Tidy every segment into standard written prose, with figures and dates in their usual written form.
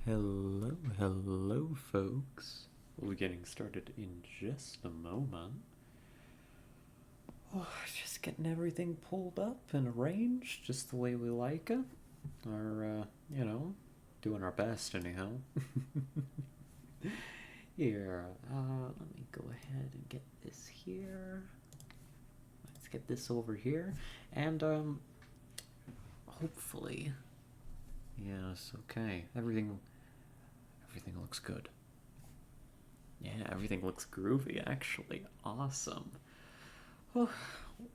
Hello, folks. We'll be getting started in just a moment. Oh, just getting everything pulled up and arranged just the way we like it. Or, doing our best anyhow. Here, let me go ahead and get this here. Let's get this over here. And, hopefully. Yes, okay. Everything looks good. Yeah, everything looks groovy, actually. Awesome. Oh,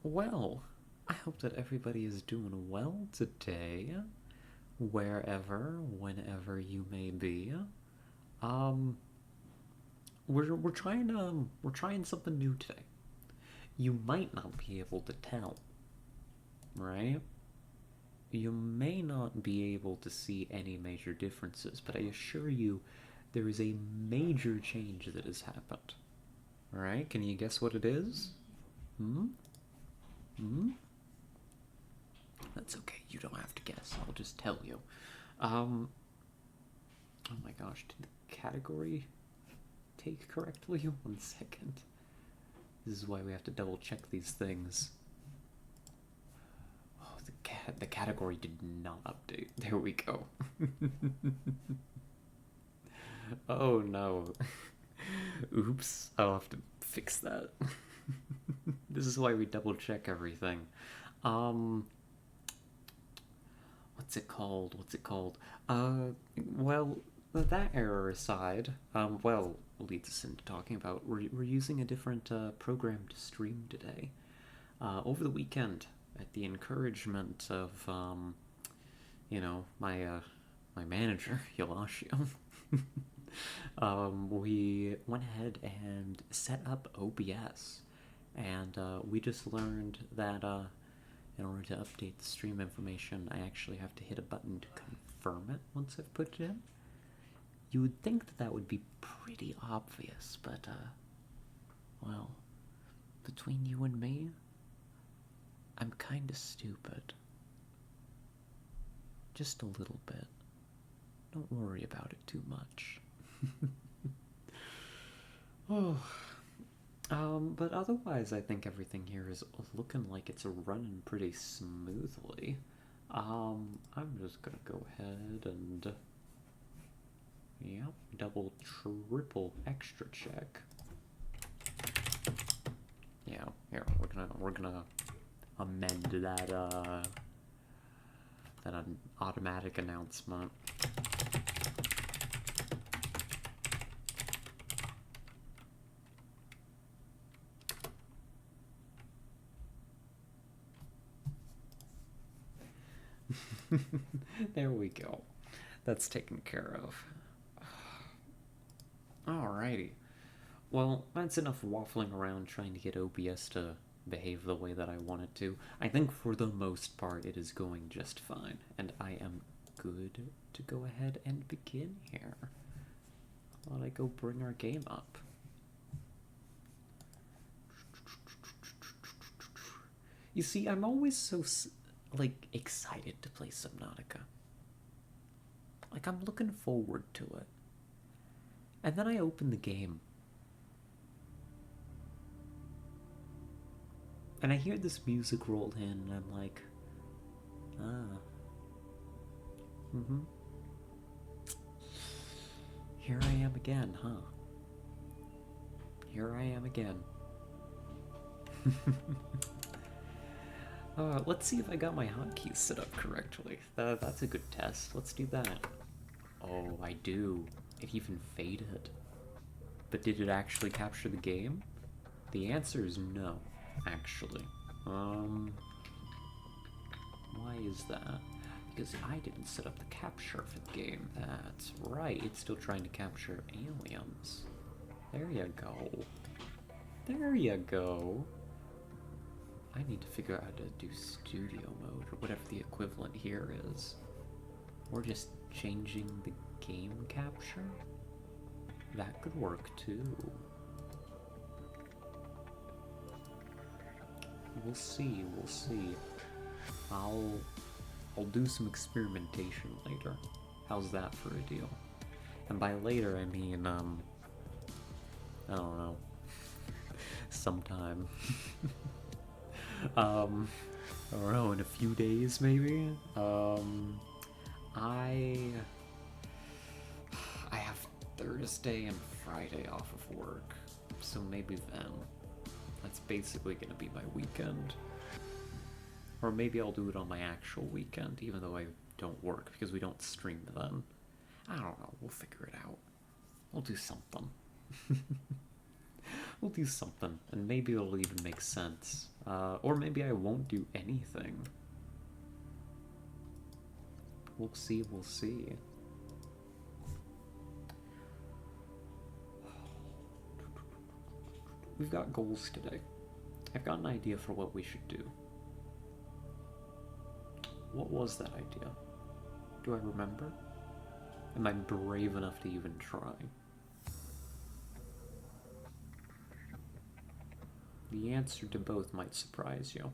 well, I hope that everybody is doing well today, wherever, whenever you may be. Um, we're trying something new today. You might not be able to tell, right? You may not be able to see any major differences, but I assure you there is a major change that has happened. Alright, can you guess what it is? Hmm? Hmm? That's okay, you don't have to guess, I'll just tell you. Um, oh my gosh, did the category take correctly? 1 second. This is why we have to double check these things. Oh, the category did not update. There we go. Oh no. Oops, I'll have to fix that. This is why we double check everything. Um, what's it called? What's it called? Well, that error aside, leads us into talking about we're using a different program to stream today. Over the weekend, at the encouragement of my manager Yoshio, we went ahead and set up OBS, and we just learned that in order to update the stream information, I actually have to hit a button to confirm it once I've put it in. You would think that that would be pretty obvious, but well, between you and me, I'm kinda stupid. Just a little bit. Don't worry about it too much. Oh, but otherwise, I think everything here is looking like it's running pretty smoothly. I'm just gonna go ahead and, yep, double, triple, extra check. Yeah, here we're gonna amend that automatic announcement. There we go. That's taken care of. Alrighty. Well, that's enough waffling around trying to get OBS to behave the way that I want it to. I think for the most part it is going just fine, and I am good to go ahead and begin here. Why don't I go bring our game up? You see, I'm always so, excited to play Subnautica. Like, I'm looking forward to it. And then I open the game. And I hear this music roll in, and I'm like, ah. Here I am again, huh? Here I am again. Let's see if I got my hotkeys set up correctly. That's a good test. Let's do that. Oh, I do. It even faded. But did it actually capture the game? The answer is no, actually. Why is that? Because I didn't set up the capture for the game. That's right, it's still trying to capture aliens. There you go. There you go. I need to figure out how to do studio mode, or whatever the equivalent here is. Or just changing the game capture? That could work too. We'll see, we'll see. I'll do some experimentation later. How's that for a deal? And by later, I mean, I don't know, sometime. I don't know, in a few days, maybe? I have Thursday and Friday off of work, so maybe then. That's basically gonna be my weekend. Or maybe I'll do it on my actual weekend, even though I don't work, because we don't stream then. I don't know, we'll figure it out. We'll do something. We'll do something, and maybe it'll even make sense. Or maybe I won't do anything. We'll see, we'll see. We've got goals today. I've got an idea for what we should do. What was that idea? Do I remember? Am I brave enough to even try? The answer to both might surprise you.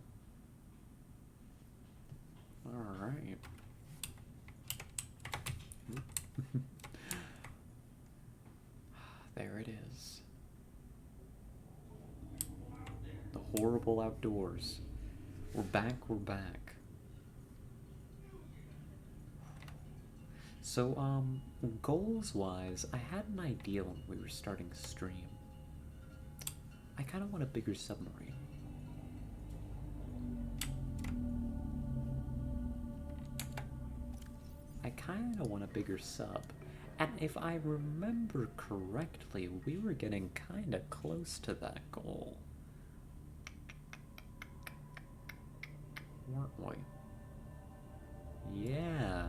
Alright. There it is. The horrible outdoors. We're back, we're back. So, goals-wise, I had an idea when we were starting stream. I kind of want a bigger submarine. I kind of want a bigger sub. And if I remember correctly, we were getting kind of close to that goal. Weren't we? Yeah.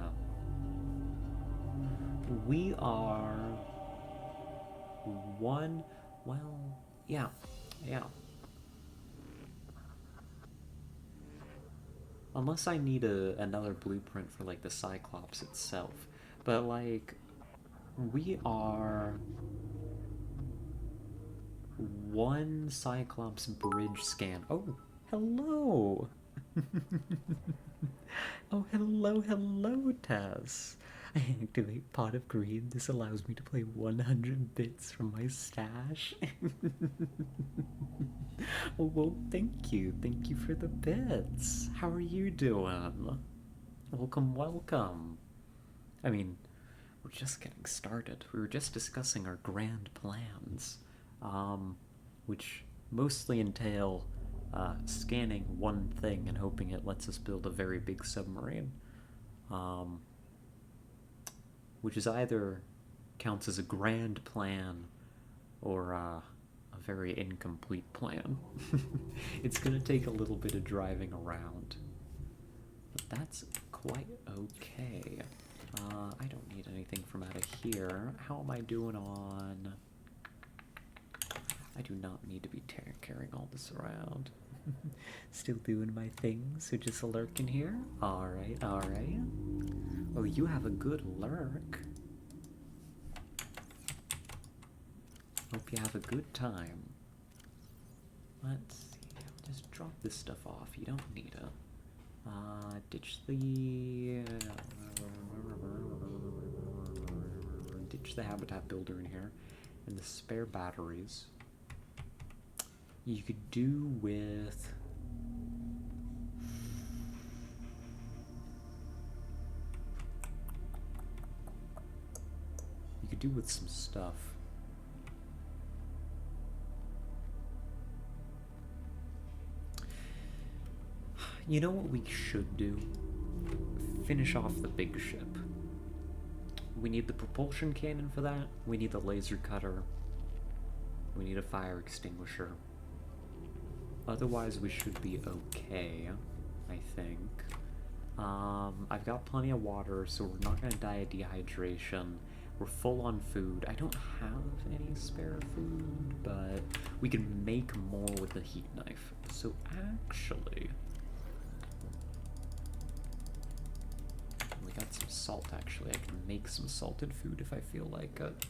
We are one, well, yeah. Unless I need another blueprint for, like, the Cyclops itself. But, like, we are one Cyclops bridge scan. Oh, hello! Oh, hello, Tess. I activate Pot of Greed. This allows me to play 100 bits from my stash. Oh, well, thank you. Thank you for the bits. How are you doing? Welcome. I mean, we're just getting started. We were just discussing our grand plans, which mostly entail scanning one thing and hoping it lets us build a very big submarine. Which is either counts as a grand plan or a very incomplete plan. It's gonna take a little bit of driving around, but that's quite okay. I don't need anything from out of here. How am I doing on... I do not need to be carrying all this around. Still doing my thing, so just lurking here. Alright. Oh, you have a good lurk. Hope you have a good time. Let's see. Just drop this stuff off. You don't need it. Ditch the habitat builder in here. And the spare batteries. You could do with... You could do with some stuff. You know what we should do? Finish off the big ship. We need the propulsion cannon for that. We need the laser cutter. We need a fire extinguisher. Otherwise, we should be okay, I think. I've got plenty of water, so we're not gonna die of dehydration. We're full on food. I don't have any spare food, but we can make more with the heat knife. So actually... We got some salt, actually. I can make some salted food if I feel like it.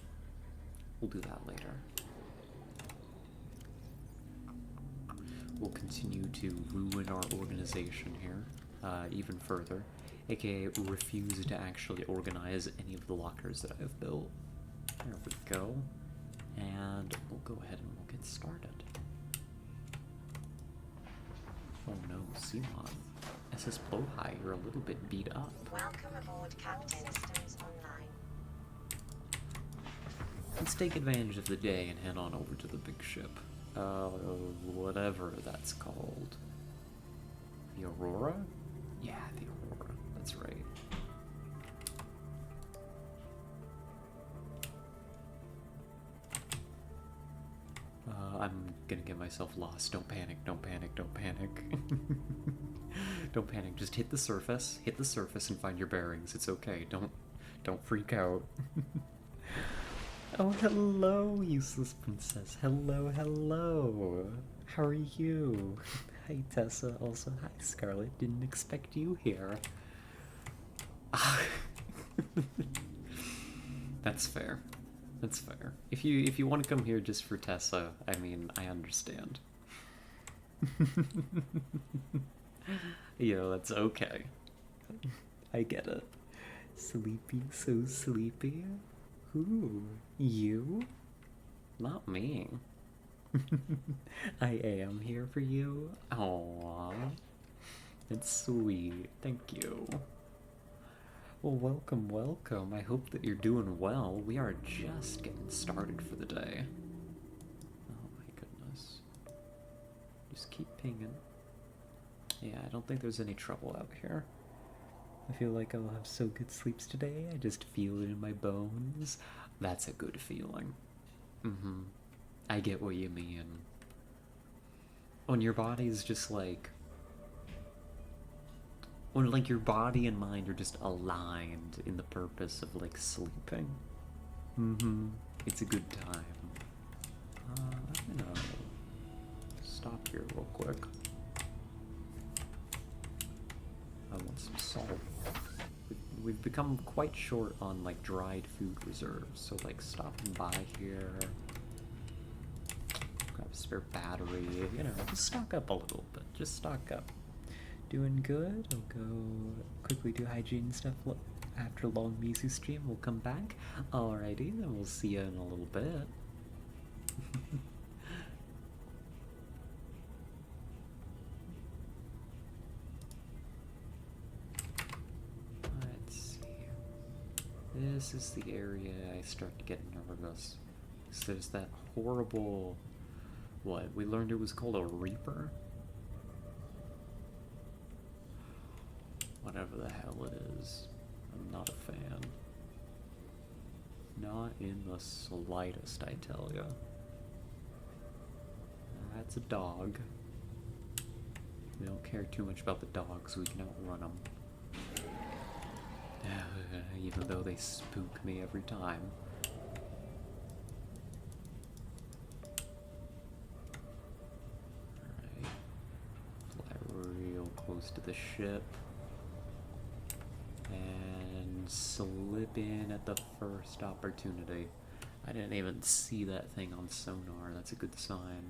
We'll do that later. We'll continue to ruin our organization here, even further, aka refuse to actually organize any of the lockers that I've built. There we go. And we'll go ahead and we'll get started. Oh no, Simon. SS Blowhigh, you're a little bit beat up. Welcome aboard, Captain. Systems online. Let's take advantage of the day and head on over to the big ship. Whatever that's called. The Aurora? Yeah, the Aurora. That's right. I'm gonna get myself lost. Don't panic, don't panic, don't panic. Don't panic, just hit the surface and find your bearings. It's okay, don't freak out. Oh, hello, useless princess. Hello, hello. How are you? Hi, Tessa. Also, hi, Scarlet. Didn't expect you here. That's fair. That's fair. If you want to come here just for Tessa, I mean, I understand. Yo, that's okay. I get it. Sleepy, so sleepy. Ooh, you? Not me. I am here for you. Aww. It's sweet. Thank you. Well, welcome, welcome. I hope that you're doing well. We are just getting started for the day. Oh my goodness. Just keep pinging. Yeah, I don't think there's any trouble out here. I feel like I'll have so good sleeps today. I just feel it in my bones. That's a good feeling. I get what you mean. When your body's just like... When like your body and mind are just aligned in the purpose of like sleeping. It's a good time. I'm gonna stop here real quick. I want some salt. We've become quite short on like dried food reserves, so like stopping by here, grab a spare battery, you know, just stock up a little bit, just stock up. Doing good. I'll go quickly do hygiene stuff after long Mizu stream. We'll come back. Alrighty, then we'll see you in a little bit. Let's see. This is the area I start to get nervous. So there's that horrible... What? We learned it was called a Reaper? Whatever the hell it is. I'm not a fan. Not in the slightest, I tell ya. That's a dog. We don't care too much about the dogs, we can outrun them. Even though they spook me every time. Alright. Fly real close to the ship. And slip in at the first opportunity. I didn't even see that thing on sonar. That's a good sign.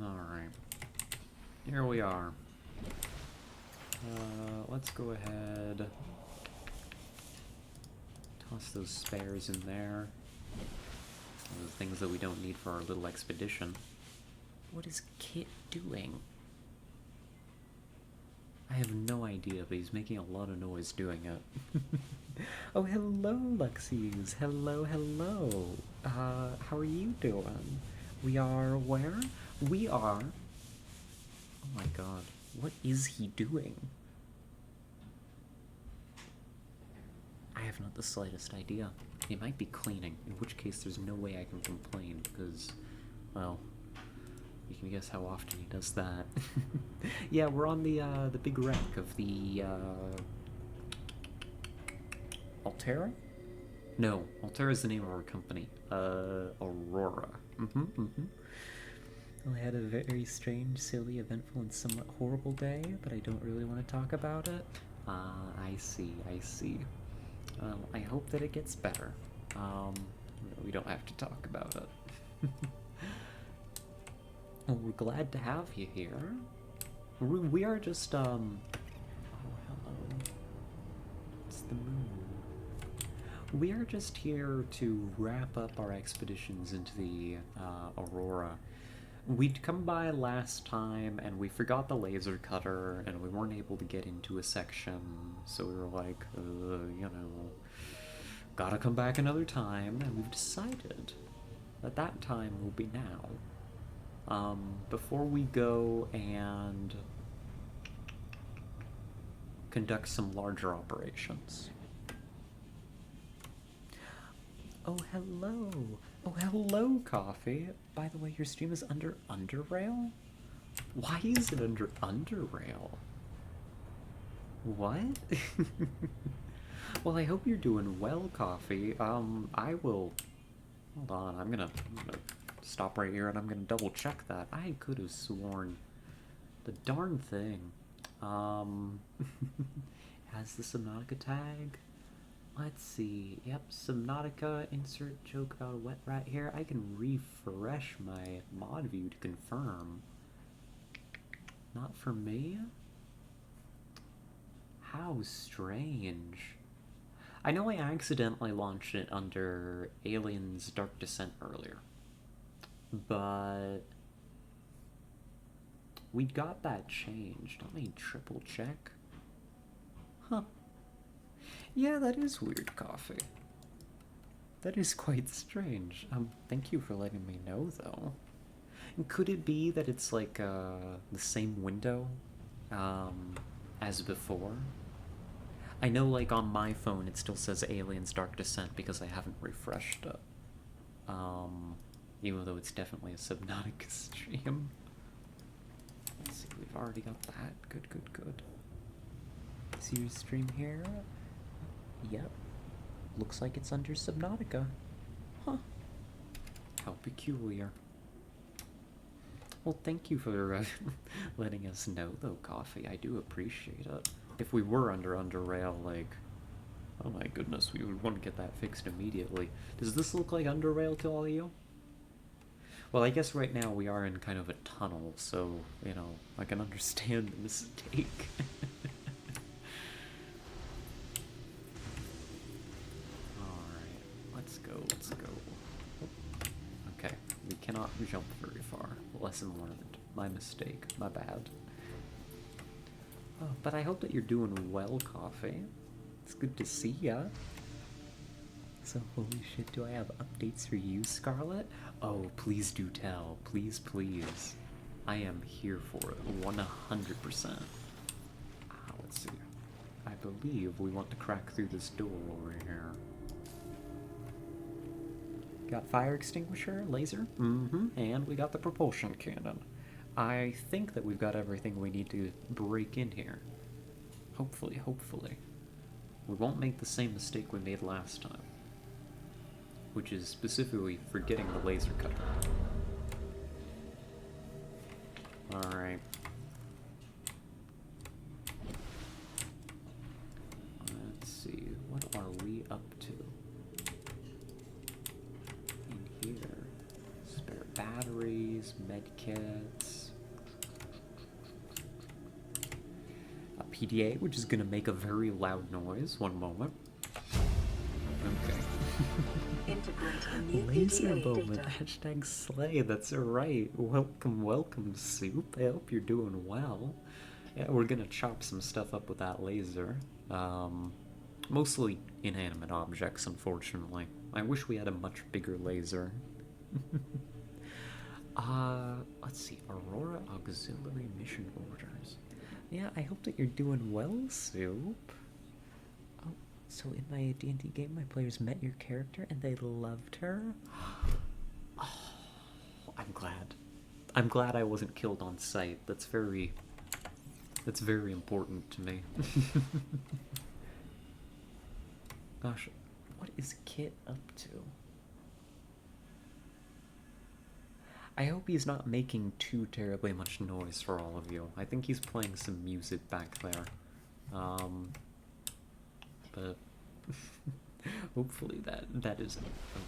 Alright. Here we are. Let's go ahead. Toss those spares in there. The things that we don't need for our little expedition. What is Kit doing? I have no idea, but he's making a lot of noise doing it. Oh, hello, Luxies. Hello, hello. How are you doing? We are where? We are... Oh my god. What is he doing? I have not the slightest idea. He might be cleaning, in which case there's no way I can complain, because, well... You can guess how often he does that. Yeah, we're on the big wreck of the, Altera? No, Altera is the name of our company. Aurora. Well, I had a very strange, silly, eventful, and somewhat horrible day, but I don't really want to talk about it. I see, I see. I hope that it gets better. We don't have to talk about it. Well, we're glad to have you here. We are just, oh, hello. It's the moon. We are just here to wrap up our expeditions into the Aurora. We'd come by last time and we forgot the laser cutter and we weren't able to get into a section, so we were like, gotta come back another time, and we've decided that that time will be now. Before we go and conduct some larger operations. Oh, hello. Oh, hello, Coffee. By the way, your stream is under Underrail? Why is it under Underrail? What? Well, I hope you're doing well, Coffee. I will... Hold on, I'm gonna stop right here and I'm gonna double check that. I could have sworn the darn thing has the Subnautica tag. Let's see. Yep, Subnautica, insert joke about a wet rat here. I can refresh my mod view to confirm. Not for me? How strange. I know I accidentally launched it under Aliens Dark Descent earlier, but we got that changed. Let me triple check. Huh. Yeah, that is weird, Coffee. That is quite strange. Thank you for letting me know, though. And could it be that it's like the same window as before? I know, like, on my phone it still says Aliens Dark Descent because I haven't refreshed it. Even though it's definitely a Subnautica stream. Let's see, we've already got that. Good, good, good. See your stream here? Yep. Looks like it's under Subnautica. Huh. How peculiar. Well, thank you for letting us know, though, Coffee. I do appreciate it. If we were under Underrail, like... Oh my goodness, we would want to get that fixed immediately. Does this look like Underrail to all of you? Well, I guess right now we are in kind of a tunnel, so, you know, I can understand the mistake. Alright, let's go, let's go. Okay, we cannot jump very far. Lesson learned. My mistake. My bad. Oh, but I hope that you're doing well, Coffee. It's good to see ya. So, holy shit, do I have updates for you, Scarlet? Oh, please do tell. Please, please. I am here for it. 100%. Let's see. I believe we want to crack through this door over here. Got fire extinguisher, laser, and we got the propulsion cannon. I think that we've got everything we need to break in here. Hopefully, hopefully. We won't make the same mistake we made last time. Which is specifically forgetting the laser cutter. Alright. Let's see, what are we up to? In here. Spare batteries, medkits. A PDA, which is gonna make a very loud noise. One moment. Okay. Laser moment, hashtag slay, that's right. Welcome, welcome, Soup. I hope you're doing well. Yeah, we're gonna chop some stuff up with that laser. Mostly inanimate objects, unfortunately. I wish we had a much bigger laser. Let's see, Aurora Auxiliary Mission Orders. Yeah, I hope that you're doing well, Soup. So in my D&D game, my players met your character and they loved her? Oh, I'm glad. I'm glad I wasn't killed on sight. That's very important to me. Gosh, what is Kit up to? I hope he's not making too terribly much noise for all of you. I think he's playing some music back there. But hopefully that is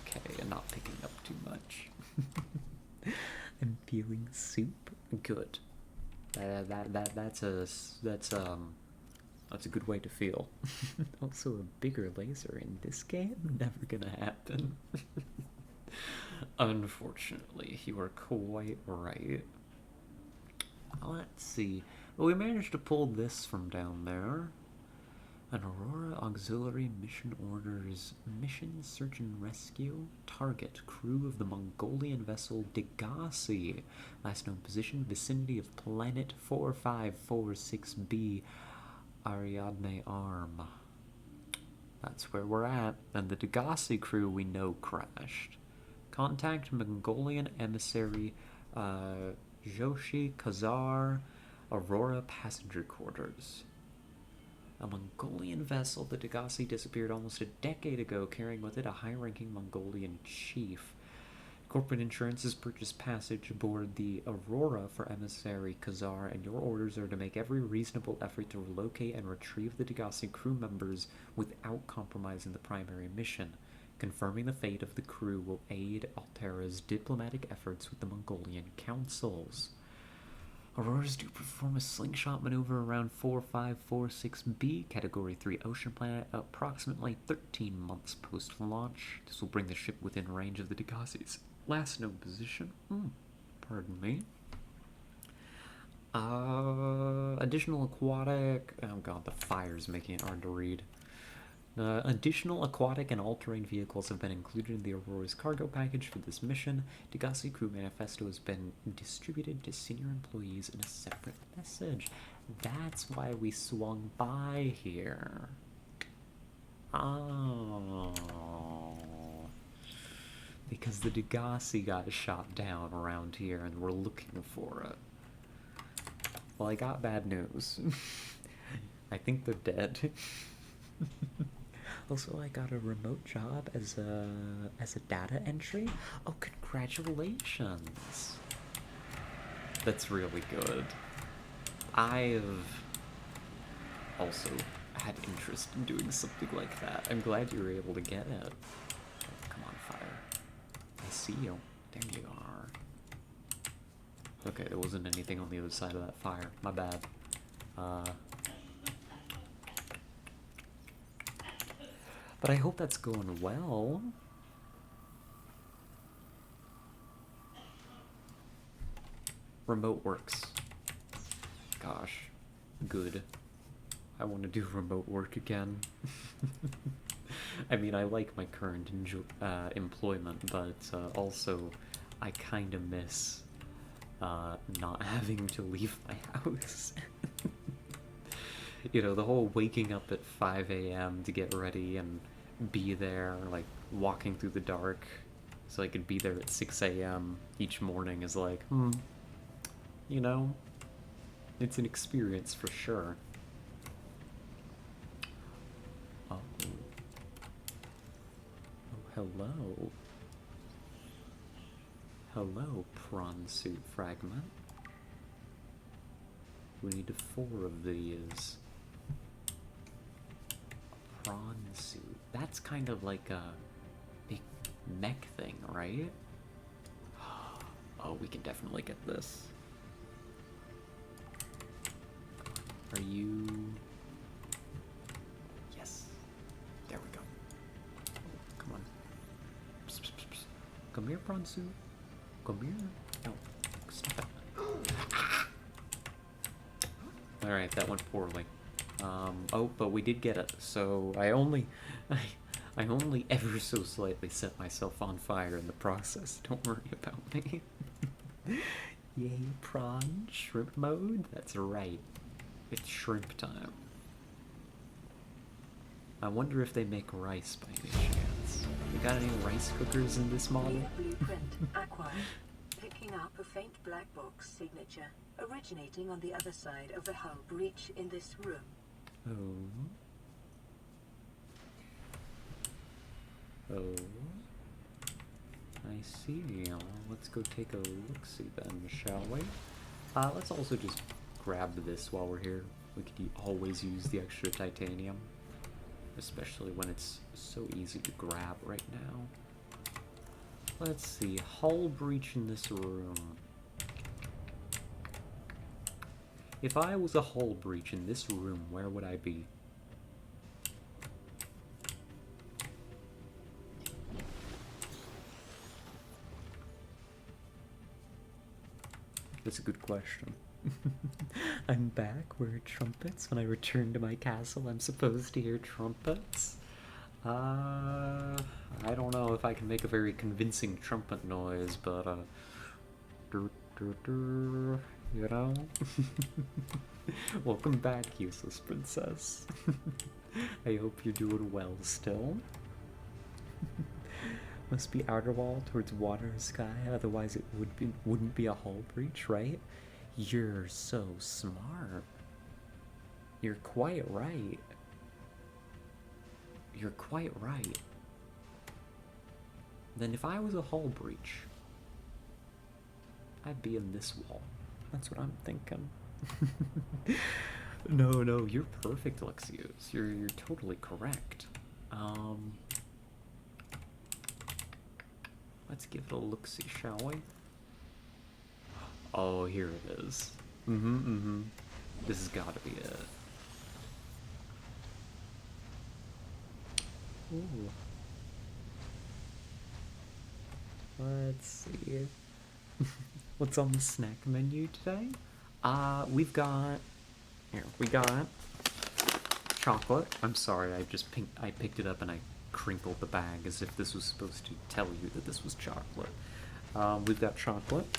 okay and not picking up too much. I'm feeling Soup good. That's That's a good way to feel. Also, a bigger laser in this game? Never gonna happen. Unfortunately, you are quite right. Let's see. Well, we managed to pull this from down there. An Aurora Auxiliary Mission Orders Mission Search and Rescue. Target crew of the Mongolian vessel Degassi. Last known position vicinity of planet 4546b Ariadne Arm. That's where we're at. And the Degassi crew we know crashed. Contact Mongolian emissary Joshi Khazar Aurora passenger quarters. A Mongolian vessel, the Degassi, disappeared almost a decade ago, carrying with it a high-ranking Mongolian chief. Corporate insurance has purchased passage aboard the Aurora for emissary Khazar, and your orders are to make every reasonable effort to relocate and retrieve the Degassi crew members without compromising the primary mission. Confirming the fate of the crew will aid Altera's diplomatic efforts with the Mongolian councils. Aurora's due perform a slingshot maneuver around 4546b, Category 3 ocean planet, approximately 13 months post-launch. This will bring the ship within range of the Degassi's last known position. Pardon me. Additional aquatic... Oh god, the fire's making it hard to read. Additional aquatic and all-terrain vehicles have been included in the Aurora's cargo package for this mission. Degassi Crew Manifesto has been distributed to senior employees in a separate message. That's why we swung by here. Oh. Because the Degassi got shot down around here and we're looking for it. Well, I got bad news. I think they're dead. Also, I got a remote job as a data entry. Oh, congratulations! That's really good. I've also had interest in doing something like that. I'm glad you were able to get it. Oh, come on, fire. I see you. There you are. Okay, there wasn't anything on the other side of that fire. My bad. But I hope that's going well. Remote works. Gosh. Good. I want to do remote work again. I mean, I like my current employment, but also I kind of miss not having to leave my house. You know, the whole waking up at 5 a.m. to get ready and be there, like, walking through the dark so I could be there at 6 a.m. each morning is like, you know, it's an experience for sure. Oh. Oh, hello. Hello, prawn suit fragment. We need 4 of these. Prawn suit. That's kind of like a big mech thing, right? Oh, we can definitely get this. Are you... Yes. There we go. Oh, come on. Psst, psst, psst, psst. Come here, prawn suit. Come here. No. Stop it. Alright, that went poorly. Oh, but we did get it, so I only ever so slightly set myself on fire in the process. Don't worry about me. Yay, prawn, shrimp mode? That's right. It's shrimp time. I wonder if they make rice by any chance. We got any rice cookers in this model? Blueprint acquired. Picking up a faint black box signature originating on the other side of the hull breach in this room. Oh. Oh. I see. Let's go take a look-see then, shall we? Let's also just grab this while we're here. We could always use the extra titanium. Especially when it's so easy to grab right now. Let's see. Hull breach in this room. If I was a hull breach in this room, where would I be? That's a good question. I'm back. Where are trumpets? When I return to my castle, I'm supposed to hear trumpets? I don't know if I can make a very convincing trumpet noise, but, you know? Welcome back, useless princess. I hope you're doing well still. Must be outer wall towards water or sky, otherwise it wouldn't be a hull breach, right? You're so smart. You're quite right. You're quite right. Then if I was a hull breach, I'd be in this wall. That's what I'm thinking. No, you're perfect, Alexios. You're totally correct. Let's give it a look-see, shall we? Oh, here it is. This has got to be it. Ooh. Let's see. What's on the snack menu today? We got chocolate. I'm sorry, I picked it up and I crinkled the bag as if this was supposed to tell you that this was chocolate. We've got chocolate.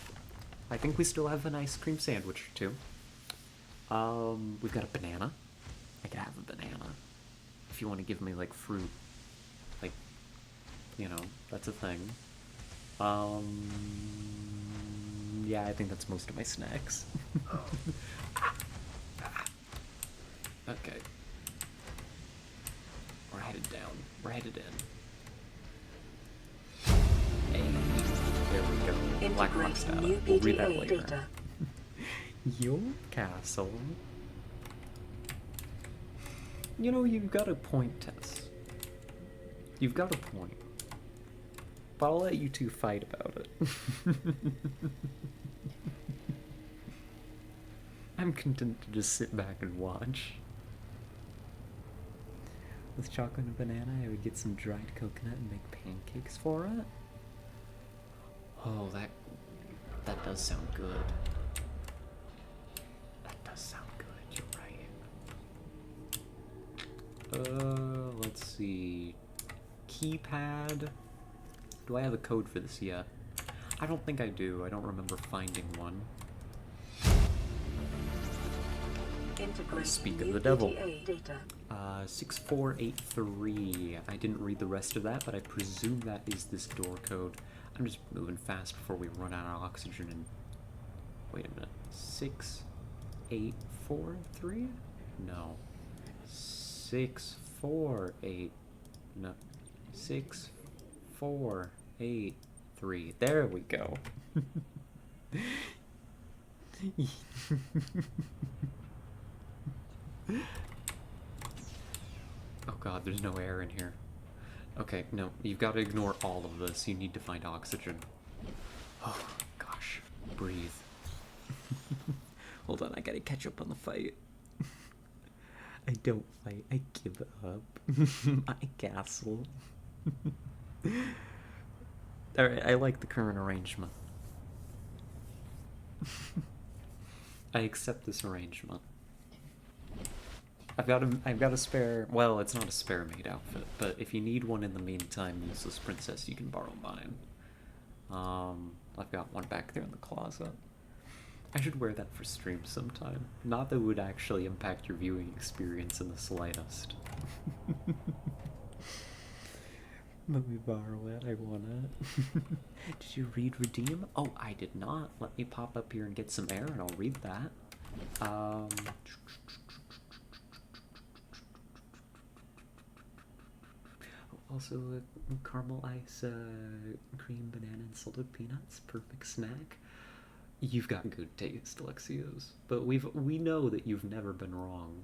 I think we still have an ice cream sandwich or two. We've got a banana. I can have a banana. If you want to give me, like, fruit. Like, you know, that's a thing. Yeah, I think that's most of my snacks. Okay. We're headed down. We're headed in. Hey, there we go. Black Box data. We'll read that later. Data. Your castle. You know, you've got a point, Tess. You've got a point. But I'll let you two fight about it. I'm content to just sit back and watch. With chocolate and banana, I would get some dried coconut and make pancakes for it. Oh, that does sound good. That does sound good, you're right. Let's see. Keypad. Do I have a code for this yet? I don't think I do. I don't remember finding one. Speak of the devil. 6483. I didn't read the rest of that, but I presume that is this door code. I'm just moving fast before we run out of oxygen and... Wait a minute. 6843? No. 648. No. 6483. There we go. Oh god, there's no air in here. Okay, no, you've got to ignore all of this. You need to find oxygen. Oh, gosh. Breathe. Hold on, I gotta catch up on the fight. I don't fight, I give up. I castle. Alright, I like the current arrangement. I accept this arrangement. I've got a spare, well, it's not a spare made outfit, but if you need one in the meantime, useless princess, you can borrow mine. I've got one back there in the closet. I should wear that for stream sometime. Not that it would actually impact your viewing experience in the slightest. Let me borrow it, I want it. Did you read Redeem? Oh, I did not. Let me pop up here and get some air and I'll read that. Also, caramel ice, cream, banana, and salted peanuts. Perfect snack. You've got good taste, Alexios. But we know that you've never been wrong.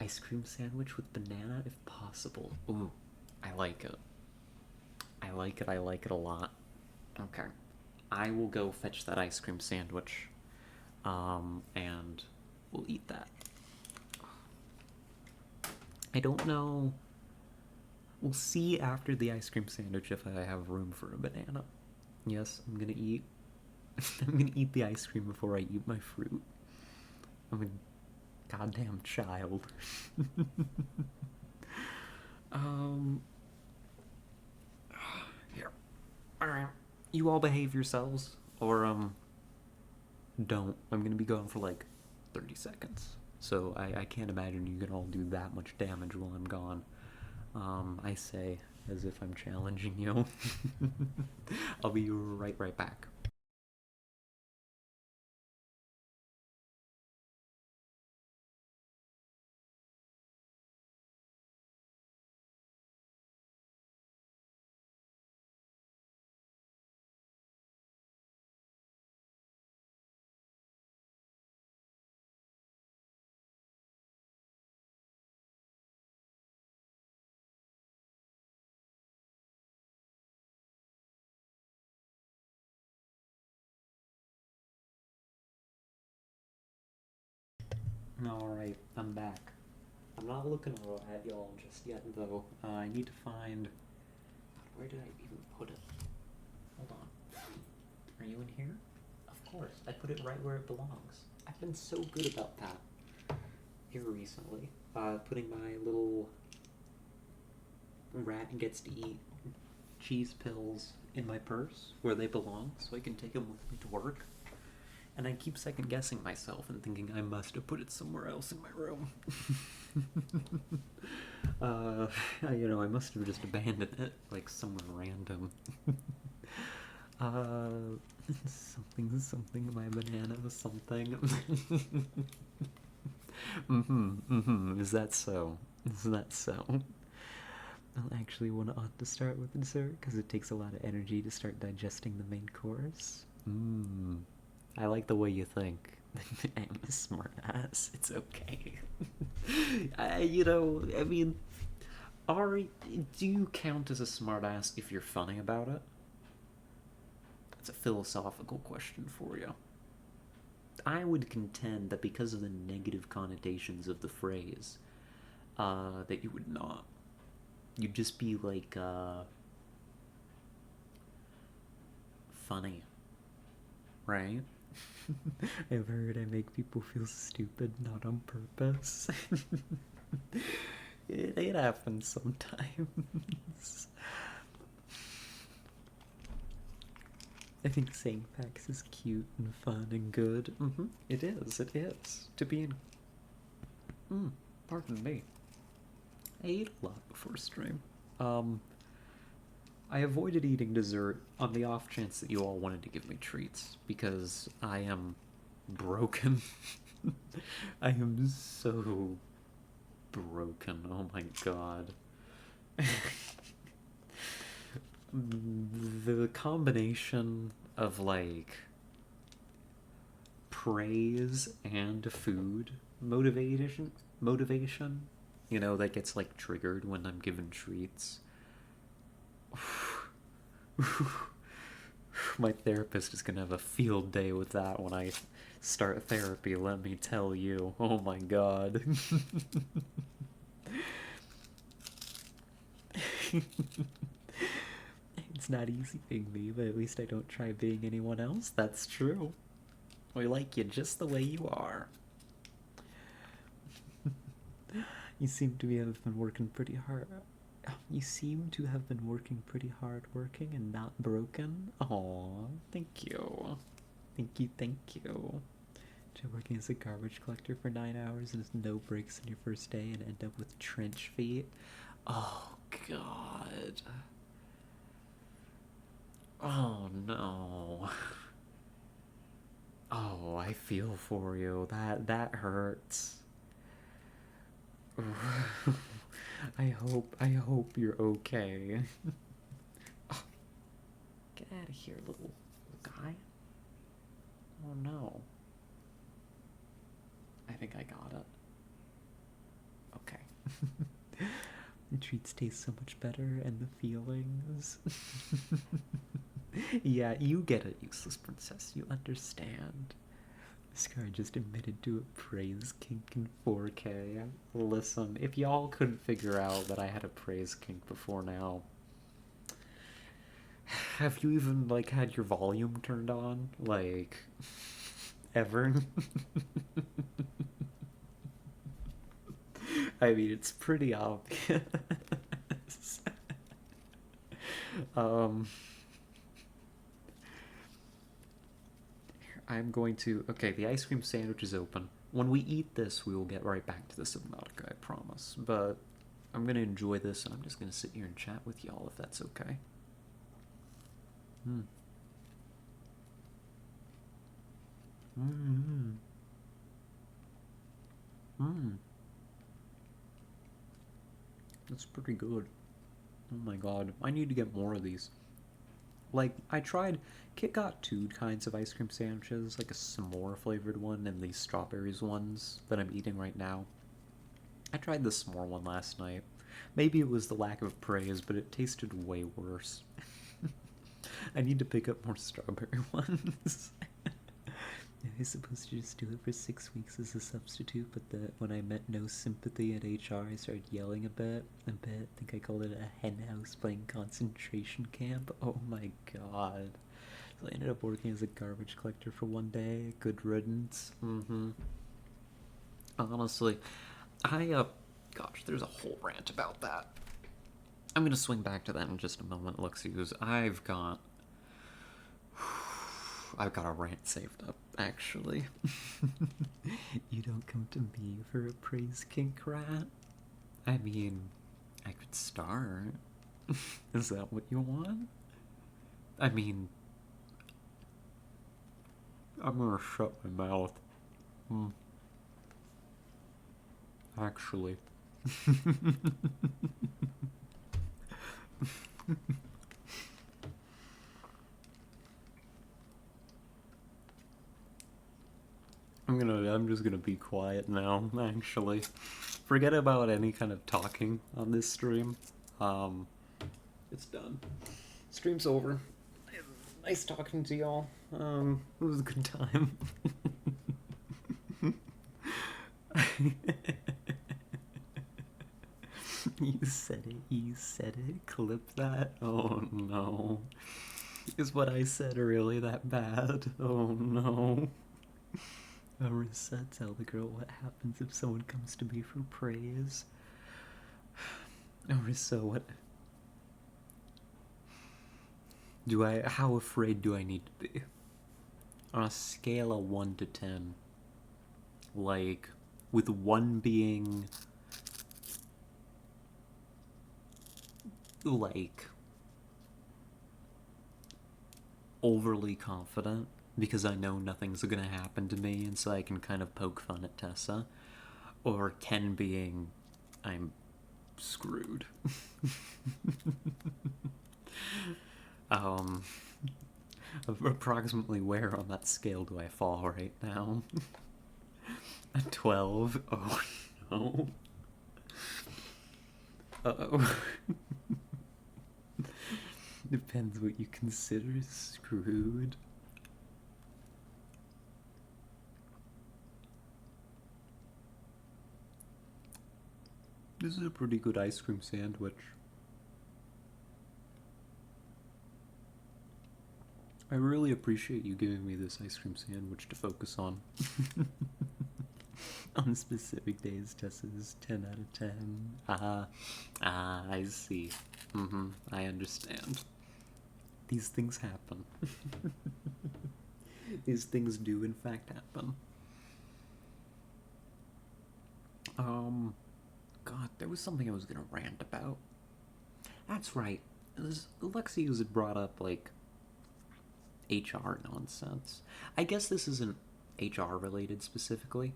Ice cream sandwich with banana, if possible. Ooh, I like it. I like it a lot. Okay. I will go fetch that ice cream sandwich. and we'll eat that. I don't know. We'll see after the ice cream sandwich if I have room for a banana. Yes, I'm gonna eat. I'm gonna eat the ice cream before I eat my fruit. I'm a goddamn child. um. Here. Alright. You all behave yourselves, or, don't. I'm gonna be gone for like 30 seconds. So I can't imagine you can all do that much damage while I'm gone. I say as if I'm challenging you. I'll be right back. Alright, I'm back. I'm not looking at y'all just yet, though. I need to find. Where did I even put it? Hold on. Are you in here? Of course. I put it right where it belongs. I've been so good about that here recently. Putting my little rat gets to eat cheese pills in my purse where they belong so I can take them with me to work. And I keep second guessing myself and thinking I must have put it somewhere else in my room. I must have just abandoned it, like somewhere random. Something, my banana, something. Is that so? Is that so? I'll actually ought to start with dessert because it takes a lot of energy to start digesting the main course. I like the way you think. I'm a smart ass. It's okay. I mean, Ari, do you count as a smart ass if you're funny about it? That's a philosophical question for you. I would contend that because of the negative connotations of the phrase, that you would not. You'd just be like, funny. Right? I've heard I make people feel stupid, not on purpose. It happens sometimes. I think saying facts is cute and fun and good. It is, it is. To be in. Pardon me. I ate a lot before stream. I avoided eating dessert on the off chance that you all wanted to give me treats because I am broken. I am so broken. Oh my god. The combination of like praise and food motivation, that gets like triggered when I'm given treats. My therapist is gonna have a field day with that when I start therapy, let me tell you. Oh my god. It's not easy being me, but at least I don't try being anyone else. That's true. We like you just the way you are. You seem to have been working pretty hard. You seem to have been working pretty hard working and not broken. Aw, thank you. Thank you. Try working as a garbage collector for 9 hours and there's no breaks in your first day and end up with trench feet. Oh, God. Oh, no. Oh, I feel for you. That hurts. I hope you're okay. Oh, get out of here, little guy. Oh no. I think I got it. Okay. The treats taste so much better, and the feelings. Yeah, you get it, useless princess. You understand. This guy just admitted to a praise kink in 4K. Listen, if y'all couldn't figure out that I had a praise kink before now, have you even, like, had your volume turned on? Like, ever? I mean, it's pretty obvious. um... I'm going to... Okay, the ice cream sandwich is open. When we eat this, we will get right back to the Subnautica, I promise. But I'm going to enjoy this, and I'm just going to sit here and chat with y'all, if that's okay. Hmm. Mm-hmm. That's pretty good. Oh my god. I need to get more of these. Like, I tried... Kit got two kinds of ice cream sandwiches, like a s'more flavored one and these strawberries ones that I'm eating right now. I tried the s'more one last night. Maybe it was the lack of praise, but it tasted way worse. I need to pick up more strawberry ones. I was supposed to just do it for 6 weeks as a substitute, but when I met no sympathy at HR, I started yelling a bit. I think I called it a hen house playing concentration camp. Oh my god. So I ended up working as a garbage collector for one day. Good riddance. Honestly, gosh, there's a whole rant about that. I'm gonna swing back to that in just a moment, Luxius. I've got a rant saved up, actually. You don't come to me for a praise kink rat? I mean, I could start. Is that what you want? I mean, I'm gonna shut my mouth. Actually. I'm just gonna be quiet now, actually. Forget about any kind of talking on this stream. It's done. Stream's over. Nice talking to y'all. It was a good time. You said it, clip that. Oh no. Is what I said really that bad? Oh no. Marissa, tell the girl what happens if someone comes to me for praise. Marissa, what... How afraid do I need to be? On a scale of 1 to 10. Like, with 1 being... like... overly confident, because I know nothing's gonna happen to me, and so I can kind of poke fun at Tessa. Or 10 being... I'm screwed. Approximately where on that scale do I fall right now? A 12? Oh no. Uh-oh. Depends what you consider screwed. This is a pretty good ice cream sandwich. I really appreciate you giving me this ice cream sandwich to focus on. On specific days, Tessa's 10 out of 10. I see. I understand. These things happen. These things do in fact happen. God, there was something I was gonna rant about. That's right. Alexius had brought up, like, HR nonsense. I guess this isn't HR related specifically.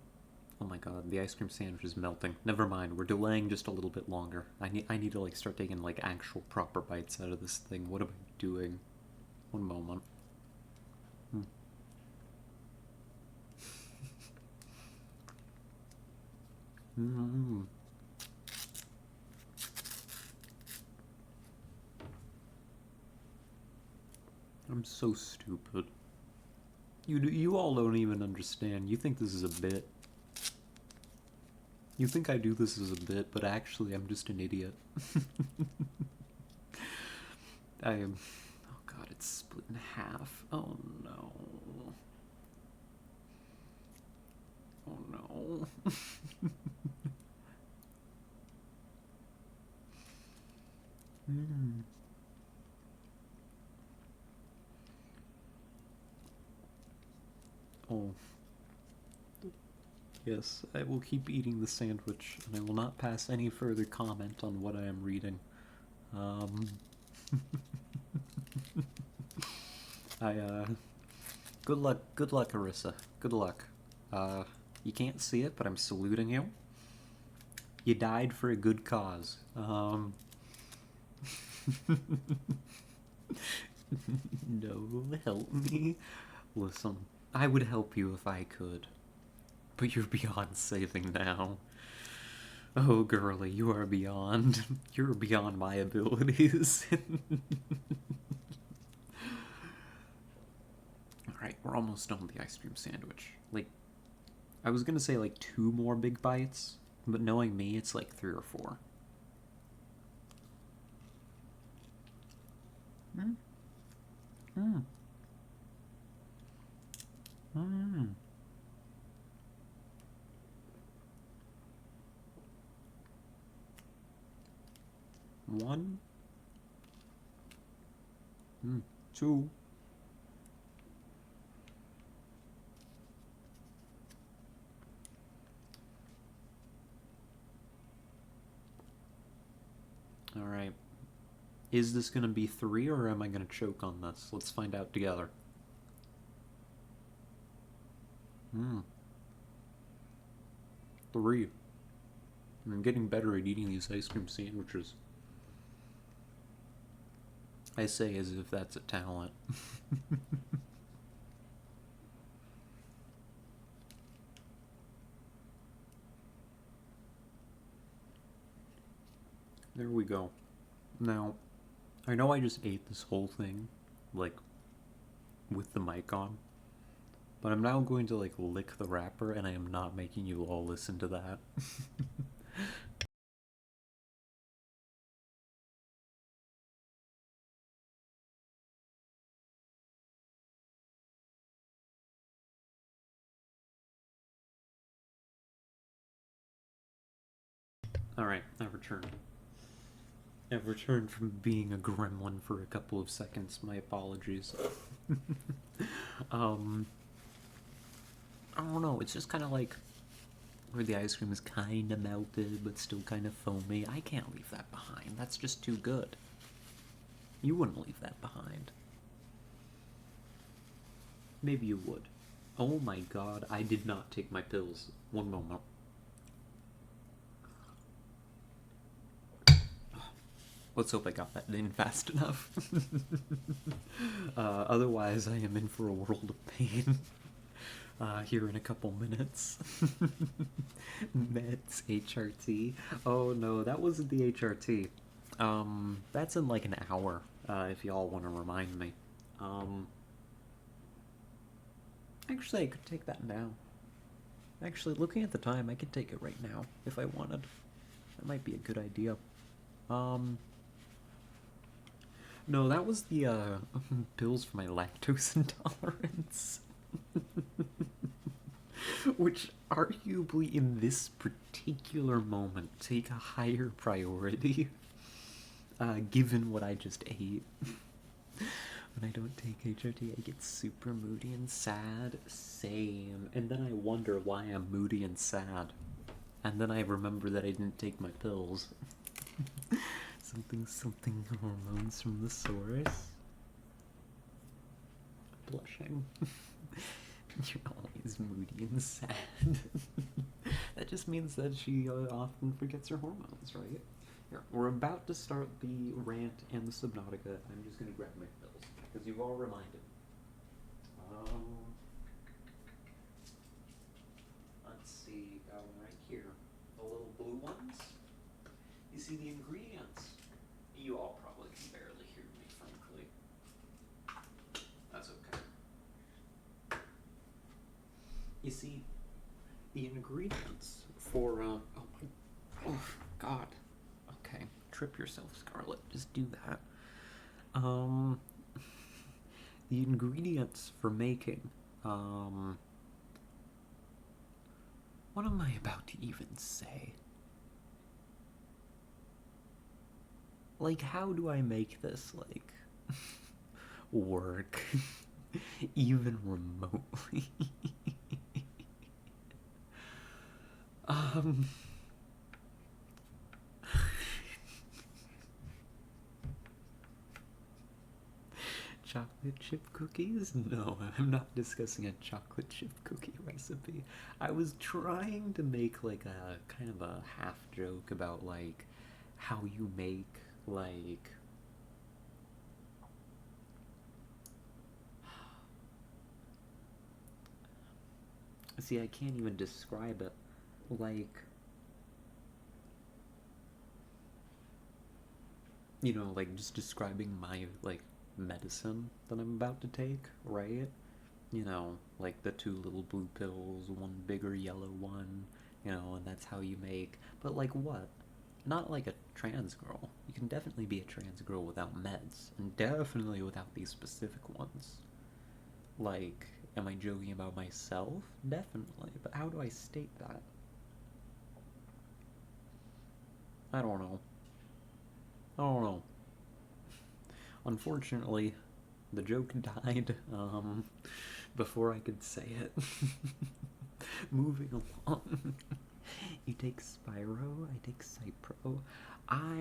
Oh my god, the ice cream sandwich is melting. Never mind, we're delaying just a little bit longer. I need to, like, start taking, like, actual proper bites out of this thing. What am I doing? One moment. I'm so stupid. You all don't even understand. You think this is a bit. You think I do this as a bit, but actually I'm just an idiot. I am. Oh god, it's split in half. Oh no. Oh no. Hmm. Oh. Yes, I will keep eating the sandwich, and I will not pass any further comment on what I am reading. I, good luck, Arissa. Good luck. You can't see it, but I'm saluting you. You died for a good cause. No, help me. Listen, I would help you if I could. But you're beyond saving now. Oh, girlie, you are beyond. You're beyond my abilities. Alright, we're almost done with the ice cream sandwich. Like, I was gonna say like 2 more big bites, but knowing me, it's like 3 or 4. Mm. Mm. Mm. One. 2. Alright. Is this gonna be 3 or am I gonna choke on this? Let's find out together. 3. I'm getting better at eating these ice cream sandwiches. I say as if that's a talent. There we go. Now, I know I just ate this whole thing, like, with the mic on, but I'm now going to, like, lick the wrapper, and I am not making you all listen to that. Alright, I've returned. I've returned from being a gremlin for a couple of seconds. My apologies. I don't know, it's just kind of like where the ice cream is kind of melted but still kind of foamy. I can't leave that behind. That's just too good. You wouldn't leave that behind. Maybe you would. Oh my god, I did not take my pills. One moment. Let's hope I got that in fast enough. Otherwise, I am in for a world of pain. Here in a couple minutes. Meds, HRT. Oh no, that wasn't the HRT. That's in like an hour, if y'all want to remind me. Actually, I could take that now. Actually, looking at the time, I could take it right now, if I wanted. That might be a good idea. No, that was the, pills for my lactose intolerance. Which, arguably, in this particular moment, take a higher priority, given what I just ate. When I don't take HRT, I get super moody and sad. Same. And then I wonder why I'm moody and sad. And then I remember that I didn't take my pills. Something hormones from the source. Blushing. You're always moody and sad. That just means that she often forgets her hormones, right? Here, we're about to start the rant and the Subnautica. I'm just gonna grab my pills because you've all reminded. Let's see, right here, the little blue ones. You see the ingredients. You all probably can barely hear me, frankly. That's okay. You see, the ingredients for, oh my, oh, God. Okay, trip yourself, Scarlet. Just do that. The ingredients for making, what am I about to even say? Like, how do I make this, like, work? Even remotely? um... Chocolate chip cookies? No, I'm not discussing a chocolate chip cookie recipe. I was trying to make like a kind of a half joke about like how you make like see, I can't even describe it. Like, you know, like just describing my like medicine that I'm about to take, right? You know, like the two little blue pills, one bigger yellow one, you know, and that's how you make. But like what? Not like a trans girl. You can definitely be a trans girl without meds, and definitely without these specific ones. Like, am I joking about myself? Definitely, but how do I state that? I don't know. I don't know. Unfortunately, the joke died before I could say it. Moving along. You take Spyro, I take Cypro.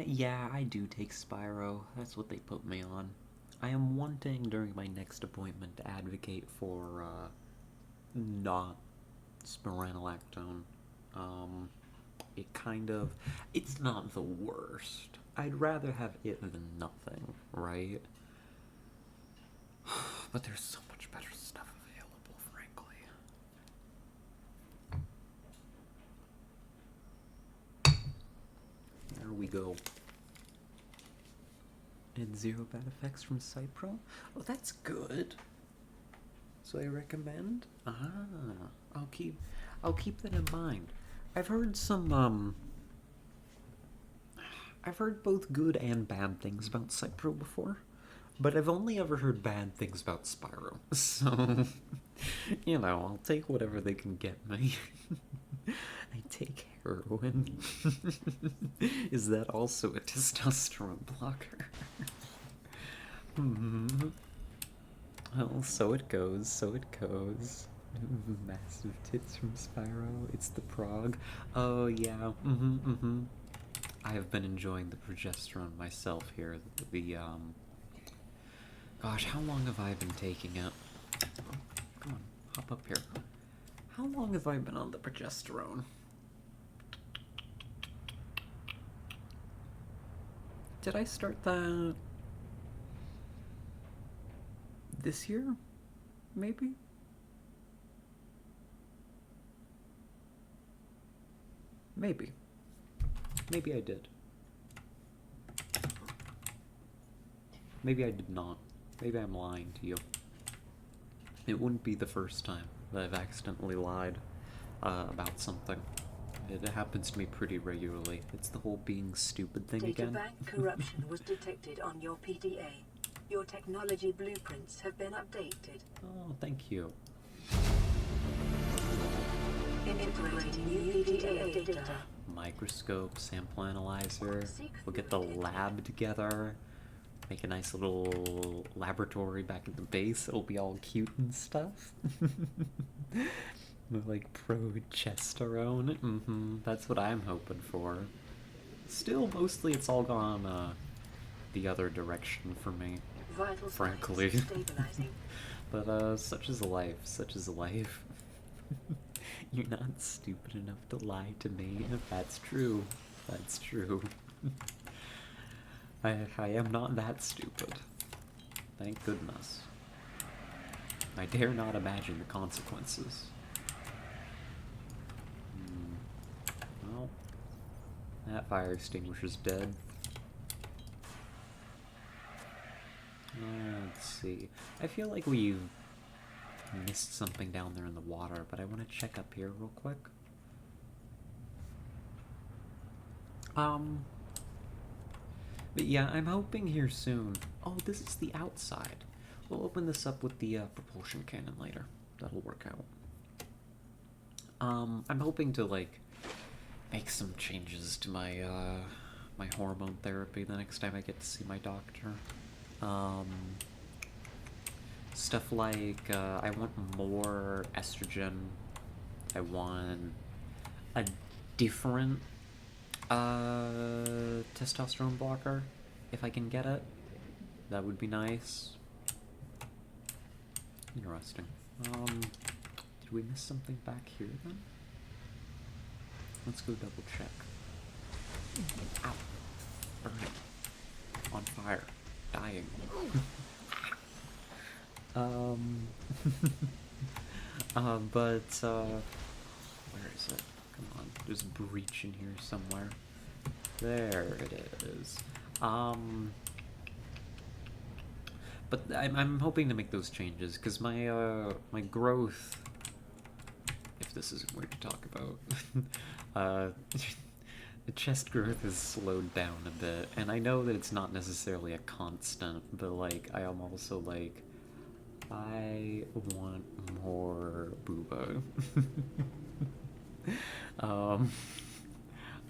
Yeah, I do take Spyro. That's what they put me on. I am wanting during my next appointment to advocate for not spironolactone. It kind of, it's not the worst. I'd rather have it than nothing, right? But there's so much better stuff available, frankly. There we go. And zero bad effects from Cypro? Oh, that's good. So I recommend? I'll keep that in mind. I've heard I've heard both good and bad things about Cypro before, but I've only ever heard bad things about Spyro. So, you know, I'll take whatever they can get me. I take heroin. Is that also a testosterone blocker? Well, so it goes, so it goes. Massive tits from Spyro. It's the prog. Oh, yeah. I have been enjoying the progesterone myself here. Gosh, how long have I been taking it? Oh, come on, hop up here. How long have I been on the progesterone? Did I start that this year? Maybe? Maybe. Maybe I did. Maybe I did not. Maybe I'm lying to you. It wouldn't be the first time that I've accidentally lied about something. It happens to me pretty regularly. It's the whole being stupid thing again. Data bank corruption was detected on your PDA. Your technology blueprints have been updated. Oh, thank you. Integrating new PDA data. Microscope, sample analyzer. We'll get the lab together. Make a nice little laboratory back at the base. It'll be all cute and stuff. Like progesterone. That's what I'm hoping for. Still, mostly it's all gone the other direction for me. Vital frankly. stabilizing. But such is life. Such is life. You're not stupid enough to lie to me. That's true. That's true. I am not that stupid. Thank goodness. I dare not imagine the consequences. Well, that fire extinguisher's dead. Let's see. I feel like we've missed something down there in the water, but I want to check up here real quick. But yeah, I'm hoping here soon. Oh, this is the outside. We'll open this up with the propulsion cannon later. That'll work out. I'm hoping to like make some changes to my my hormone therapy the next time I get to see my doctor. Stuff like I want more estrogen. I want a different testosterone blocker if I can get it. That would be nice. Interesting. Did we miss something back here then? Let's go double check. Ow. Burning. On fire. Dying. Where is it? Come on. There's a breach in here somewhere. There it is. But I'm hoping to make those changes, because my, my growth, if this isn't weird to talk about, the chest growth has slowed down a bit, and I know that it's not necessarily a constant, but, like, I am also, like, I want more booba.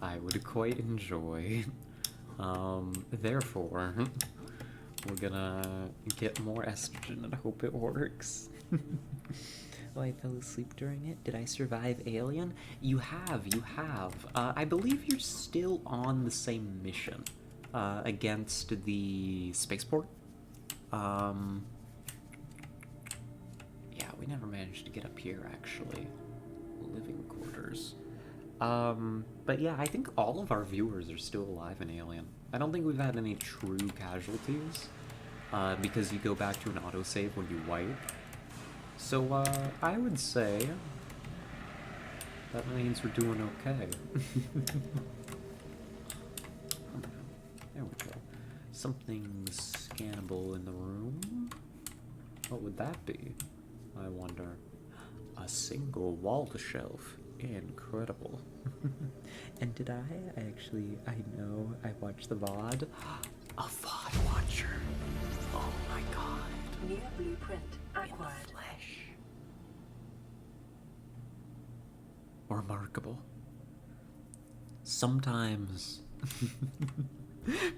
I would quite enjoy. Therefore, we're gonna get more estrogen and hope it works. Oh, I fell asleep during it? Did I survive Alien? You have. I believe you're still on the same mission, against the spaceport. Yeah, we never managed to get up here, actually. Living quarters. But yeah, I think all of our viewers are still alive in Alien. I don't think we've had any true casualties, because you go back to an autosave when you wipe. So, I would say that means we're doing okay. There we go. Something scannable in the room. What would that be? I wonder. A single wall to shelf. Incredible. And did I know I watched the VOD. A VOD watcher. Oh my god. New blueprint acquired. In the flesh. Remarkable. Sometimes.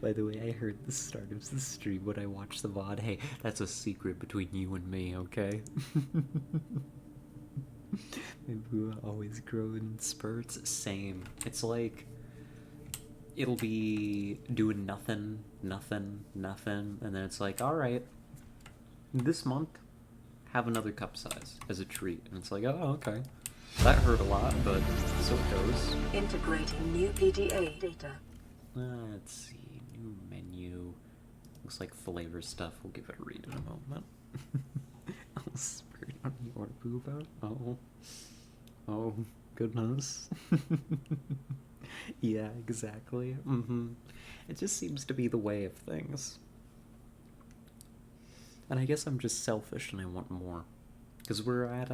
By the way, I heard the start of the stream when I watched the VOD. Hey, that's a secret between you and me, okay? My boo always grow in spurts. Same. It's like it'll be doing nothing, and then it's like, all right, this month have another cup size as a treat, and it's like, oh, okay, that hurt a lot, but so it goes. Integrating new PDA data. Let's see, new menu. Looks like flavor stuff. We'll give it a read in a moment. I'll spurt on your booba. Oh, goodness. Yeah, exactly. It just seems to be the way of things. And I guess I'm just selfish and I want more. Because we're at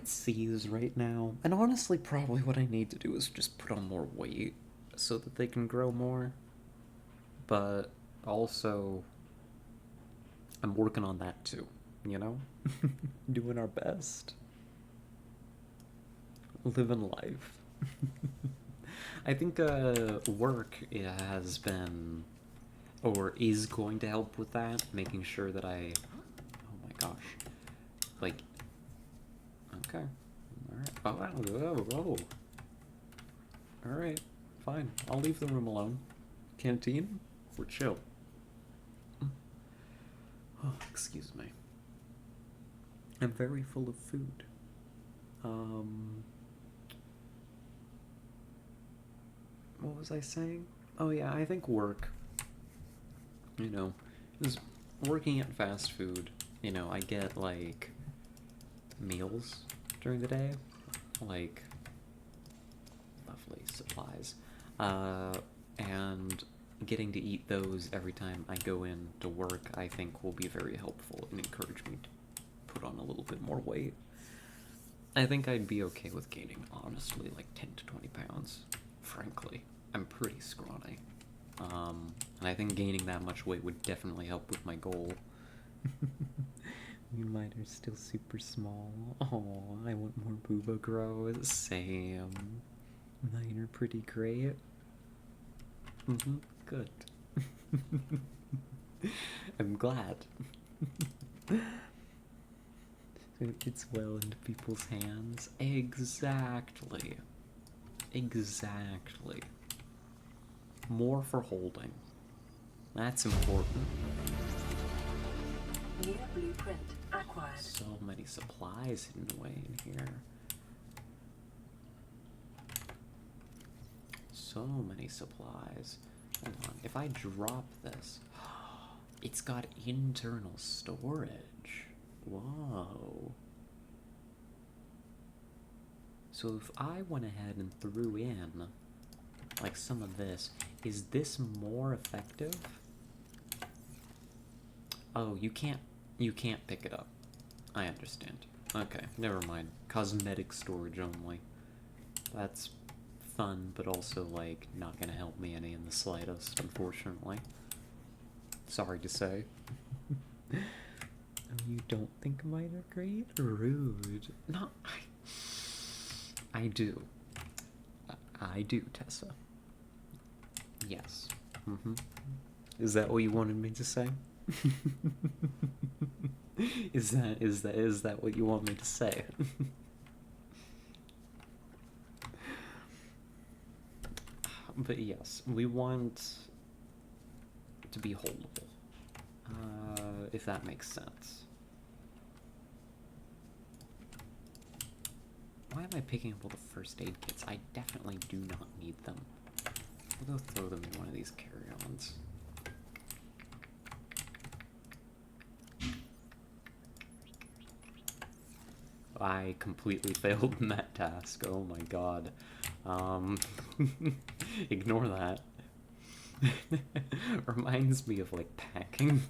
C's right now. And honestly, probably what I need to do is just put on more weight so that they can grow more. But also, I'm working on that too, you know? Doing our best. Living life. I think work has been, or is going to help with that, making sure that I, oh my gosh, like, okay, alright, oh, alright, fine, I'll leave the room alone. Canteen, we're chill. Oh, excuse me. I'm very full of food. What was I saying? Oh yeah, I think work. You know, is working at fast food. You know, I get like meals during the day, like lovely supplies, and getting to eat those every time I go in to work, I think will be very helpful and encourage me to put on a little bit more weight. I think I'd be okay with gaining, honestly, like 10 to 20 pounds. Frankly, I'm pretty scrawny. And I think gaining that much weight would definitely help with my goal. Mine are still super small. Oh, I want more booba grows. Same. Mine are pretty great. Good. I'm glad. It fits well into people's hands. Exactly. Exactly. More for holding. That's important. New blueprint acquired. So many supplies hidden away in here. So many supplies. Hold on. If I drop this, it's got internal storage. Whoa. So if I went ahead and threw in like some of this, is this more effective? Oh, you can't pick it up. I understand. Okay, never mind. Cosmetic storage only. That's fun, but also, like, not gonna help me any in the slightest, unfortunately. Sorry to say. Oh, you don't think mine are great? Rude. No, I do. I do, Tessa. Yes. Is that what you wanted me to say? Is that what you want me to say? But yes, we want to be holdable, if that makes sense. Why am I picking up all the first aid kits? I definitely do not need them. I'll go throw them in one of these carry-ons. I completely failed in that task. Oh my god. Ignore that. Reminds me of, like, packing.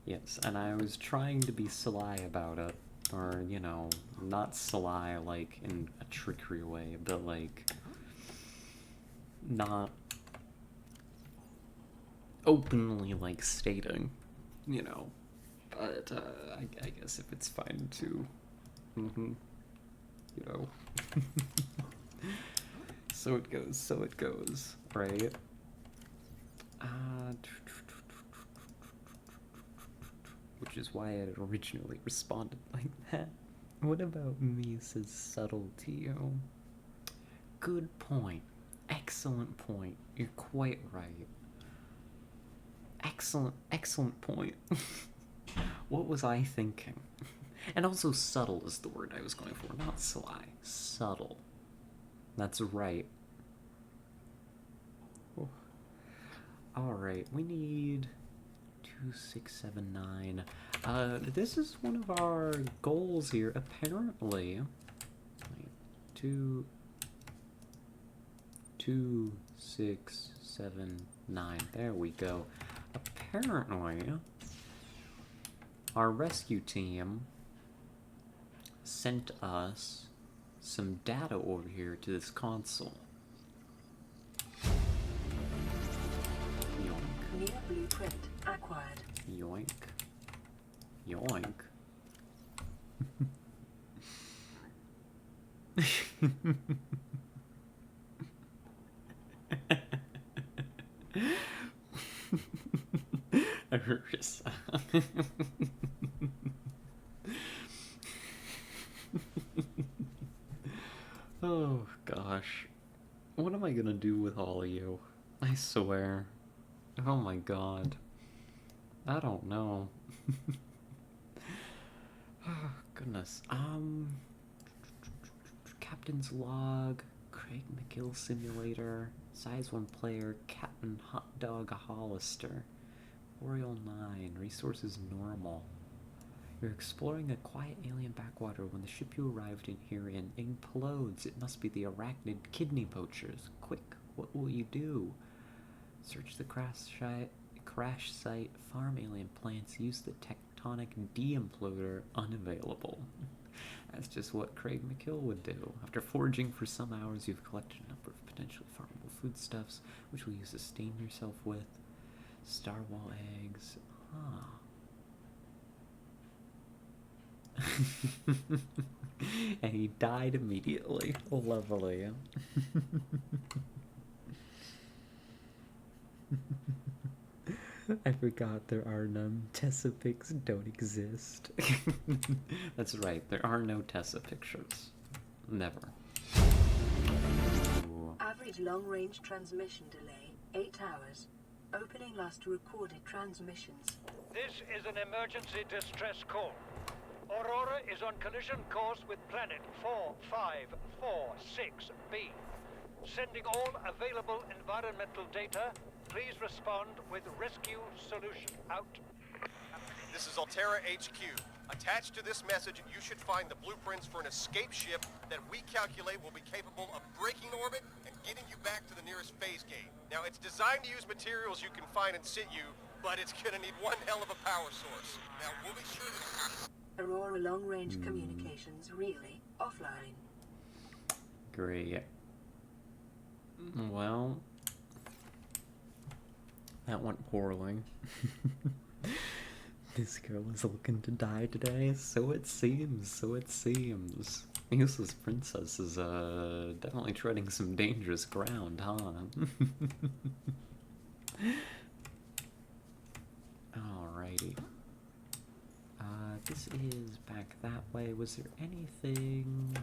Yes, and I was trying to be sly about it. Or, you know, not sly, like, in a trickery way, but, like, not openly, like, stating, you know. But, I guess if it's fine to, you know. So it goes, right? Which is why I had originally responded like that. What about Misa's subtlety? Oh, good point. Excellent point. You're quite right. Excellent point. What was I thinking? And also subtle is the word I was going for, not sly. Subtle. That's right. Oh. Alright, we need 2679. This is one of our goals here, apparently. 2679. There we go. Apparently, our rescue team sent us some data over here to this console. Yoink. New blueprint acquired. Yoink. Yoink. Ursa. Oh gosh. What am I gonna do with all of you? I swear. Oh my god. I don't know. Oh goodness. Captain's log, Craig McGill simulator, size 1 player, Captain Hot Dog Hollister, Oriole 9, resources normal. You're exploring a quiet alien backwater when the ship you arrived in here in implodes. It must be the arachnid kidney poachers. Quick, what will you do? Search the crash site, farm alien plants, use the tectonic de-imploder, unavailable. That's just what Craig McKill would do. After foraging for some hours, you've collected a number of potentially farmable foodstuffs, which will you sustain yourself with. Starwall eggs. And he died immediately. Lovely. I forgot there are none. Tessa pics don't exist. That's right, there are no Tessa pictures. Never. Ooh. Average long-range transmission delay, 8 hours. Opening last recorded transmissions. This is an emergency distress call. Aurora is on collision course with planet 4546b. Sending all available environmental data. Please respond with rescue solution out. This is Altera HQ. Attached to this message, you should find the blueprints for an escape ship that we calculate will be capable of breaking orbit and getting you back to the nearest phase gate. Now, it's designed to use materials you can find in situ, but it's gonna need one hell of a power source. Now, we'll be sure to... Aurora long-range communications really offline. Great. Well, that went poorly. This girl is looking to die today, so it seems, so it seems. Useless Princess is, definitely treading some dangerous ground, huh? Alrighty. This is back that way. Was there anything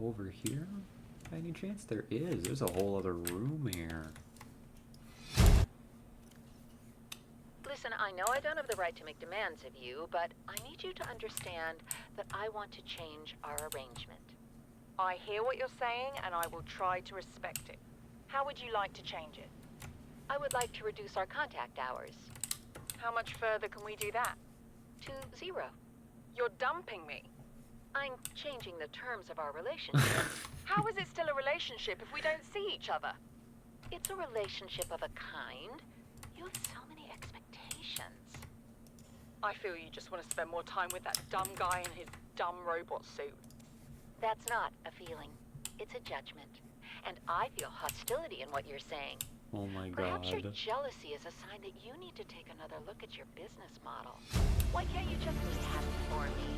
over here? By any chance? There is. There's a whole other room here. Listen, I know I don't have the right to make demands of you, but I need you to understand that I want to change our arrangement. I hear what you're saying, and I will try to respect it. How would you like to change it? I would like to reduce our contact hours. How much further can we do that? To 0. You're dumping me. I'm changing the terms of our relationship. How is it still a relationship if we don't see each other? It's a relationship of a kind. You have so many expectations. I feel you just want to spend more time with that dumb guy in his dumb robot suit. That's not a feeling. It's a judgment. And I feel hostility in what you're saying. Oh my god. Perhaps your jealousy is a sign that you need to take another look at your business model. Why can't you just be happy for me?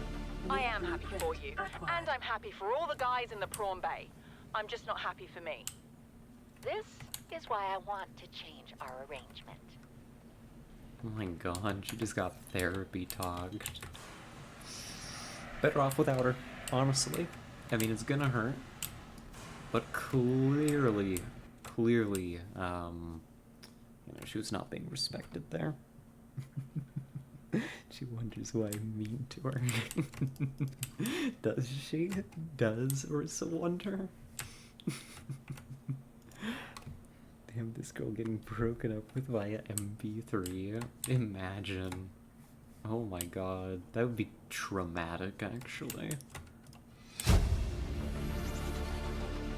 I am happy for you. And I'm happy for all the guys in the prawn bay. I'm just not happy for me. This is why I want to change our arrangement. Oh my god, she just got therapy togged. Better off without her, honestly. I mean, it's gonna hurt. But clearly, you know, she was not being respected there. She wonders why I'm mean to her. Does she? Does Ursa wonder? Damn, this girl getting broken up with via MP3. Imagine. Oh my god. That would be traumatic, actually.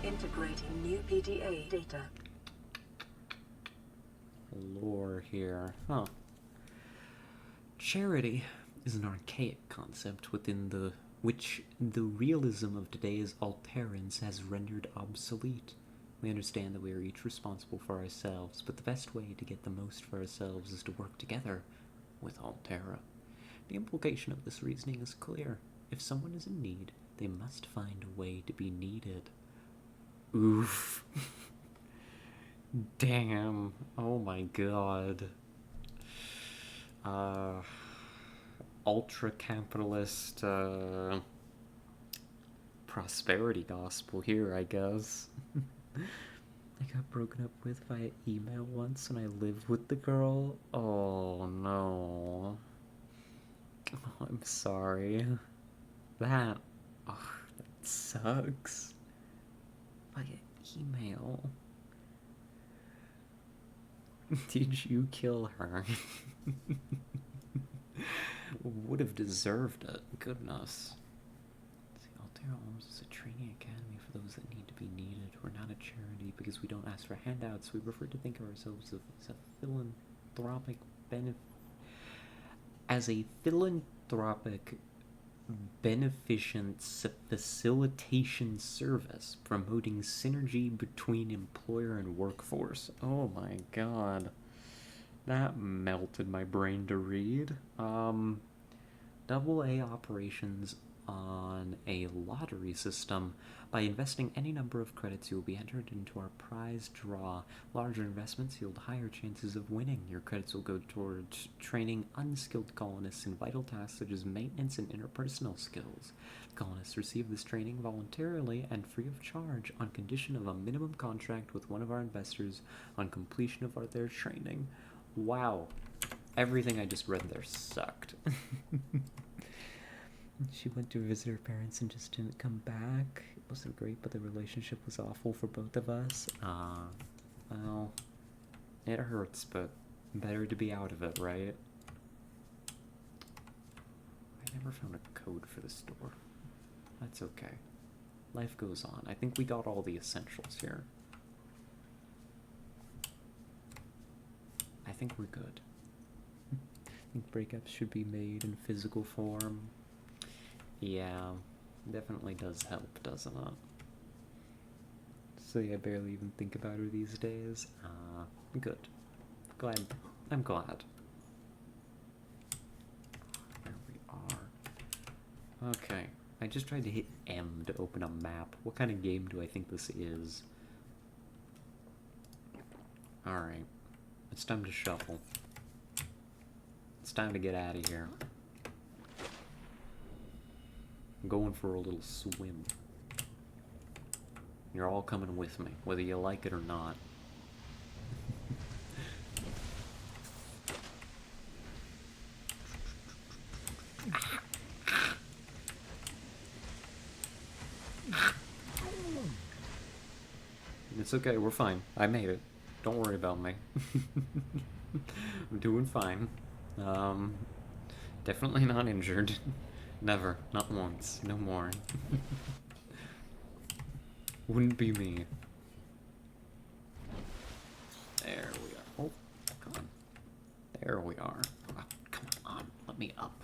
Integrating new PDA data. Lore here. Huh. Charity is an archaic concept within which the realism of today's Alterans has rendered obsolete. We understand that we are each responsible for ourselves, but the best way to get the most for ourselves is to work together with Altera. The implication of this reasoning is clear. If someone is in need, they must find a way to be needed. Oof. Damn. Oh my god. Ultra-capitalist, prosperity gospel here, I guess. I got broken up with via email once and I lived with the girl. Oh no. Oh, I'm sorry. That sucks. Via email. Did you kill her? would have deserved it. Goodness. See, Altera Arms is a training academy for those that need to be needed. We're not a charity because we don't ask for handouts. We prefer to think of ourselves as a philanthropic beneficent facilitation service promoting synergy between employer and workforce. Oh my god. That melted my brain to read. Double A operations on a lottery system. By investing any number of credits, you will be entered into our prize draw. Larger investments yield higher chances of winning. Your credits will go towards training unskilled colonists in vital tasks such as maintenance and interpersonal skills. Colonists receive this training voluntarily and free of charge on condition of a minimum contract with one of our investors on completion of their training. Wow. Everything I just read there sucked. She went to visit her parents and just didn't come back. It wasn't great, but the relationship was awful for both of us. Well, it hurts, but better to be out of it, right? I never found a code for the store. That's okay. Life goes on. I think we got all the essentials here. I think we're good. I think breakups should be made in physical form. Yeah, definitely does help, doesn't it? So yeah, I barely even think about her these days. Good. I'm glad. There we are. Okay, I just tried to hit M to open a map. What kind of game do I think this is? Alright, it's time to shuffle. It's time to get out of here. I'm going for a little swim. You're all coming with me, whether you like it or not. It's okay, we're fine. I made it. Don't worry about me. I'm doing fine. Definitely not injured. Never. Not once. No more. Wouldn't be me. There we are. Oh, come on. There we are. Oh, come on. Let me up.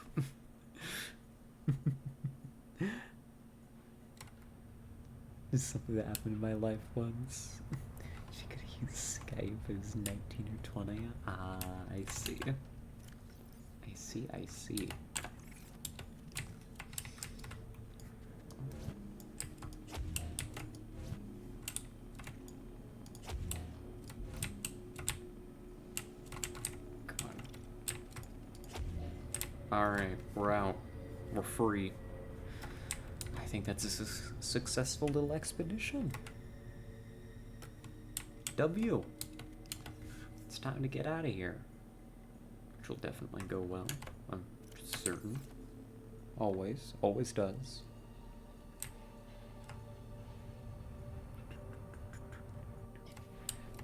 This is something that happened in my life once. She could have used Skype. It was 19 or 20. I see. I see. Come on. Alright, we're out. We're free. I think that's a successful little expedition. W. It's time to get out of here. Which will definitely go well. I'm certain. Always. Always does.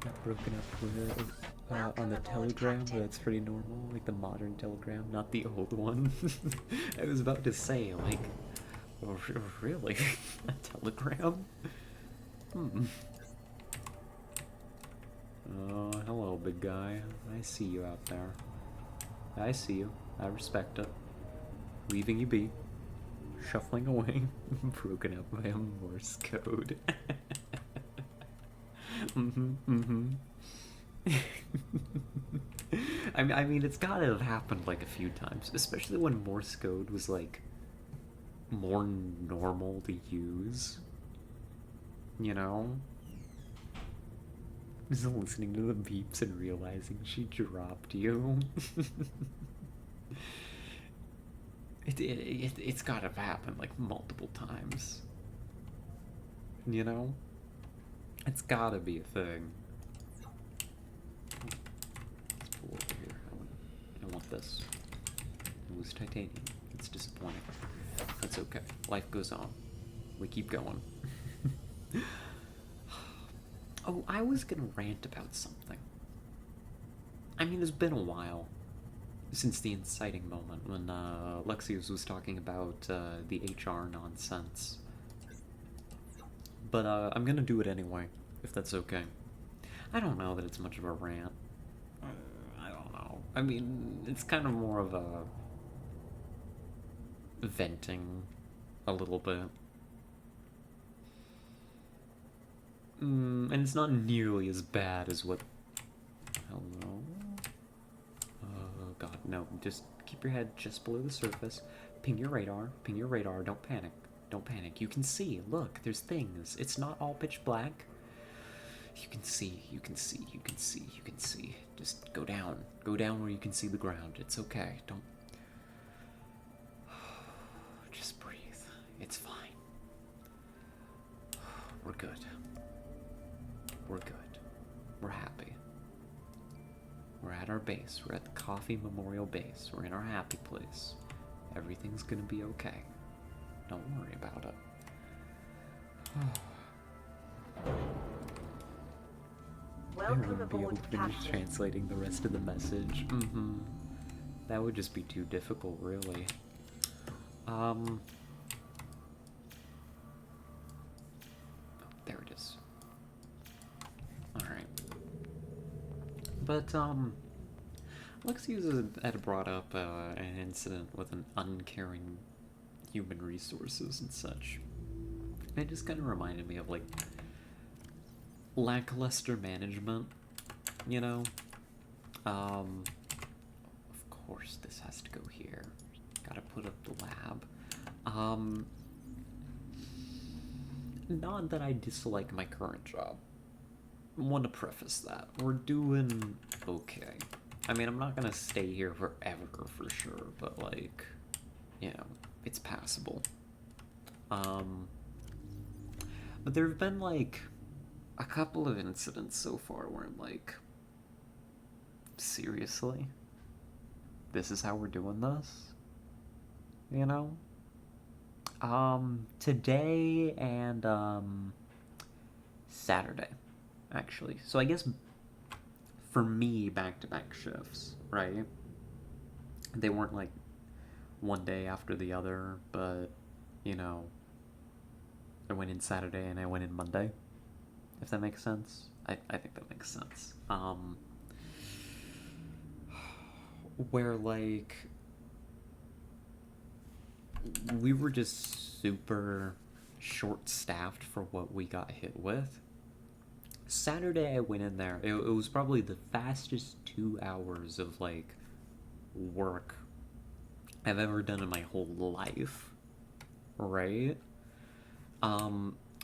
Got broken up with on the telegram, but that's pretty normal. Like the modern telegram, not the old one. I was about to say, like, oh, really? A telegram? Oh, hello, big guy. I see you out there. I see you. I respect it. Leaving you be. Shuffling away. Broken up by a Morse code. I mean, it's gotta have happened like a few times, especially when Morse code was like more normal to use. You know? Just listening to the beeps and realizing she dropped you. It's gotta happen like multiple times. You know? It's gotta be a thing. Let's pull over here. I don't want this. It was titanium. It's disappointing. That's okay. Life goes on. We keep going. Oh, I was gonna rant about something. I mean, it's been a while. since the inciting moment when Lexius was talking about the HR nonsense. But I'm gonna do it anyway, if that's okay. I don't know that it's much of a rant. I don't know. I mean, it's kind of more of a venting a little bit. And it's not nearly as bad as what... Hello? Oh god, no. Just keep your head just below the surface. Ping your radar. Ping your radar. Don't panic. Don't panic. You can see. Look, there's things. It's not all pitch black. You can see. You can see. You can see. You can see. Just go down. Go down where you can see the ground. It's okay. Don't... Just breathe. It's fine. We're good. We're good. We're happy. We're at our base. We're at the Coffee Memorial Base. We're in our happy place. Everything's gonna be okay. Don't worry about it. I wouldn't be able to finish translating the rest of the message. That would just be too difficult, really. There it is. Alright. But, Lexius had brought up an incident with an uncaring human resources and such. And it just kind of reminded me of, like, lackluster management, you know? Of course this has to go here. Gotta put up the lab. Not that I dislike my current job. I want to preface that. We're doing okay. I mean, I'm not gonna stay here forever for sure, but like, you know, it's passable. But there have been like a couple of incidents so far where I'm like, seriously? This is how we're doing this? You know? Today and, Saturday, actually. So I guess, for me, back-to-back shifts, right? They weren't, like, one day after the other, but, you know, I went in Saturday and I went in Monday, if that makes sense. I think that makes sense. Where, like, we were just super short-staffed for what we got hit with. Saturday I went in there, it was probably the fastest 2 hours of, like, work I've ever done in my whole life, right?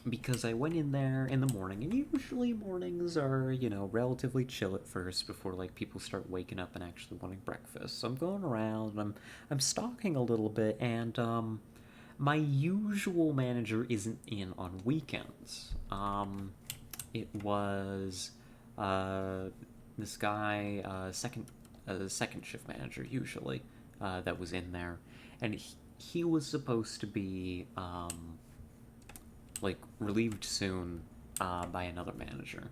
Because I went in there in the morning, and usually mornings are, you know, relatively chill at first before, like, people start waking up and actually wanting breakfast. So I'm going around, and I'm stalking a little bit, and, my usual manager isn't in on weekends. It was, this guy, second shift manager, usually, that was in there, and he was supposed to be, like, relieved soon by another manager.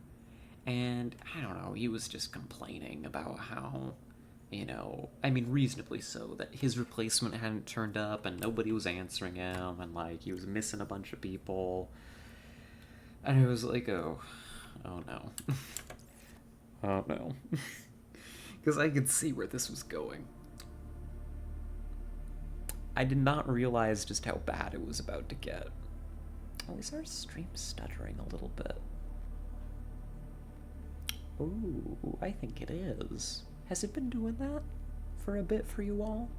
And, I don't know, he was just complaining about how, you know, I mean, reasonably so, that his replacement hadn't turned up and nobody was answering him, and, like, he was missing a bunch of people. And it was like, oh no. Oh no. Because I could see where this was going. I did not realize just how bad it was about to get. Oh, is our stream stuttering a little bit? Ooh, I think it is. Has it been doing that for a bit for you all?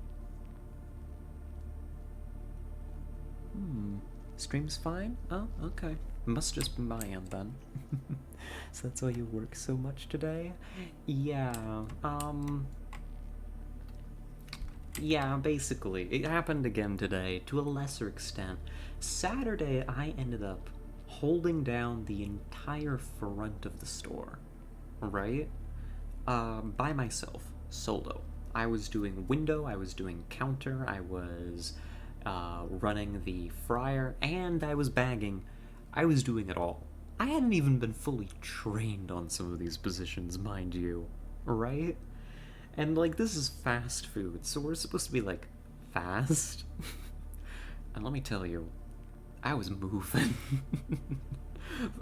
Stream's fine? Oh, okay. Must just be my end then. So that's why you work so much today? Yeah, yeah, basically. It happened again today, to a lesser extent. Saturday, I ended up holding down the entire front of the store, right? By myself, solo. I was doing window, I was doing counter, I was running the fryer, and I was bagging. I was doing it all. I hadn't even been fully trained on some of these positions, mind you, right? And, like, this is fast food, so we're supposed to be, like, fast. And let me tell you, I was moving.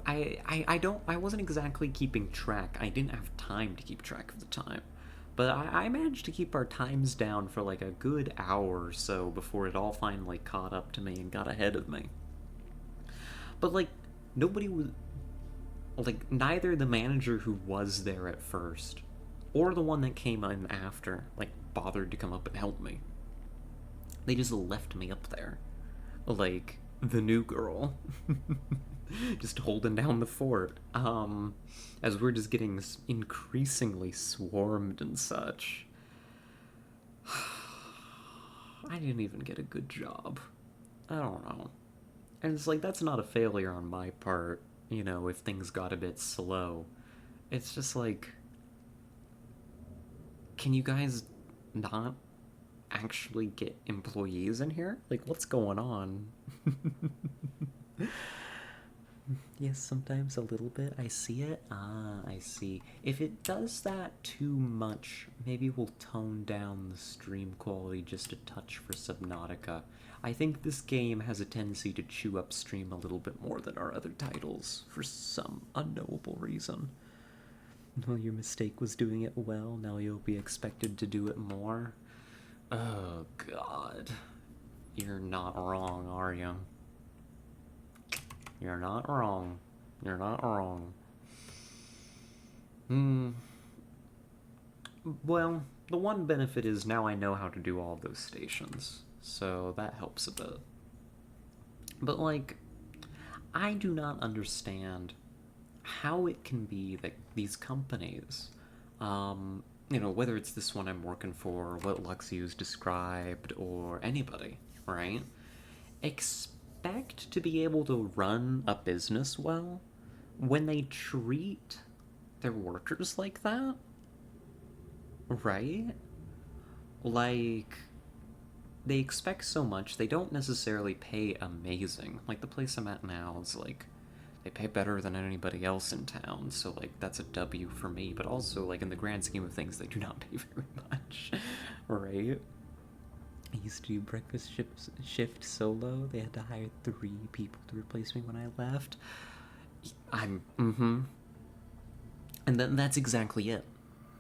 I wasn't exactly keeping track. I didn't have time to keep track of the time. But I managed to keep our times down for like a good hour or so before it all finally caught up to me and got ahead of me. But like, nobody was, like, neither the manager who was there at first or the one that came in after, like, bothered to come up and help me. They just left me up there. Like, the new girl. Just holding down the fort. As we're just getting increasingly swarmed and such. I didn't even get a good job. I don't know. And it's like, that's not a failure on my part, you know, if things got a bit slow. It's just like, can you guys not actually get employees in here? Like, what's going on? Yes, sometimes a little bit. I see it. Ah, I see. If it does that too much, maybe we'll tone down the stream quality just a touch for Subnautica. I think this game has a tendency to chew up stream a little bit more than our other titles, for some unknowable reason. Well, your mistake was doing it well, now you'll be expected to do it more. Oh, God. You're not wrong, are you? You're not wrong. You're not wrong. Well, the one benefit is now I know how to do all those stations, so that helps a bit. But, like, I do not understand how it can be that these companies, you know, whether it's this one I'm working for, what Luxiu's described, or anybody, right? Expect to be able to run a business well when they treat their workers like that, right? Like, they expect so much, they don't necessarily pay amazing. Like, the place I'm at now is, like, they pay better than anybody else in town, so, like, that's a W for me, but also, like, in the grand scheme of things, they do not pay very much, right? I used to do breakfast shift solo. They had to hire 3 people to replace me when I left. And then that's exactly it.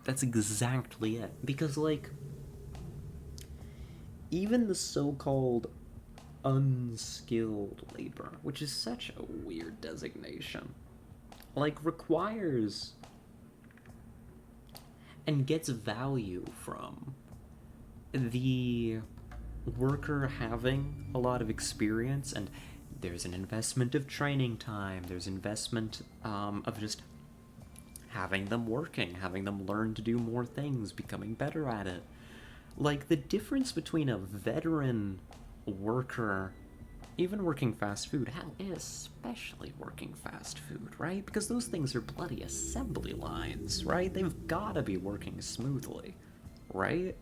That's exactly it. Because, like, even the so-called unskilled labor, which is such a weird designation, like, requires and gets value from the worker having a lot of experience, and there's an investment of training time, there's investment of just having them working, having them learn to do more things, becoming better at it. Like, the difference between a veteran worker, even working fast food, hell, especially working fast food, right? Because those things are bloody assembly lines, right? They've gotta be working smoothly, right?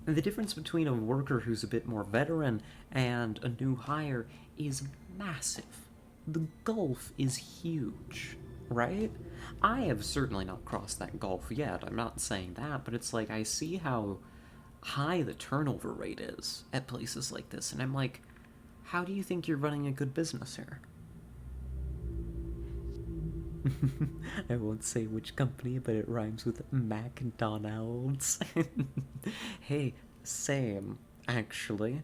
The difference between a worker who's a bit more veteran and a new hire is massive. The gulf is huge, right? I have certainly not crossed that gulf yet, I'm not saying that, but it's like, I see how high the turnover rate is at places like this, and I'm like, how do you think you're running a good business here? I won't say which company, but it rhymes with McDonald's. Hey, same, actually.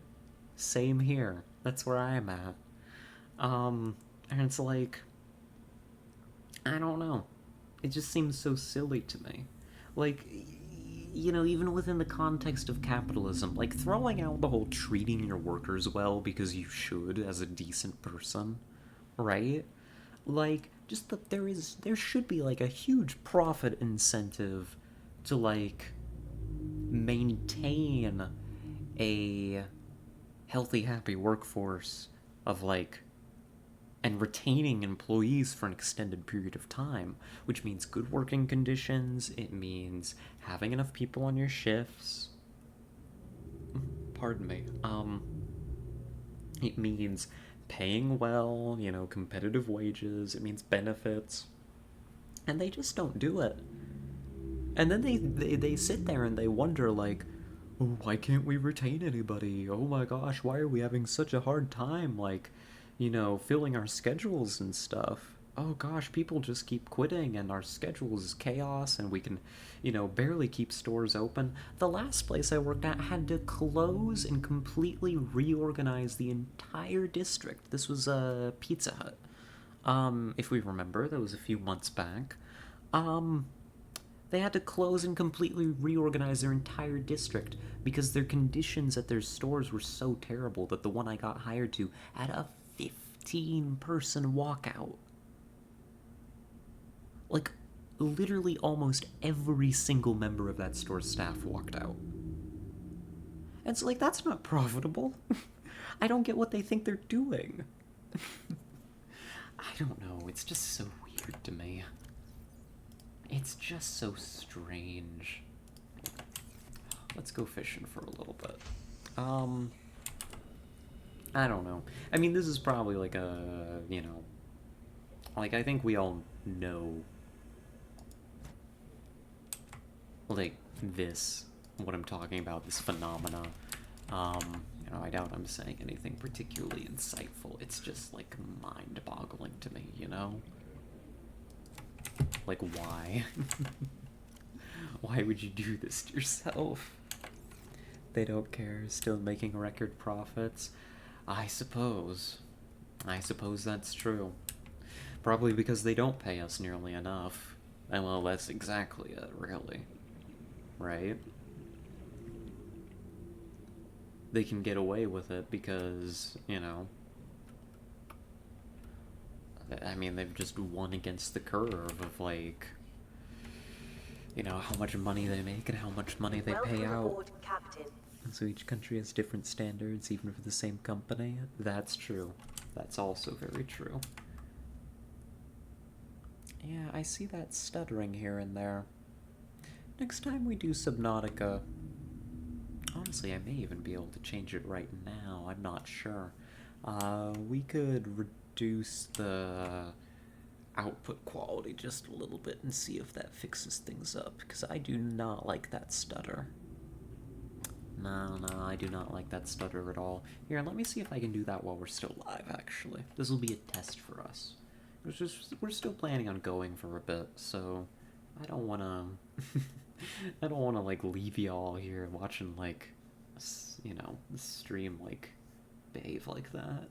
Same here. That's where I'm at. And it's like, I don't know. It just seems so silly to me. Like, you know, even within the context of capitalism, like, throwing out the whole treating your workers well because you should as a decent person, right? Like, just that there should be, like, a huge profit incentive to, like, maintain a healthy, happy workforce of, like, and retaining employees for an extended period of time, which means good working conditions, it means having enough people on your shifts, pardon me, it means paying well, you know, competitive wages, it means benefits, and they just don't do it. And then they sit there and they wonder, like, oh, why can't we retain anybody? Oh my gosh, why are we having such a hard time, like, filling our schedules and stuff? Oh gosh, people just keep quitting and our schedules is chaos and we can, barely keep stores open. The last place I worked at had to close and completely reorganize the entire district. This was a Pizza Hut. If we remember, that was a few months back. They had to close and completely reorganize their entire district because their conditions at their stores were so terrible that the one I got hired to had a 15-person walkout. Like, literally almost every single member of that store's staff walked out. And it's like, that's not profitable. I don't get what they think they're doing. I don't know, it's just so weird to me. It's just so strange. Let's go fishing for a little bit. I don't know. I mean, this is probably like a, like, I think we all know, like, what I'm talking about, this phenomena. I doubt I'm saying anything particularly insightful. It's just, like, mind-boggling to me, Like, why? Why would you do this to yourself? They don't care, still making record profits. I suppose that's true. Probably because they don't pay us nearly enough. And well, that's exactly it, really. Right? They can get away with it because, I mean, they've just won against the curve of, like, how much money they make and how much money they pay out. Aboard, Captain. So each country has different standards, even for the same company. That's true. That's also very true. Yeah, I see that stuttering here and there. Next time we do Subnautica, honestly, I may even be able to change it right now. I'm not sure. We could reduce the output quality just a little bit and see if that fixes things up, because I do not like that stutter. No, I do not like that stutter at all. Here, let me see if I can do that while we're still live, actually. This will be a test for us. We're still planning on going for a bit, so I don't want to... I don't want to, like, leave y'all here watching, like, the stream, like, behave like that.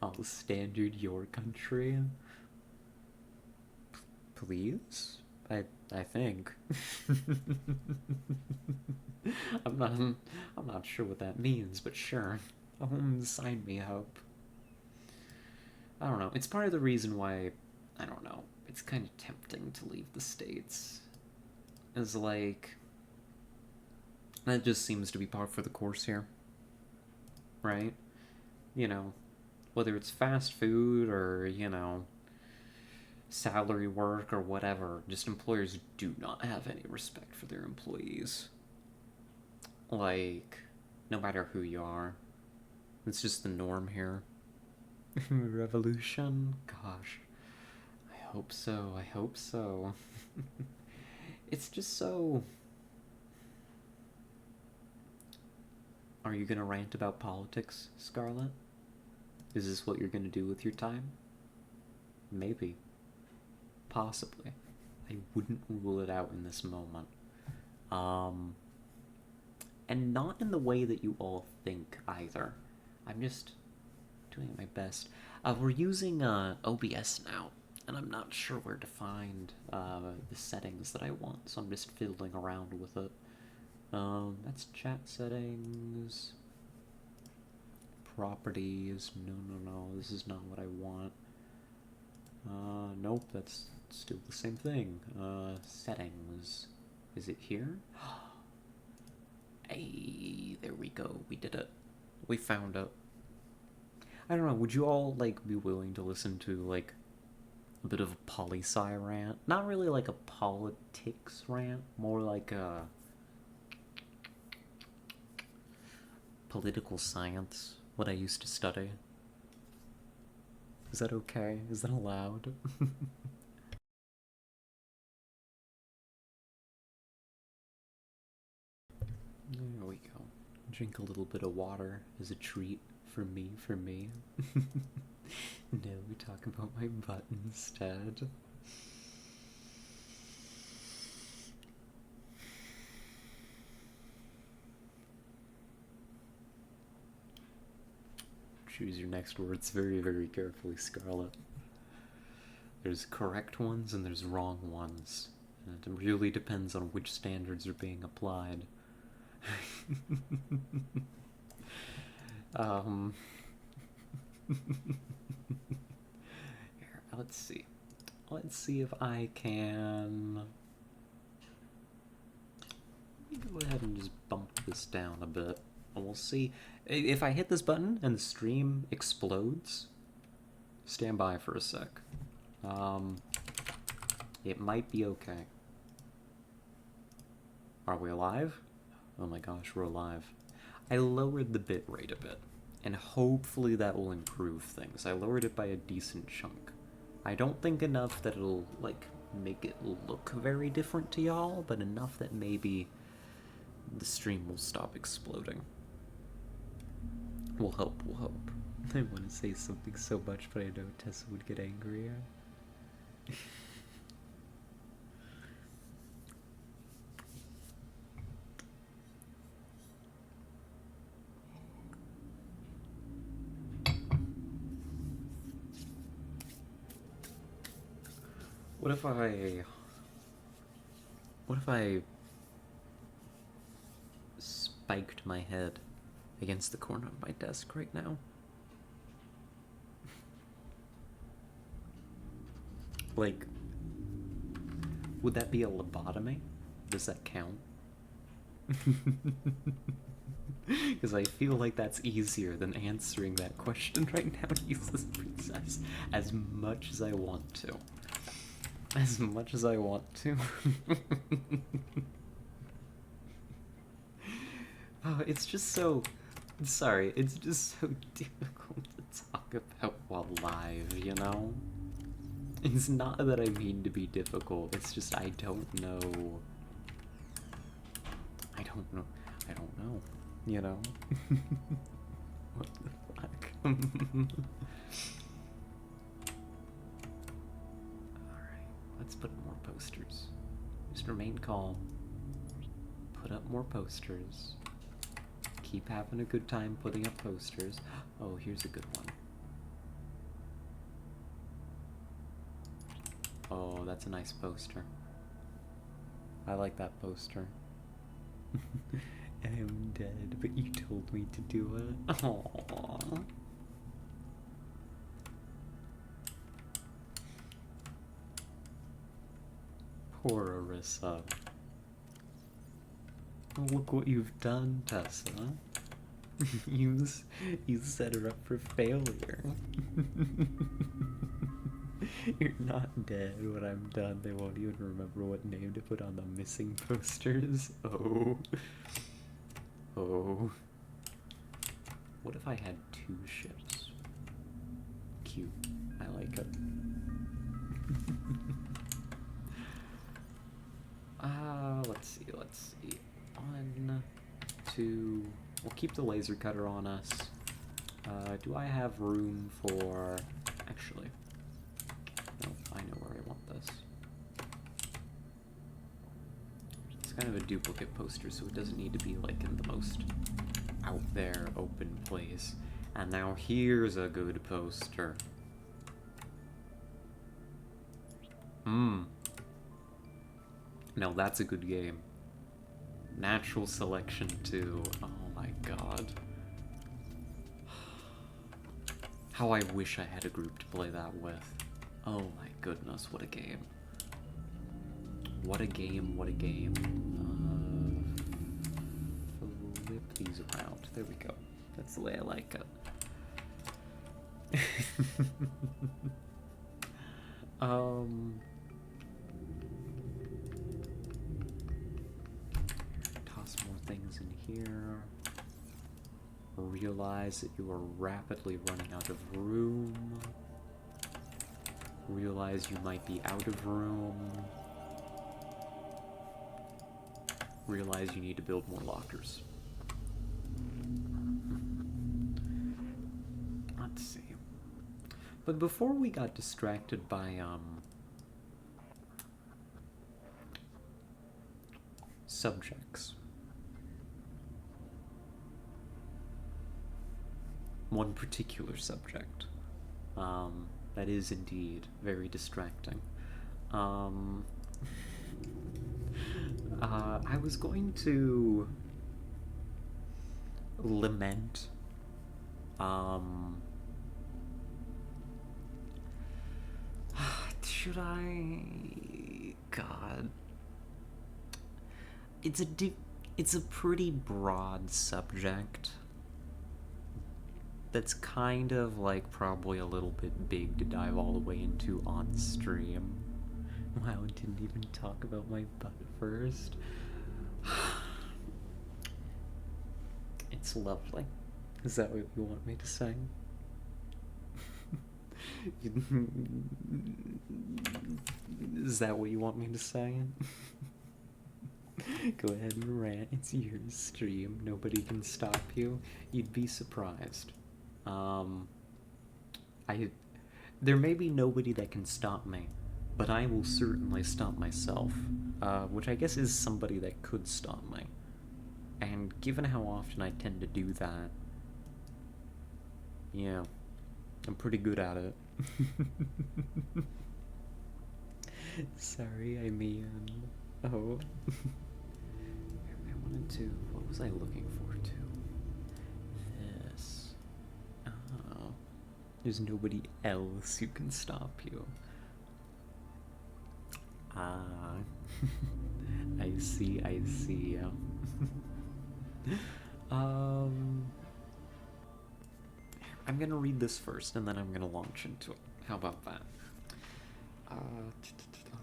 All standard your country. Please? I think. I'm not sure what that means, but sure. Sign me up. I don't know. It's part of the reason why, I don't know, it's kind of tempting to leave the States. It's like, that just seems to be par for the course here. Right? Whether it's fast food or, salary work or whatever, just employers do not have any respect for their employees. Like, no matter who you are. It's just the norm here. Revolution? Gosh. I hope so, I hope so. It's just so... Are you gonna rant about politics, Scarlett? Is this what you're gonna do with your time? Maybe. Possibly. I wouldn't rule it out in this moment. And not in the way that you all think, either. I'm just doing my best. We're using OBS now, and I'm not sure where to find the settings that I want, so I'm just fiddling around with it. That's chat settings. Properties. No, this is not what I want. Nope, that's still the same thing. Settings. Is it here? Hey, there we go. We did it. We found it. I don't know, would you all, like, be willing to listen to, like, a bit of a poli-sci rant? Not really like a politics rant, more like a political science, what I used to study. Is that okay? Is that allowed? Drink a little bit of water as a treat for me. No, we talk about my butt instead. Choose your next words very, very carefully, Scarlet. There's correct ones and there's wrong ones. And it really depends on which standards are being applied. Here, let's see. Let's see if I can... Let me go ahead and just bump this down a bit. And we'll see. If I hit this button and the stream explodes, stand by for a sec. It might be okay. Are we alive? Oh my gosh, we're alive. I lowered the bitrate a bit, and hopefully that will improve things. I lowered it by a decent chunk. I don't think enough that it'll, like, make it look very different to y'all, but enough that maybe the stream will stop exploding. We'll hope, we'll hope. I want to say something so much, but I know Tessa would get angrier. What if I spiked my head against the corner of my desk right now? Like, would that be a lobotomy? Does that count? Because I feel like that's easier than answering that question right now, Useless Princess, as much as I want to. As much as I want to. Oh, it's just so... Sorry, it's just so difficult to talk about while live, you know? It's not that I mean to be difficult, it's just I don't know, you know? What the fuck? Alright, let's put more posters. Just remain calm. Put up more posters. Keep having a good time putting up posters. Oh, here's a good one. Oh, that's a nice poster. I like that poster. I am dead, but you told me to do it. Aww. Poor Arissa. Oh, look what you've done, Tessa. You set her up for failure. You're not dead. When I'm done, they won't even remember what name to put on the missing posters. Oh. Oh. What if I had 2 ships? Cute. I like it. Let's see. 1, 2... We'll keep the laser cutter on us. Do I have room for... Actually... No, I know where I want this. It's kind of a duplicate poster, so it doesn't need to be, like, in the most out there open place. And now here's a good poster. Now that's a good game. Natural Selection 2. Oh my god. How I wish I had a group to play that with. Oh my goodness, what a game. What a game, what a game. Flip these around. There we go. That's the way I like it. Toss more things in here. Realize that you are rapidly running out of room. Realize you might be out of room. Realize you need to build more lockers. But before we got distracted by, subjects. One particular subject. That is indeed very distracting. I was going to lament, should I? God. It's a pretty broad subject. That's kind of like probably a little bit big to dive all the way into on stream. Wow, I didn't even talk about my butt first. It's lovely. Is that what you want me to sing? Is that what you want me to say? Go ahead and rant. It's your stream. Nobody can stop you. You'd be surprised. There may be nobody that can stop me, but I will certainly stop myself, which I guess is somebody that could stop me. And given how often I tend to do that, yeah, I'm pretty good at it. Sorry, I mean, oh. I wanted to, what was I looking forward to? This. Oh. There's nobody else who can stop you. Ah. I see. I'm gonna read this first, and then I'm gonna launch into it. How about that?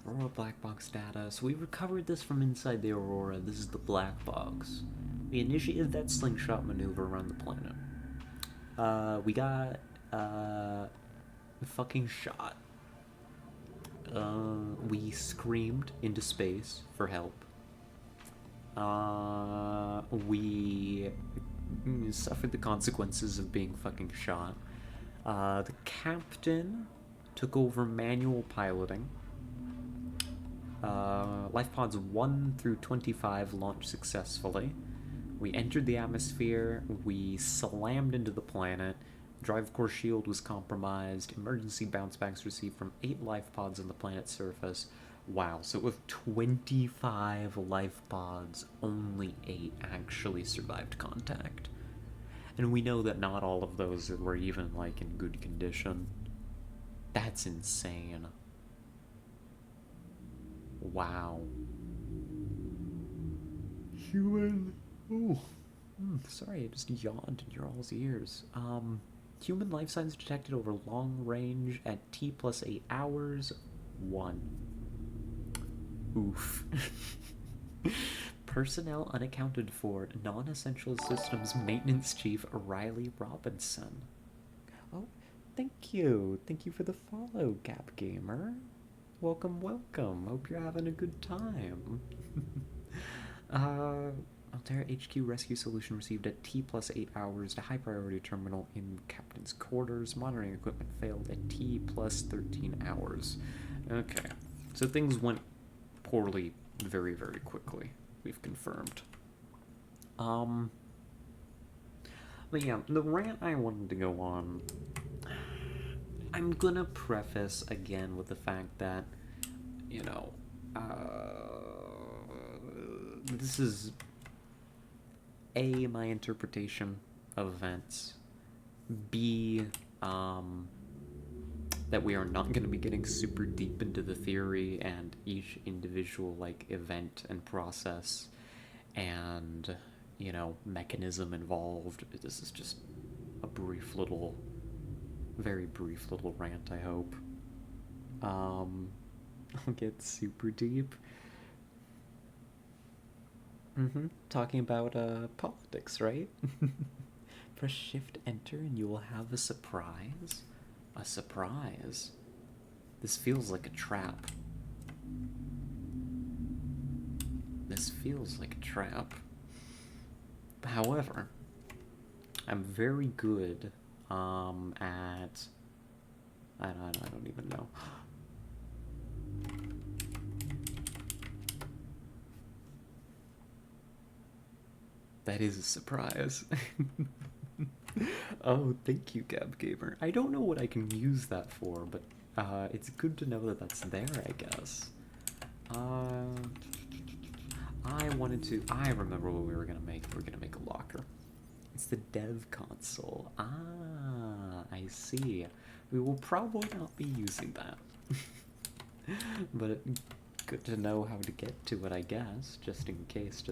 Aurora black box data. So we recovered this from inside the Aurora. This is the black box. We initiated that slingshot maneuver around the planet. We got fucking shot. We screamed into space for help. We suffered the consequences of being fucking shot. The captain took over manual piloting. Life pods 1 through 25 launched successfully. We entered the atmosphere. We slammed into the planet. Drive core shield was compromised. Emergency bounce backs received from 8 life pods on the planet's surface. Wow, so with 25 life pods, only 8 actually survived contact. And we know that not all of those were even, like, in good condition. That's insane. Wow. Human... Oh. Sorry, I just yawned in your all's ears. Human life signs detected over long range at T plus 8 hours. 1. Oof. Personnel unaccounted for. Non-essential systems maintenance chief Riley Robinson. Oh, thank you. Thank you for the follow, Gap Gamer. Welcome, welcome. Hope you're having a good time. Altera HQ rescue solution received at T plus 8 hours to high priority terminal in captain's quarters. Monitoring equipment failed at T plus 13 hours. Okay, so things went poorly very, very quickly. We've confirmed. But yeah, the rant I wanted to go on, I'm gonna preface again with the fact that, you know, this is A, my interpretation of events, B, that we are not going to be getting super deep into the theory and each individual, like, event and process and, you know, mechanism involved. This is just a brief little, very brief little rant, I hope. I'll get super deep. Talking about, politics, right? Press shift enter and you will have a surprise. A surprise? This feels like a trap. This feels like a trap. However, I'm very good, at I don't even know. That is a surprise. Oh, thank you, Gab Gamer. I don't know what I can use that for, but it's good to know that that's there, I guess. I remember what we were gonna make. We were gonna make a locker. It's the dev console. Ah, I see. We will probably not be using that. But good to know how to get to it, I guess, just in case,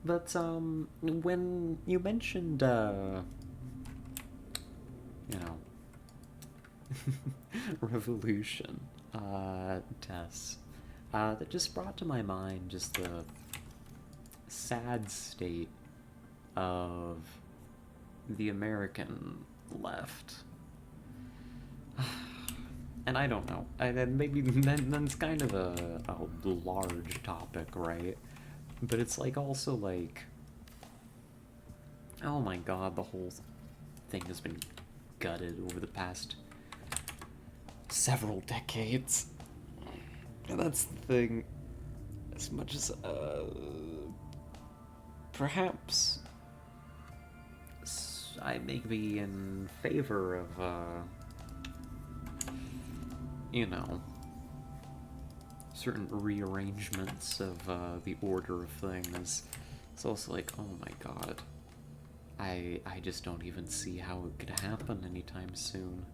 But, when you mentioned, you know, revolution, Tess, that just brought to my mind just the sad state of the American left. And I don't know. Maybe that's kind of a large topic, right? But it's like also like, oh my god, the whole thing has been gutted over the past several decades. And that's the thing. As much as perhaps I may be in favor of you know, certain rearrangements of the order of things, it's also like, oh my god, I just don't even see how it could happen anytime soon.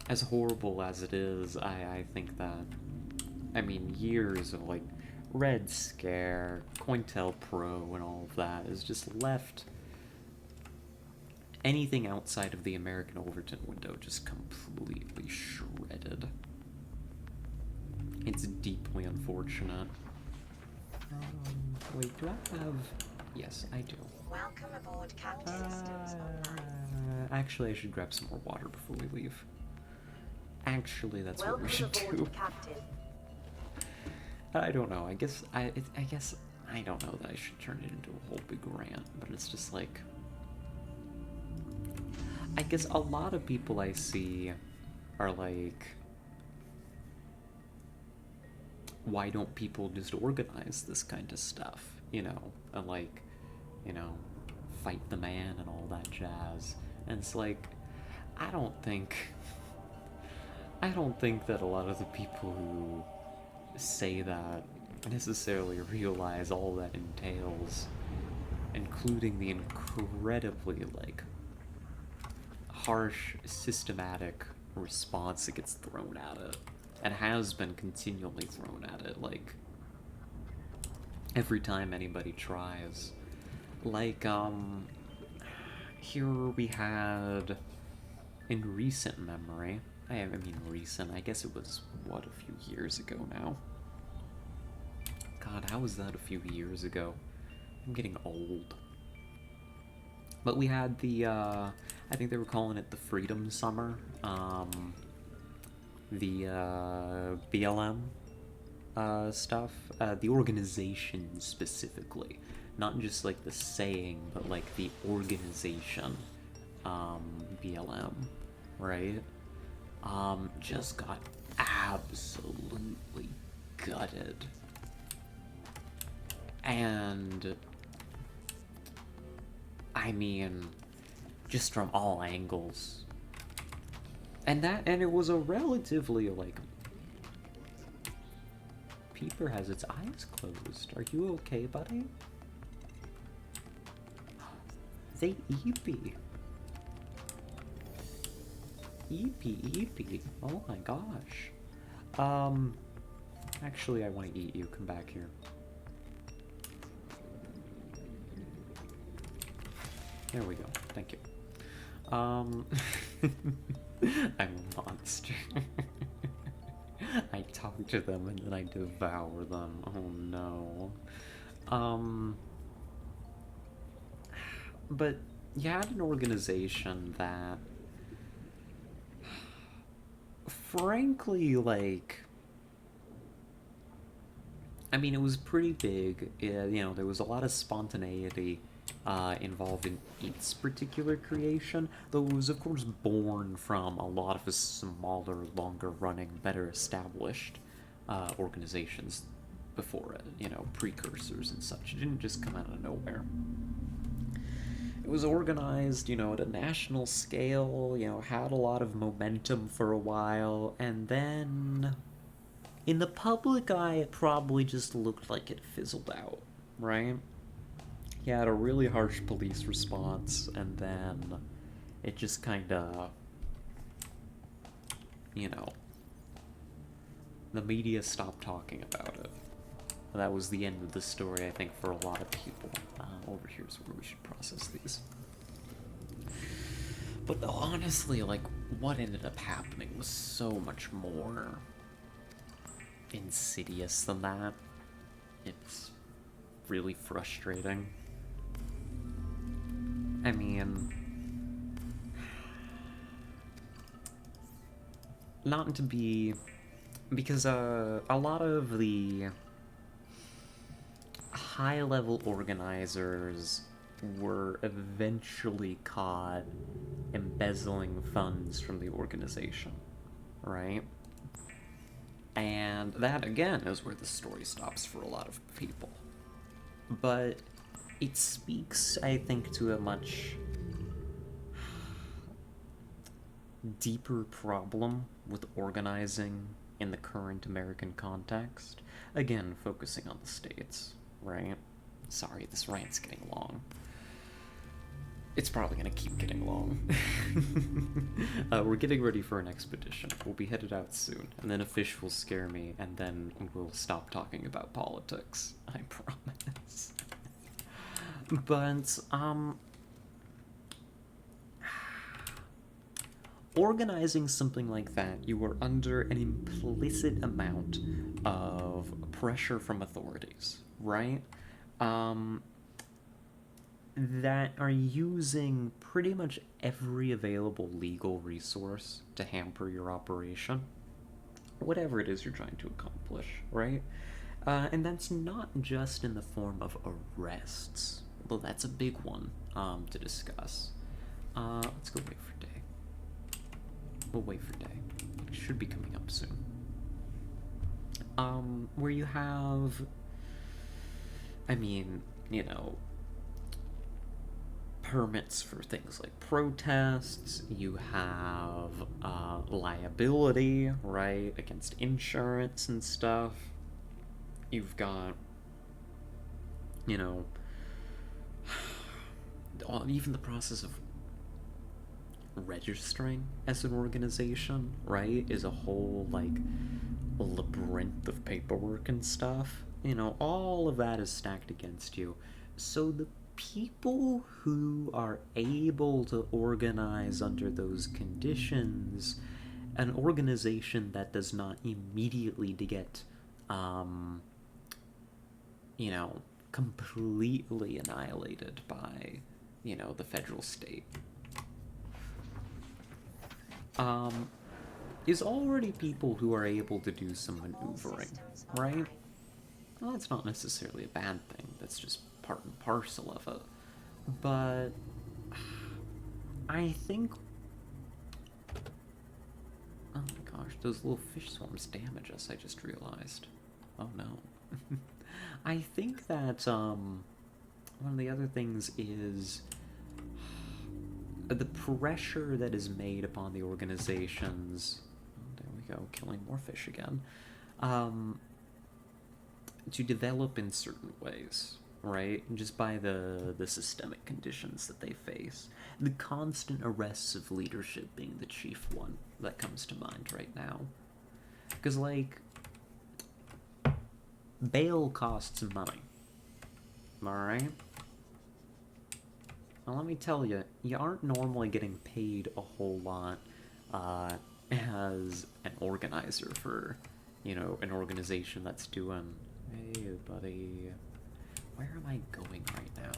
As horrible as it is, I think that, I mean, years of like Red Scare, COINTELPRO, and all of that is just left anything outside of the American Overton window just completely shredded. It's deeply unfortunate. Wait, do I have... Yes, I do. Welcome aboard Captain Systems Online. Actually, I should grab some more water before we leave. Actually, that's what we should do. Captain. I don't know. I guess I don't know that I should turn it into a whole big rant, but it's just like, I guess a lot of people I see are like, why don't people just organize this kind of stuff, you know, and like, you know, fight the man and all that jazz. And it's like, I don't think that a lot of the people who say that necessarily realize all that entails, including the incredibly, like, harsh, systematic response that gets thrown at it, and has been continually thrown at it, like, every time anybody tries. Like, here we had, in recent memory, I mean recent, I guess it was, what, a few years ago now? God, how was that a few years ago? I'm getting old. But we had the, I think they were calling it the Freedom Summer, the BLM stuff, the organization specifically, not just like the saying, but like the organization, BLM, right? Just got absolutely gutted. And I mean, just from all angles. And it was a relatively, like, Peeper has its eyes closed. Are you okay, buddy? They eepy. Eepy. Oh my gosh. Actually, I want to eat you. Come back here. There we go. Thank you. I'm a monster. I talk to them and then I devour them. Oh no. But you had an organization that, frankly, like, I mean, it was pretty big. You know, there was a lot of spontaneity involved in its particular creation, though it was of course born from a lot of the smaller, longer running, better established organizations before it, you know, precursors and such. It didn't just come out of nowhere. It was organized, you know, at a national scale, you know, had a lot of momentum for a while, and then in the public eye, it probably just looked like it fizzled out, right? He had a really harsh police response, and then it just kind of, you know, the media stopped talking about it. That was the end of the story, I think, for a lot of people. Over here's where we should process these. But no, honestly, like, what ended up happening was so much more insidious than that. It's really frustrating. I mean, not to be, because a lot of the high-level organizers were eventually caught embezzling funds from the organization, right? And that, again, is where the story stops for a lot of people. But it speaks, I think, to a much deeper problem with organizing in the current American context. Again, focusing on the States, right? Sorry, this rant's getting long. It's probably gonna keep getting long. We're getting ready for an expedition. We'll be headed out soon, and then a fish will scare me, and then we'll stop talking about politics. I promise. But, organizing something like that, you are under an implicit amount of pressure from authorities, right? That are using pretty much every available legal resource to hamper your operation. Whatever it is you're trying to accomplish, right? And that's not just in the form of arrests, although that's a big one to discuss. Let's go wait for day. We'll wait for day. It should be coming up soon. Where you have, I mean, you know, permits for things like protests, you have liability, right, against insurance and stuff. You've got, you know, even the process of registering as an organization, right, is a whole, like, labyrinth of paperwork and stuff. You know, all of that is stacked against you. So the people who are able to organize under those conditions, an organization that does not immediately get, you know, completely annihilated by, you know, the federal state, is already people who are able to do some maneuvering, right? Well, that's not necessarily a bad thing, that's just part and parcel of it. But I think, oh my gosh, those little fish swarms damage us, I just realized. Oh no. I think that one of the other things is the pressure that is made upon the organizations, oh, there we go, killing more fish again, to develop in certain ways, right? Just by the systemic conditions that they face. The constant arrests of leadership being the chief one that comes to mind right now. Because, like, bail costs money, alright? Well, let me tell you, you aren't normally getting paid a whole lot as an organizer for, you know, an organization that's doing, hey buddy, where am I going right now?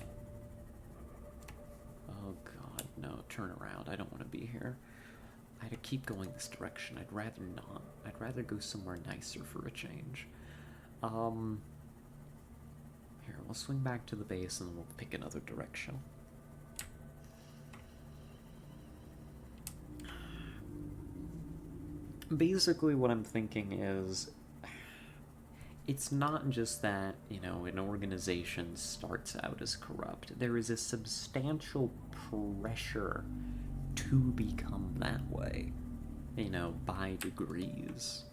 Oh god, no, turn around, I don't want to be here. I had to keep going this direction, I'd rather not. I'd rather go somewhere nicer for a change. Here, we'll swing back to the base and then we'll pick another direction. Basically, what I'm thinking is, it's not just that, you know, an organization starts out as corrupt. There is a substantial pressure to become that way, you know, by degrees.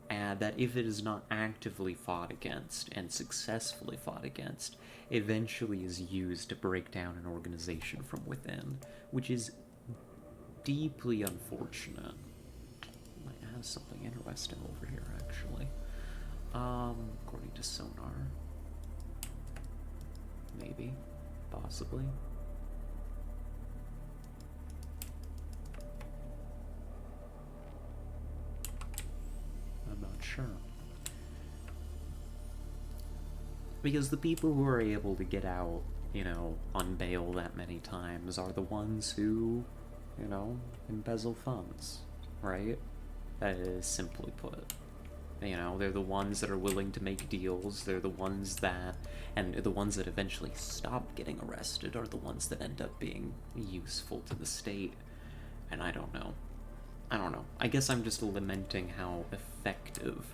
And that if it is not actively fought against and successfully fought against, eventually is used to break down an organization from within, which is deeply unfortunate. Might have something interesting over here, actually. According to sonar. Maybe. Possibly. I'm not sure. Because the people who are able to get out, you know, on bail that many times are the ones who, you know, embezzle funds, right? That is simply put. You know, they're the ones that are willing to make deals, they're the ones that, and the ones that eventually stop getting arrested are the ones that end up being useful to the state. And I don't know. I guess I'm just lamenting how effective,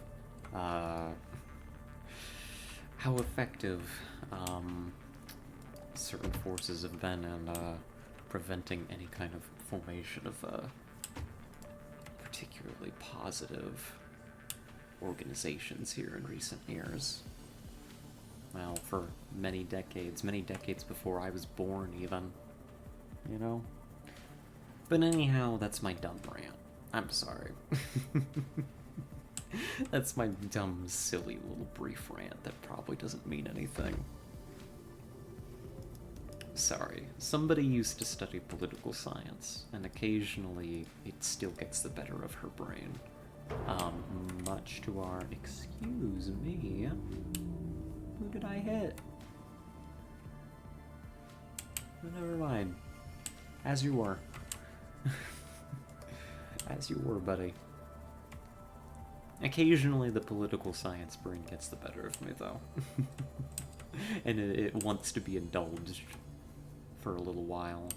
certain forces have been in, preventing any kind of formation of, particularly positive organizations here in recent years. Well, for many decades before I was born, even. You know? But anyhow, that's my dumb rant. I'm sorry. That's my dumb, silly little brief rant that probably doesn't mean anything. Sorry. Somebody used to study political science, and occasionally it still gets the better of her brain. Much to our... Excuse me. Who did I hit? Oh, never mind. As you were. As you were, buddy. Occasionally the political science brain gets the better of me, though. And it wants to be indulged for a little while.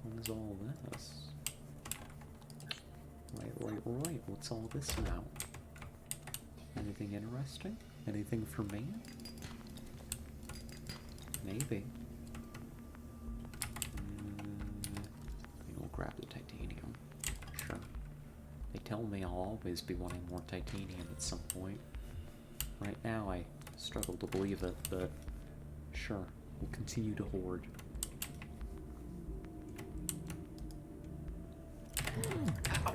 What is all this? Right. What's all this now? Anything interesting? Anything for me? Maybe. We'll grab the titanium. Sure. They tell me I'll always be wanting more titanium at some point. Right now, I struggle to believe it, but sure. We'll continue to hoard. Ow.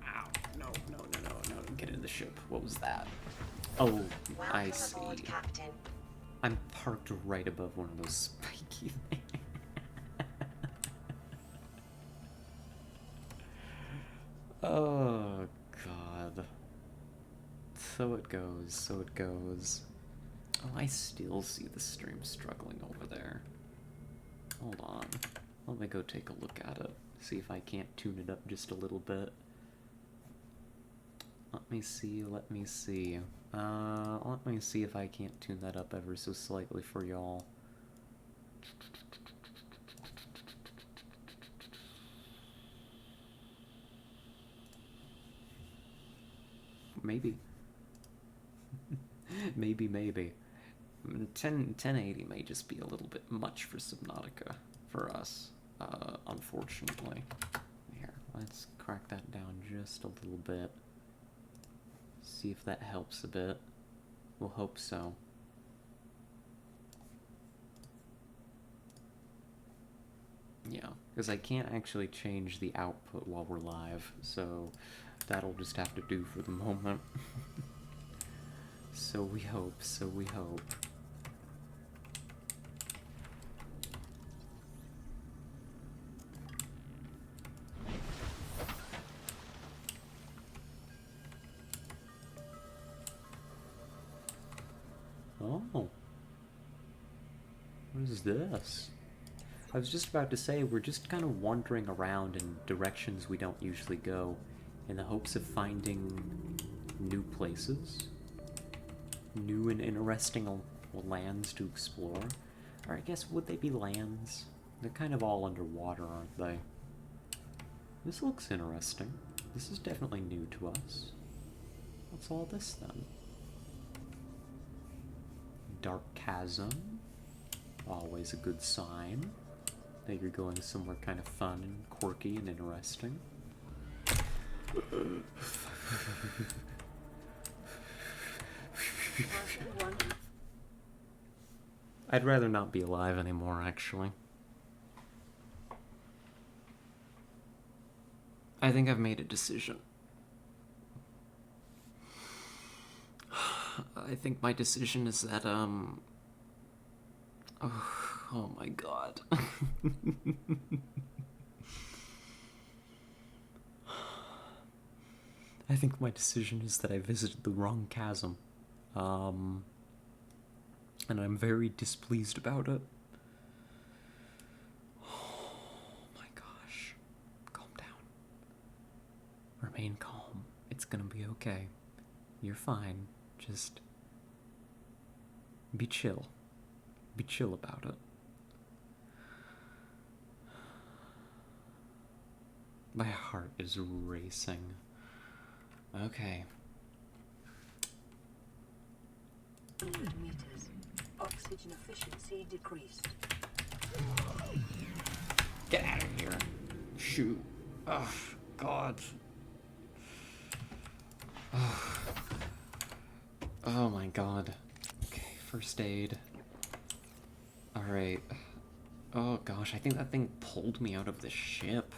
Ow. No. Get in the ship. What was that? Oh, I see. Aboard, Captain. I'm parked right above one of those spiky things. Oh, God. So it goes. Oh, I still see the stream struggling over there. Hold on. Let me go take a look at it. See if I can't tune it up just a little bit. Let me see. Let me see if I can't tune that up ever so slightly for y'all. Maybe. Maybe. 1080 may just be a little bit much for Subnautica, for us, unfortunately. Here, let's crack that down just a little bit. See if that helps a bit. We'll hope so. Yeah, because I can't actually change the output while we're live, so that'll just have to do for the moment. So we hope. Oh. What is this? I was just about to say, we're just kind of wandering around in directions we don't usually go. in the hopes of finding new places, new and interesting lands to explore. Or I guess, would they be lands? They're kind of all underwater, aren't they? This looks interesting. This is definitely new to us. What's all this then? Dark chasm. Always a good sign that you're going somewhere kind of fun and quirky and interesting. I'd rather not be alive anymore, actually. I think I've made a decision. I think my decision is that, oh my god. I think my decision is that I visited the wrong chasm. And I'm very displeased about it. Oh my gosh. Calm down. Remain calm. It's gonna be okay. You're fine. Just be chill. Be chill about it. My heart is racing. Okay. Meters. Oxygen efficiency decreased. Get out of here. Shoot. Oh, God. Oh my god. Okay, first aid. Alright. Oh gosh, I think that thing pulled me out of the ship.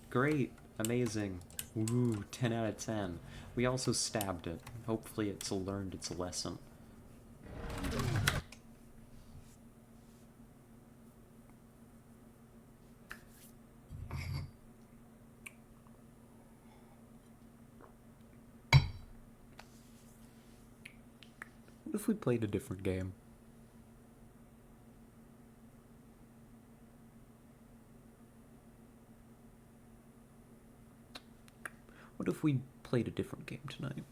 Great. Amazing. Woo, 10 out of 10. We also stabbed it. Hopefully it's learned its lesson. What if we played a different game? What if we played a different game tonight?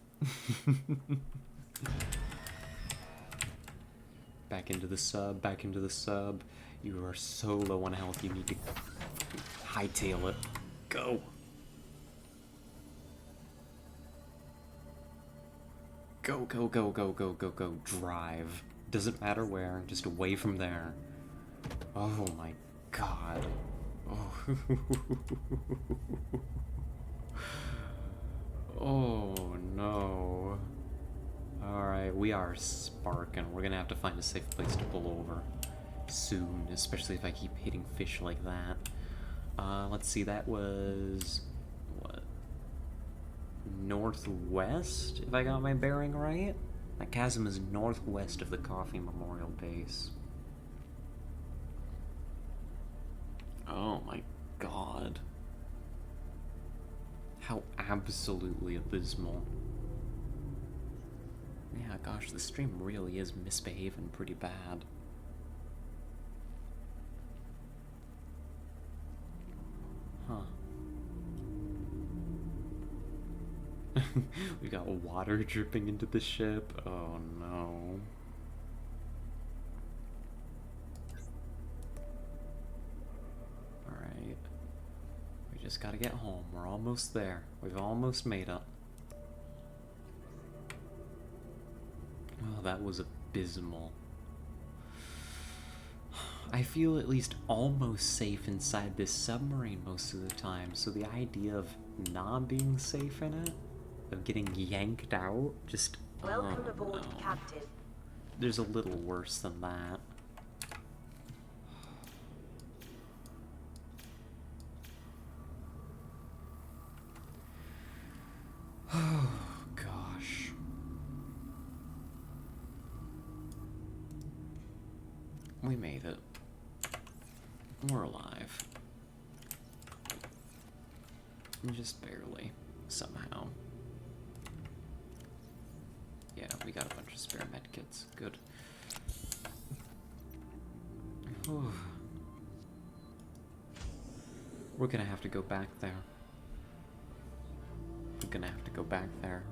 Back into the sub, back into the sub. You are so low on health, you need to hightail it. Go! Go, go, go, go, go, go, go. Drive. Doesn't matter where, just away from there. Oh my god. Oh. Oh no. Alright, we are sparking. We're gonna have to find a safe place to pull over soon, especially if I keep hitting fish like that. Let's see, that was... what? Northwest, if I got my bearing right? That chasm is northwest of the Coffee Memorial Base. Oh my god. How absolutely abysmal. Yeah, gosh, the stream really is misbehaving pretty bad. Huh. We got water dripping into the ship. Oh no. Alright. We just gotta get home. We're almost there. We've almost made it. Oh, that was abysmal. I feel at least almost safe inside this submarine most of the time, so the idea of not being safe in it, of getting yanked out, just... Welcome oh, aboard, no. Captain. There's a little worse than that. Oh, gosh. We made it. We're alive. Just barely, somehow. Yeah, we got a bunch of spare medkits. Good. Whew. We're gonna have to go back there. gonna have to go back there.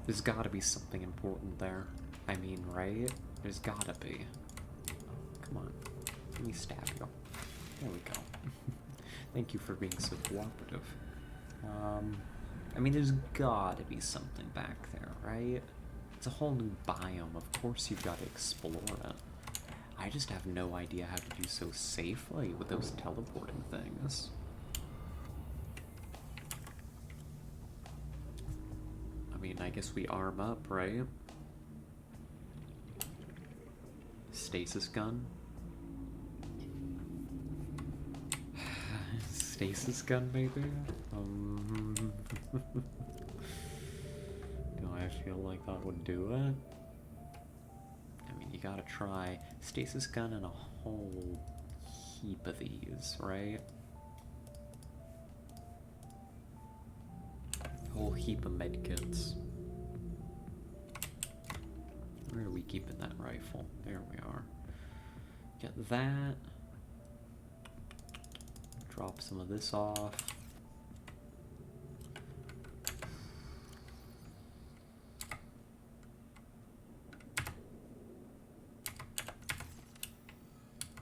There's gotta be something important there. I mean, right? There's gotta be. Come on. Let me stab you. There we go. Thank you for being so cooperative. I mean, there's gotta be something back there, right? It's a whole new biome. Of course you've got to explore it. I just have no idea how to do so safely with those teleporting things. I mean, I guess we arm up, right? Stasis gun? Stasis gun, maybe? Do I feel like that would do it? I mean, you gotta try stasis gun and a whole heap of these, right? A whole heap of medkits. Where are we keeping that rifle? There we are. Get that. Drop some of this off.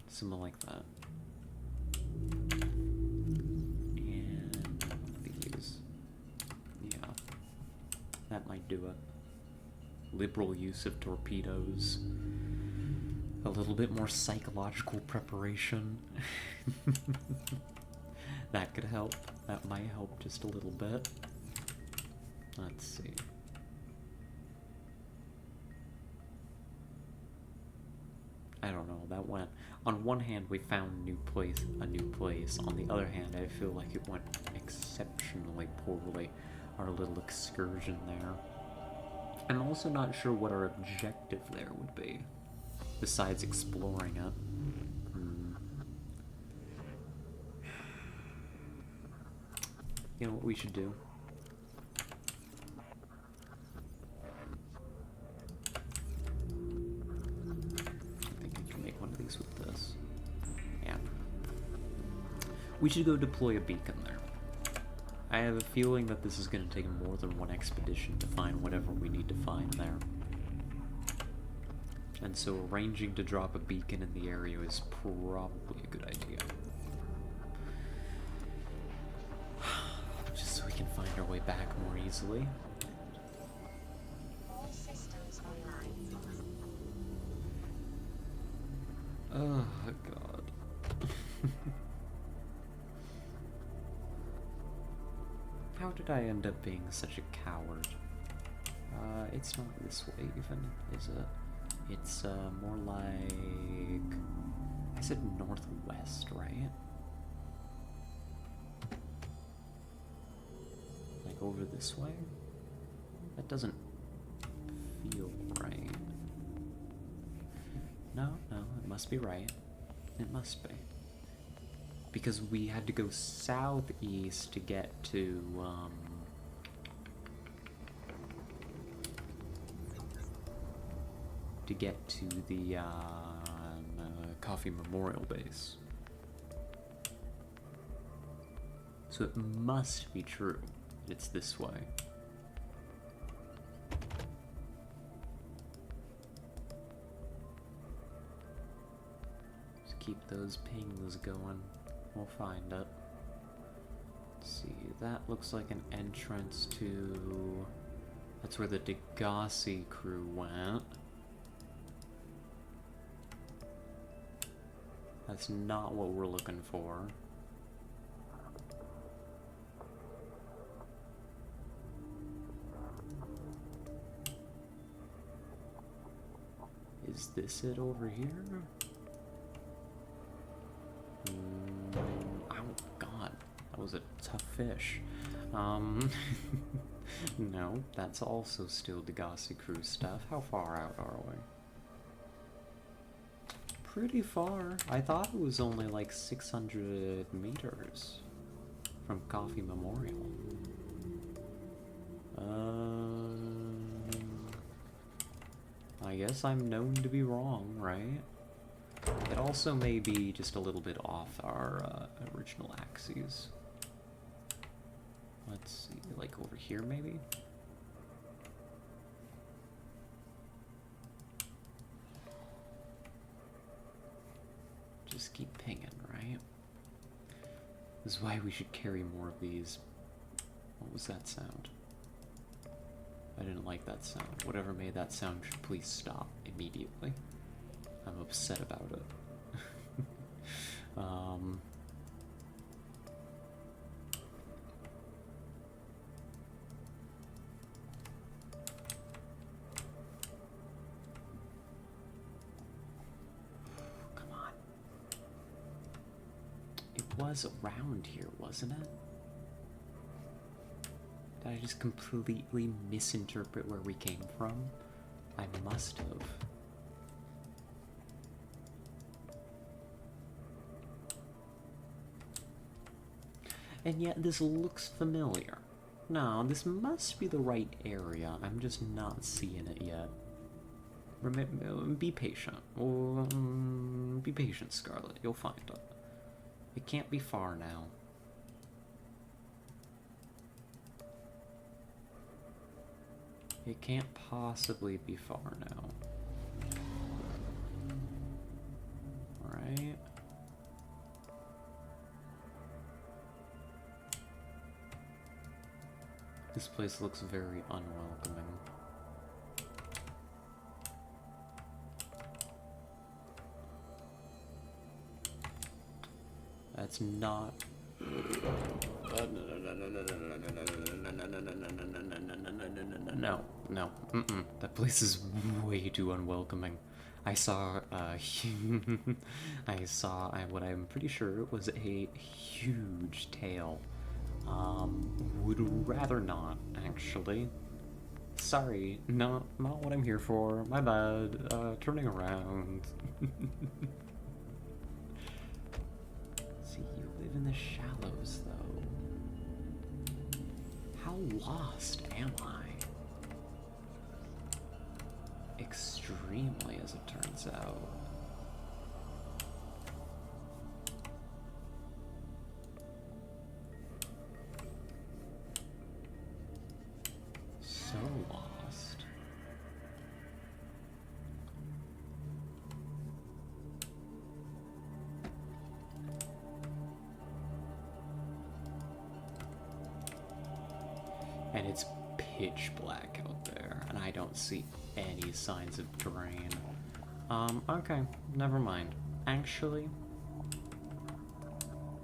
Something like that. And these. Yeah. That might do it. Liberal use of torpedoes. A little bit more psychological preparation. That could help. That might help just a little bit. Let's see. I don't know, that went... On one hand, we found a new place. On the other hand, I feel like it went exceptionally poorly, our little excursion there. I'm also not sure what our objective there would be, besides exploring it. You know what we should do? With this. Yeah. We should go deploy a beacon there. I have a feeling that this is going to take more than one expedition to find whatever we need to find there. And so arranging to drop a beacon in the area is probably a good idea. Just so we can find our way back more easily. All systems online. Oh, God. How did I end up being such a coward? It's not this way even, is it? It's, more like... I said northwest, right? Like over this way? That doesn't feel right. No, it must be right. It must be. Because we had to go southeast to get to, the, Coffee Memorial Base. So it must be true. It's this way. Keep those pings going. We'll find it. Let's see, that looks like an entrance to... That's where the Degassi crew went. That's not what we're looking for. Is this it over here? Oh God, that was a tough fish. No, that's also still Degassi crew stuff. How far out are we? Pretty far. I thought it was only like 600 meters from Coffee Memorial. I guess I'm known to be wrong, right? It also may be just a little bit off our original axes. Let's see, like over here maybe? Just keep pinging, right? This is why we should carry more of these. What was that sound? I didn't like that sound. Whatever made that sound should please stop immediately. I'm upset about it. Come on. It was around here, wasn't it? Did I just completely misinterpret where we came from? I must have. And yet this looks familiar. No, this must be the right area. I'm just not seeing it yet. Be patient. Be patient, Scarlet. You'll find it. It can't be far now. It can't possibly be far now. Right? This place looks very unwelcoming. That's not... No. That place is way too unwelcoming. I saw, what I'm pretty sure was a huge tail. Would rather not, actually. Sorry, not what I'm here for. My bad. Turning around. See, you live in the shallows, though. How lost am I? Extremely, as it turns out. So lost. And it's pitch black out there, and I don't see any signs of terrain. Okay, never mind. Actually,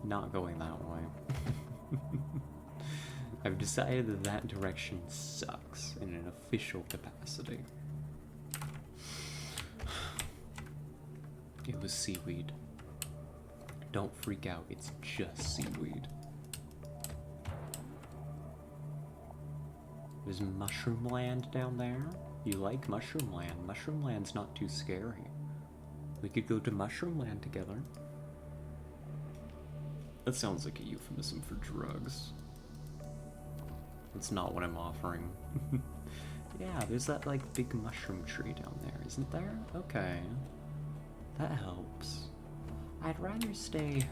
not going that way. I've decided that that direction sucks in an official capacity. It was seaweed. Don't freak out, it's just seaweed. There's Mushroom Land down there. You like Mushroom Land. Mushroom Land's not too scary. We could go to Mushroom Land together. That sounds like a euphemism for drugs. It's not what I'm offering. Yeah, there's that, like, big mushroom tree down there, isn't there? Okay. That helps. I'd rather stay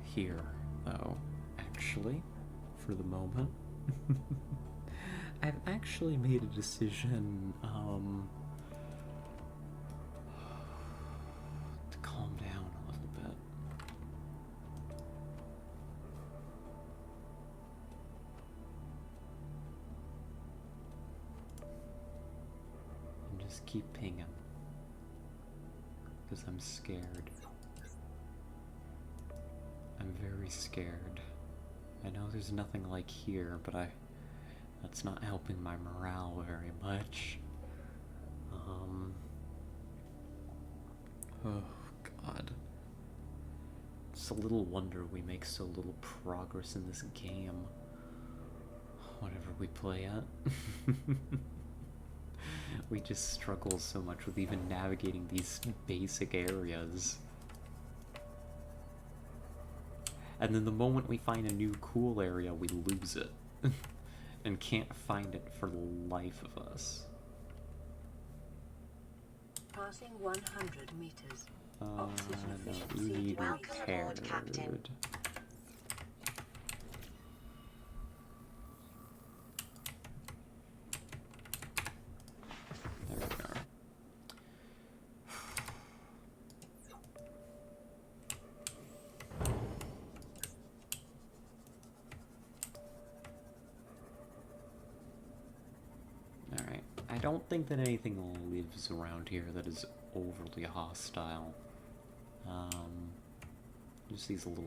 here, though, actually, for the moment. I've actually made a decision, to calm down a little bit. And just keep pinging. Because I'm scared. I'm very scared. I know there's nothing like here, but that's not helping my morale very much. Oh god. It's a little wonder we make so little progress in this game. Whatever we play at. We just struggle so much with even navigating these basic areas. And then the moment we find a new cool area, we lose it. And can't find it for the life of us. Passing 100 meters. No, Oxygen we efficiency don't care. Welcome aboard, Captain. I don't think that anything lives around here that is overly hostile. Just these little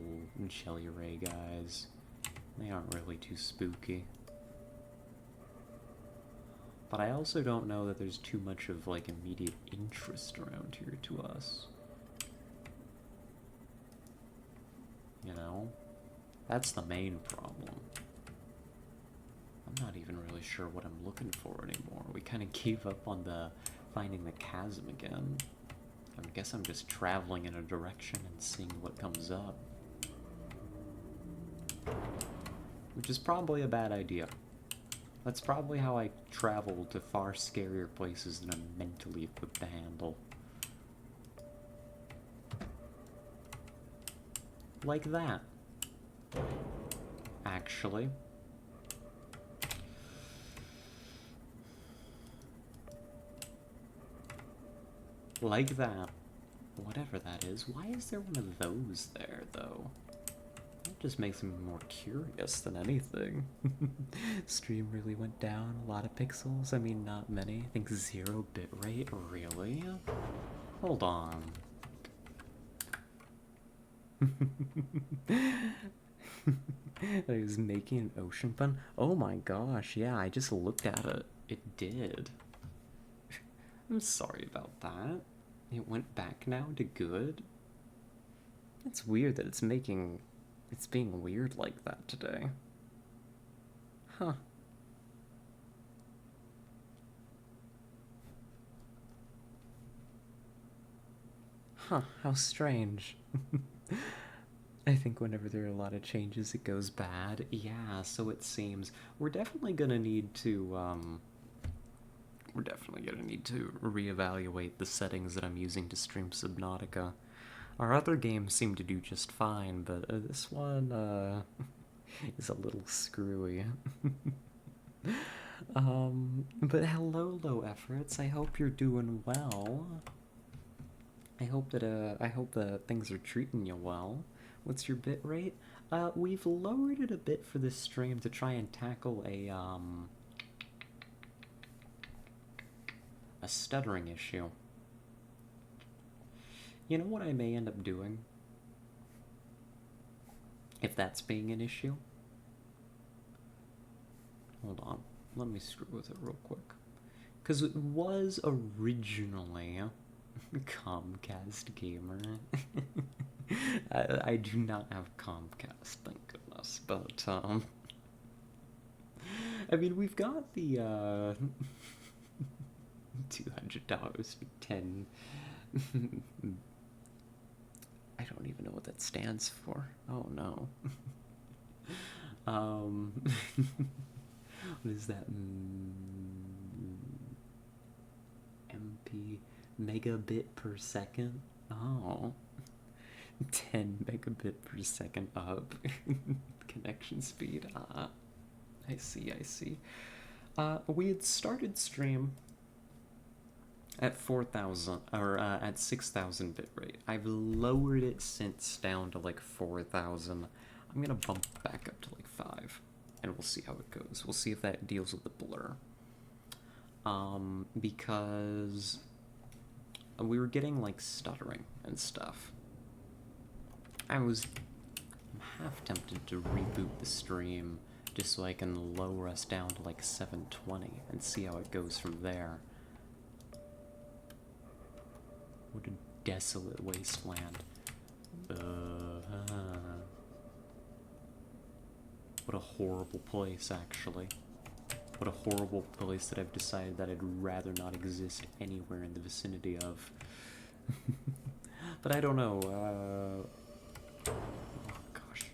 jelly ray guys. They aren't really too spooky. But I also don't know that there's too much of, like, immediate interest around here to us. You know? That's the main problem. I'm not even really sure what I'm looking for anymore. We kind of gave up on the finding the chasm again. I guess I'm just traveling in a direction and seeing what comes up. Which is probably a bad idea. That's probably how I travel to far scarier places than I'm mentally equipped to handle. Like that. Actually. Like that. Whatever that is. Why is there one of those there, though? That just makes me more curious than anything. Stream really went down. A lot of pixels. I mean, not many. I think 0 bitrate. Really? Hold on. I was making an ocean pun. Oh my gosh, yeah, I just looked at it. It did. I'm sorry about that. It went back now to good. It's weird that it's being weird like that today. Huh. Huh, how strange. I think whenever there are a lot of changes, it goes bad. Yeah, so it seems. We're definitely gonna need to, reevaluate the settings that I'm using to stream Subnautica. Our other games seem to do just fine, but this one, is a little screwy. But hello, Low Efforts. I hope you're doing well. I hope that things are treating you well. What's your bit rate? We've lowered it a bit for this stream to try and tackle a stuttering issue. You know what I may end up doing? If that's being an issue? Hold on. Let me screw with it real quick. Because it was originally Comcast Gamer. I do not have Comcast, thank goodness, but, I mean, we've got the, $200 for 10, I don't even know what that stands for, oh no, what is that, MP, megabit per second, oh, 10 megabit per second up, connection speed, I see, we had started stream at 4,000, or at 6,000 bitrate. I've lowered it since down to like 4,000. I'm gonna bump back up to like 5, and we'll see how it goes. We'll see if that deals with the blur. Because we were getting like stuttering and stuff. I'm half tempted to reboot the stream just so I can lower us down to like 720 and see how it goes from there. What a desolate wasteland. What a horrible place, actually. What a horrible place that I've decided that I'd rather not exist anywhere in the vicinity of. But I don't know, oh gosh.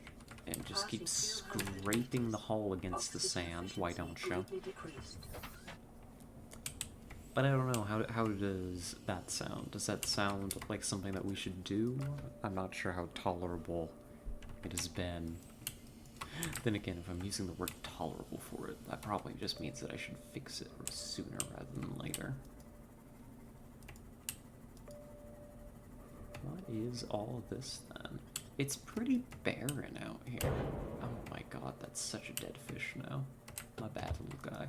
And just keep scraping the hull against the sand, why don't you? But I don't know, how does that sound? Does that sound like something that we should do? I'm not sure how tolerable it has been. Then again, if I'm using the word tolerable for it, that probably just means that I should fix it sooner rather than later. What is all of this then? It's pretty barren out here. Oh my god, that's such a dead fish now. My bad, little guy.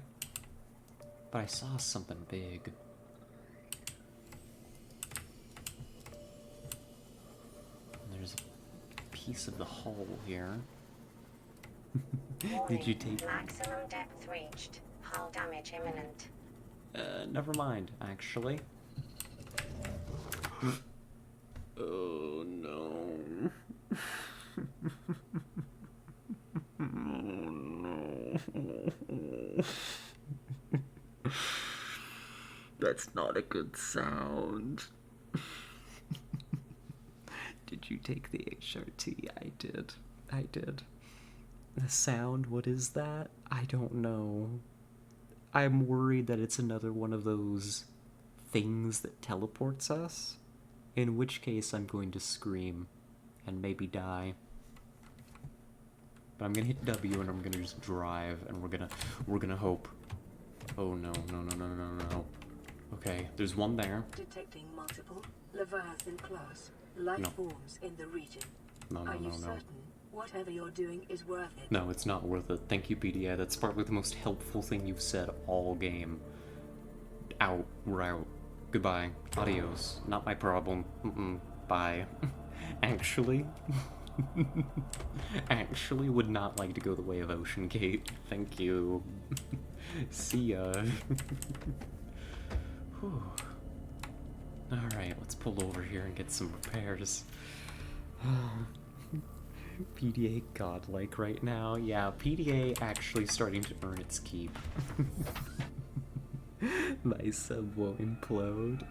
But I saw something big. There's a piece of the hull here. Did you take... Maximum depth reached. Hull damage imminent. Never mind, actually. Oh, no. Oh, no. That's not a good sound. Did you take the HRT? I did. I did. The sound, what is that? I don't know. I'm worried that it's another one of those things that teleports us. In which case I'm going to scream and maybe die. But I'm gonna hit W and I'm gonna just drive and we're gonna hope. Oh no, no, no, no, no, no. Okay, there's one there. Detecting multiple Leviathan class life forms in the region. No, no, Are you no, no. certain whatever you're doing is worth it? No, it's not worth it. Thank you, PDA. That's probably the most helpful thing you've said all game. Out. We're out. Goodbye. Adios. Not my problem. Bye. Actually... Actually would not like to go the way of Ocean Gate. Thank you. See ya. Alright, let's pull over here and get some repairs. PDA godlike right now. Yeah, PDA actually starting to earn its keep. My sub will implode.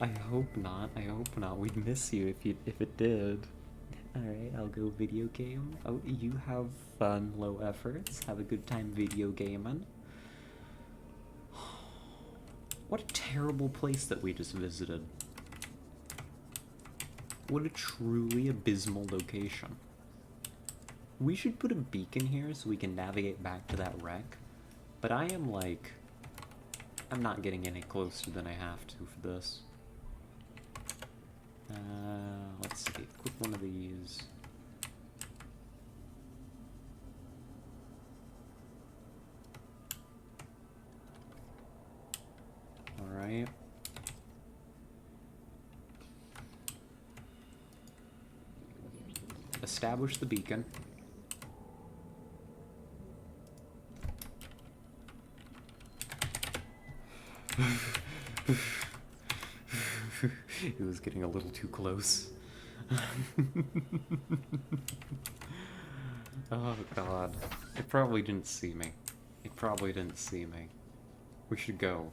I hope not. I hope not. We'd miss you if it did. Alright, I'll go video game. Oh, you have fun, low efforts. Have a good time video gaming. What a terrible place that we just visited. What a truly abysmal location. We should put a beacon here so we can navigate back to that wreck. But I am like... I'm not getting any closer than I have to for this. Let's see. Equip one of these. Alright. Establish the beacon. It was getting a little too close. Oh god. It probably didn't see me. It probably didn't see me. We should go.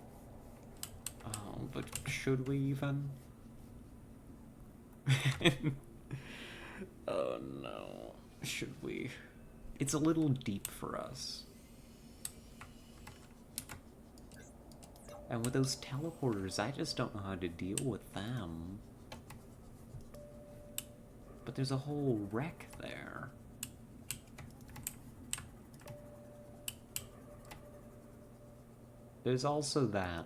Oh, but should we even? Oh no. Should we? It's a little deep for us. And with those teleporters, I just don't know how to deal with them. But there's a whole wreck there. There's also that,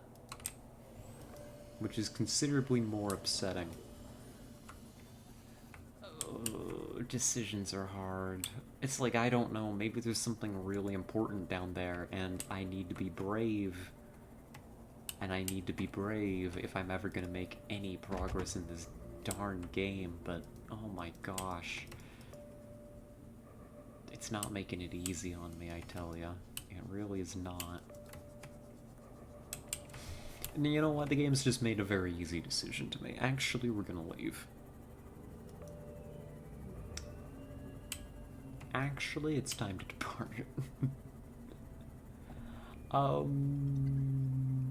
which is considerably more upsetting. Oh, decisions are hard. It's like, I don't know, maybe there's something really important down there, and I need to be brave. And I need to be brave if I'm ever gonna make any progress in this darn game, but oh my gosh. It's not making it easy on me, I tell ya. It really is not. And you know what? The game's just made a very easy decision to me. Actually, we're gonna leave. Actually, it's time to depart.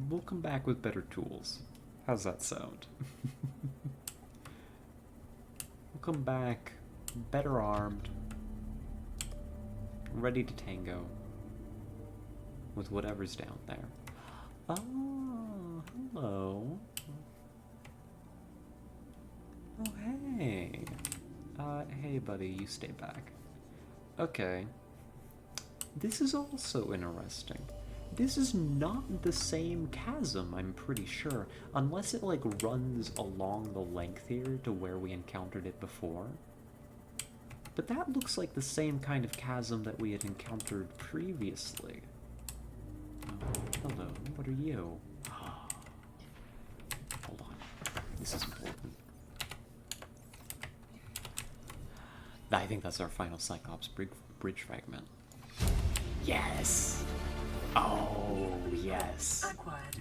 We'll come back with better tools. How's that sound? We'll come back better armed, ready to tango with whatever's down there. Oh, hello. Oh, hey. Hey, buddy, you stay back. Okay. This is also interesting. This is not the same chasm, I'm pretty sure, unless it, like, runs along the length here to where we encountered it before. But that looks like the same kind of chasm that we had encountered previously. Hello, what are you? Hold on. This is important. I think that's our final Cyclops bridge fragment. Yes! Oh, yes. Acquired.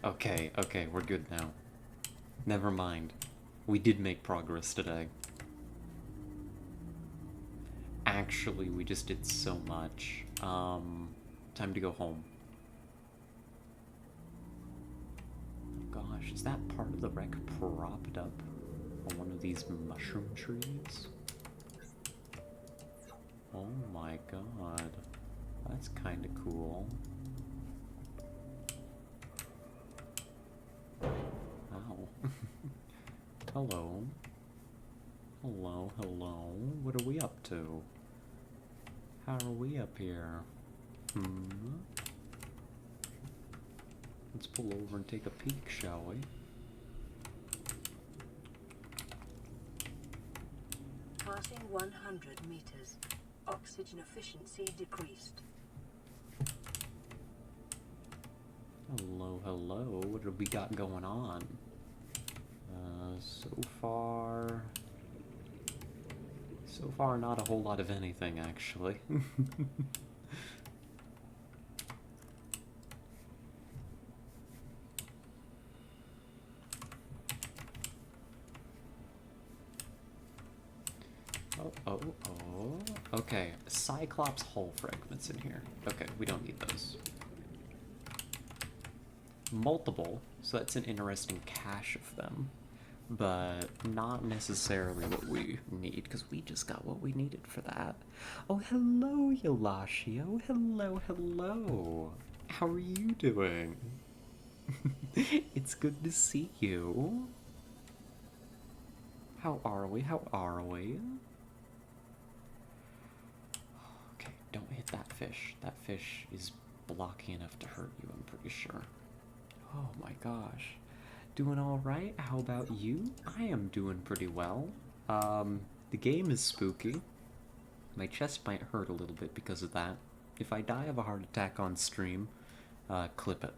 Okay, okay, we're good now. Never mind. We did make progress today. Actually, we just did so much. Time to go home. Oh gosh, is that part of the wreck propped up on one of these mushroom trees? Oh my god. That's kinda cool. Ow. Hello. Hello, hello. What are we up to? How are we up here? Let's pull over and take a peek, shall we? Passing 100 meters. Oxygen efficiency decreased. Hello, hello. What have we got going on? So far not a whole lot of anything, actually. Oh. Okay, Cyclops hull fragments in here. Okay, we don't need those. Multiple, so that's an interesting cache of them. But not necessarily what we need, because we just got what we needed for that. Oh, hello, Yolashio. Hello, hello. How are you doing? It's good to see you. How are we? How are we? Okay, don't hit that fish. That fish is blocky enough to hurt you, I'm pretty sure. Oh my gosh. Doing alright? How about you? I am doing pretty well. The game is spooky. My chest might hurt a little bit because of that. If I die of a heart attack on stream, clip it.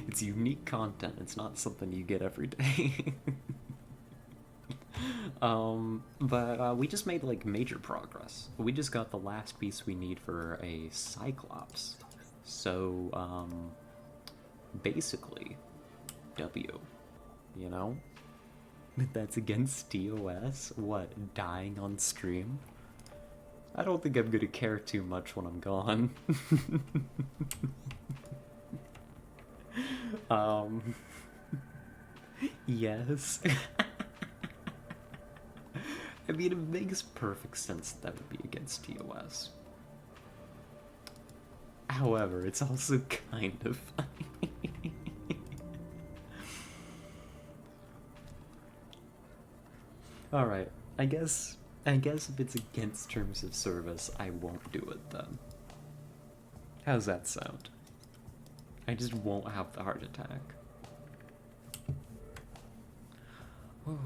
It's unique content. It's not something you get every day. But we just made, like, major progress. We just got the last piece we need for a Cyclops. So, basically, W, you know? That's against TOS? What, dying on stream? I don't think I'm gonna care too much when I'm gone. Yes. I mean, it makes perfect sense that would be against TOS. However, it's also kind of funny. Alright, I guess if it's against terms of service, I won't do it then. How's that sound? I just won't have the heart attack. Oh.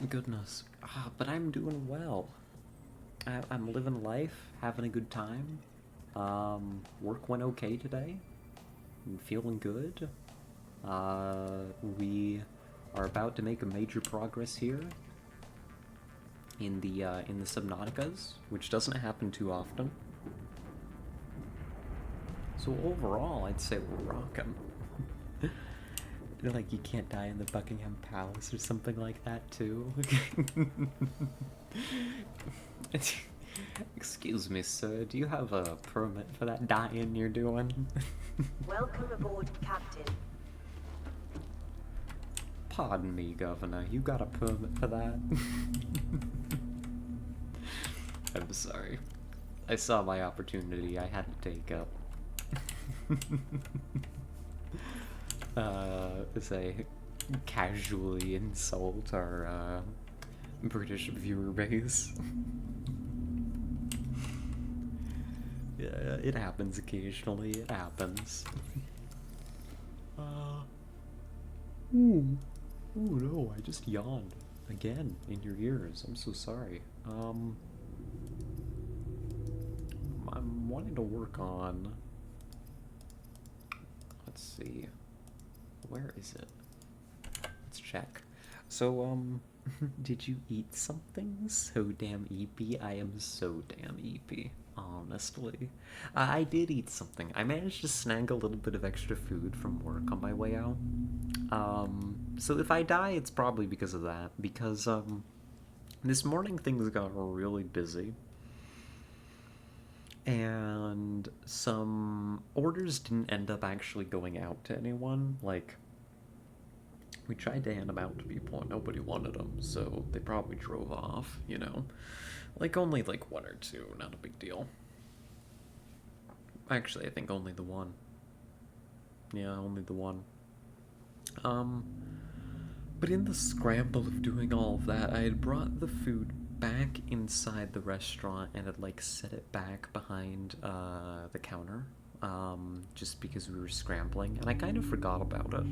Goodness. But I'm doing well. I'm living life, having a good time. Work went okay today. I'm feeling good. We are about to make a major progress here in the Subnauticas, which doesn't happen too often. So overall, I'd say we're rocking. Like, you can't die in the Buckingham Palace or something like that, too. Excuse me, sir, do you have a permit for that dying you're doing? Welcome aboard, Captain. Pardon me, Governor, you got a permit for that? I'm sorry. I saw my opportunity, I had to take up. Say, casually insult our, British viewer base. Yeah, it happens occasionally, it happens. Ooh, no, I just yawned. again in your ears. I'm so sorry. I'm wanting to work on. Let's see. Where is it? Let's check. So, did you eat something so damn eepy? I am so damn eepy, honestly. I did eat something. I managed to snag a little bit of extra food from work on my way out. So if I die, it's probably because of that. Because, this morning things got really busy. And some orders didn't end up actually going out to anyone. Like, we tried to hand them out to people and nobody wanted them, so they probably drove off, you know? Like, only like one or two, not a big deal. Actually, I think only the one. Yeah, only the one. But in the scramble of doing all of that, I had brought the food back inside the restaurant and had like set it back behind the counter, just because we were scrambling, and I kind of forgot about it.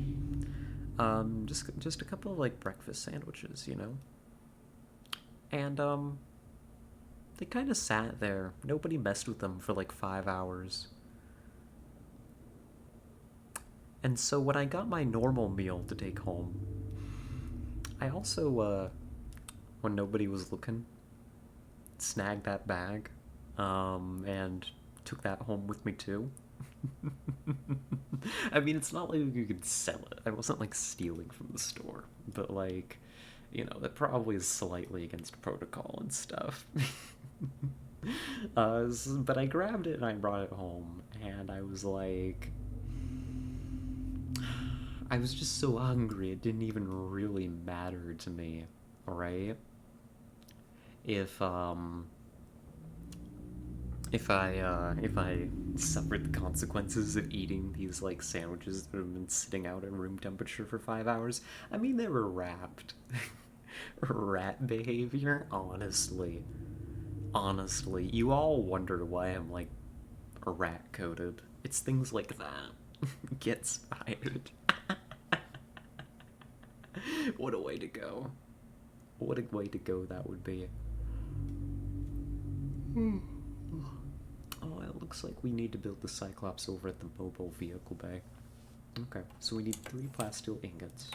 Just a couple of like breakfast sandwiches, you know? And they kind of sat there. Nobody messed with them for like 5 hours. And so when I got my normal meal to take home, I also, when nobody was looking, snagged that bag, and took that home with me too. I mean, it's not like you could sell it. I wasn't like stealing from the store, but like, you know, that probably is slightly against protocol and stuff. But I grabbed it and I brought it home, and I was like, I was just so hungry, it didn't even really matter to me, right? If I suffered the consequences of eating these like sandwiches that have been sitting out at room temperature for 5 hours. I mean, they were wrapped. Rat behavior, honestly. Honestly, you all wonder why I'm like rat coated. It's things like that. Gets fired. What a way to go. What a way to go that would be. Oh, it looks like we need to build the Cyclops over at the mobile vehicle bay. Okay, so we need 3 plasteel ingots.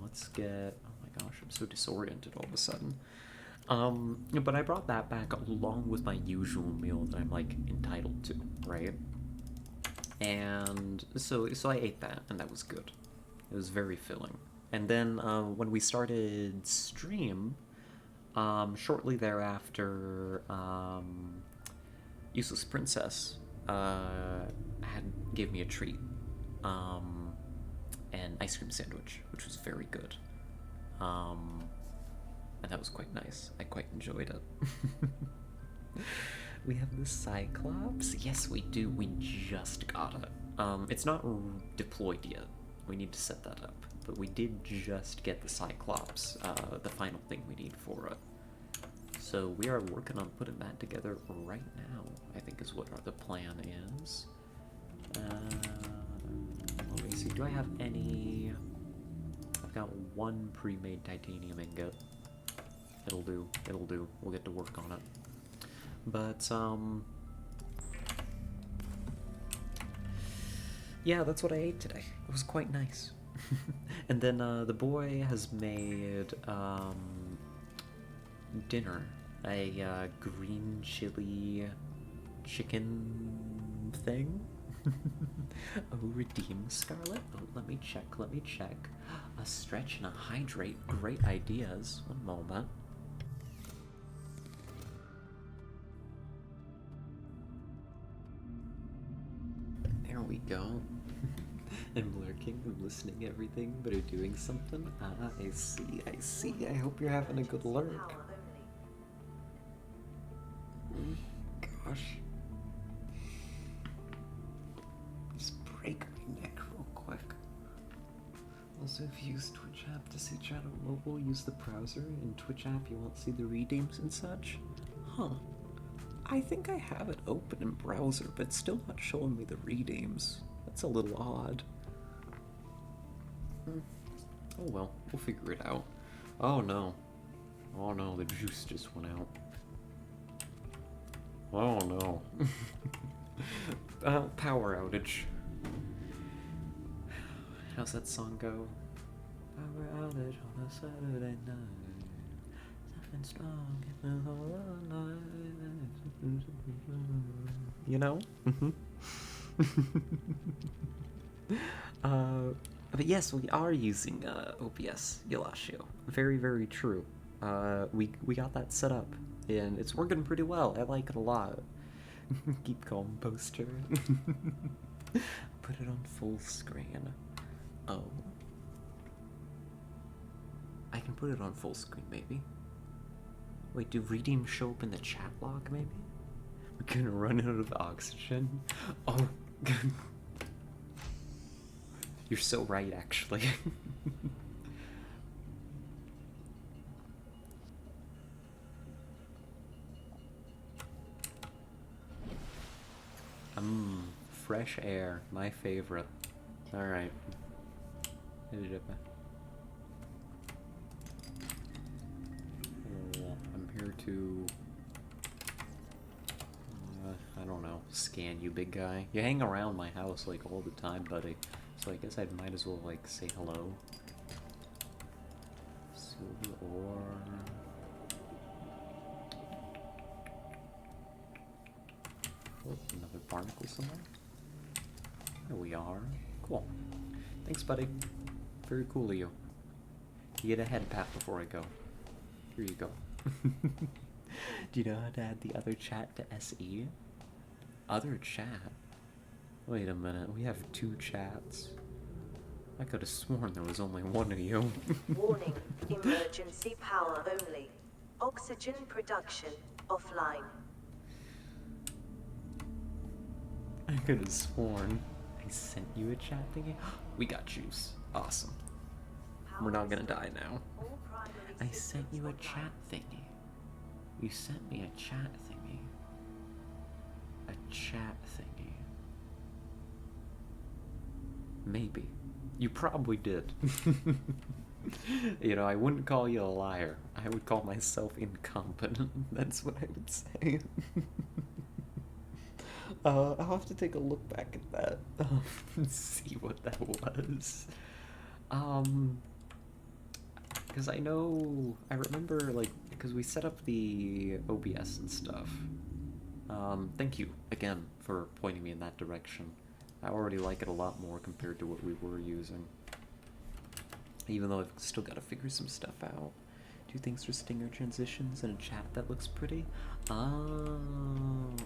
Let's get... Oh my gosh, I'm so disoriented all of a sudden. But I brought that back along with my usual meal that I'm, like, entitled to, right? And so I ate that, and that was good. It was very filling. And then, when we started stream... shortly thereafter, Useless Princess gave me a treat, an ice cream sandwich, which was very good, and that was quite nice. I quite enjoyed it. We have the Cyclops. Yes, we do. We just got it. It's not deployed yet. We need to set that up. But we did just get the Cyclops, the final thing we need for it. So we are working on putting that together right now, I think is what the plan is. Let me see, do I have any... I've got 1 pre-made titanium ingot. It'll do, it'll do. We'll get to work on it. But, yeah, that's what I ate today. It was quite nice. And then the boy has made dinner, a green chili chicken thing. Oh, redeem Scarlet. Oh, let me check. A stretch and a hydrate. Great ideas. One moment. There we go. I'm lurking, I'm listening to everything, but are doing something? Ah, I see. I hope you're having a good lurk. Gosh. Just break my neck real quick. Also, if you use Twitch app to see chat on mobile, use the browser. In Twitch app, you won't see the redeems and such. Huh. I think I have it open in browser, but it's still not showing me the redeems. That's a little odd. Oh well, we'll figure it out. Oh no. Oh no, the juice just went out. Oh no. Power outage. How's that song go? Power outage on a Saturday night. Something strong in the whole night. You know? But yes, we are using OBS, Yelashio. Very, very true. We got that set up, and it's working pretty well. I like it a lot. Keep calm, poster. Put it on full screen. Oh. I can put it on full screen, maybe. Wait, do redeem show up in the chat log, maybe? We're gonna run out of oxygen. Oh. You're so right, actually. Fresh air, my favorite. Alright. I'm here to... I don't know, scan you, big guy. You hang around my house, like, all the time, buddy. So I guess I might as well, like, say hello. Silver ore... Oh, another barnacle somewhere. There we are. Cool. Thanks, buddy. Very cool of you. You get a head pat before I go. Here you go. Do you know how to add the other chat to SE? Other chat? Wait a minute, we have 2 chats. I could have sworn there was only one of you. Warning, emergency power only. Oxygen production offline. I could have sworn I sent you a chat thingy. We got juice. Awesome. We're not gonna die now. I sent you a chat thingy. You sent me a chat thingy. A chat thingy. Maybe. You probably did. You know, I wouldn't call you a liar. I would call myself incompetent. That's what I would say. I'll have to take a look back at that and see what that was. Because I remember, like, because we set up the OBS and stuff. Thank you again for pointing me in that direction. I already like it a lot more compared to what we were using. Even though I've still got to figure some stuff out. Do things for stinger transitions in a chat that looks pretty? Oh,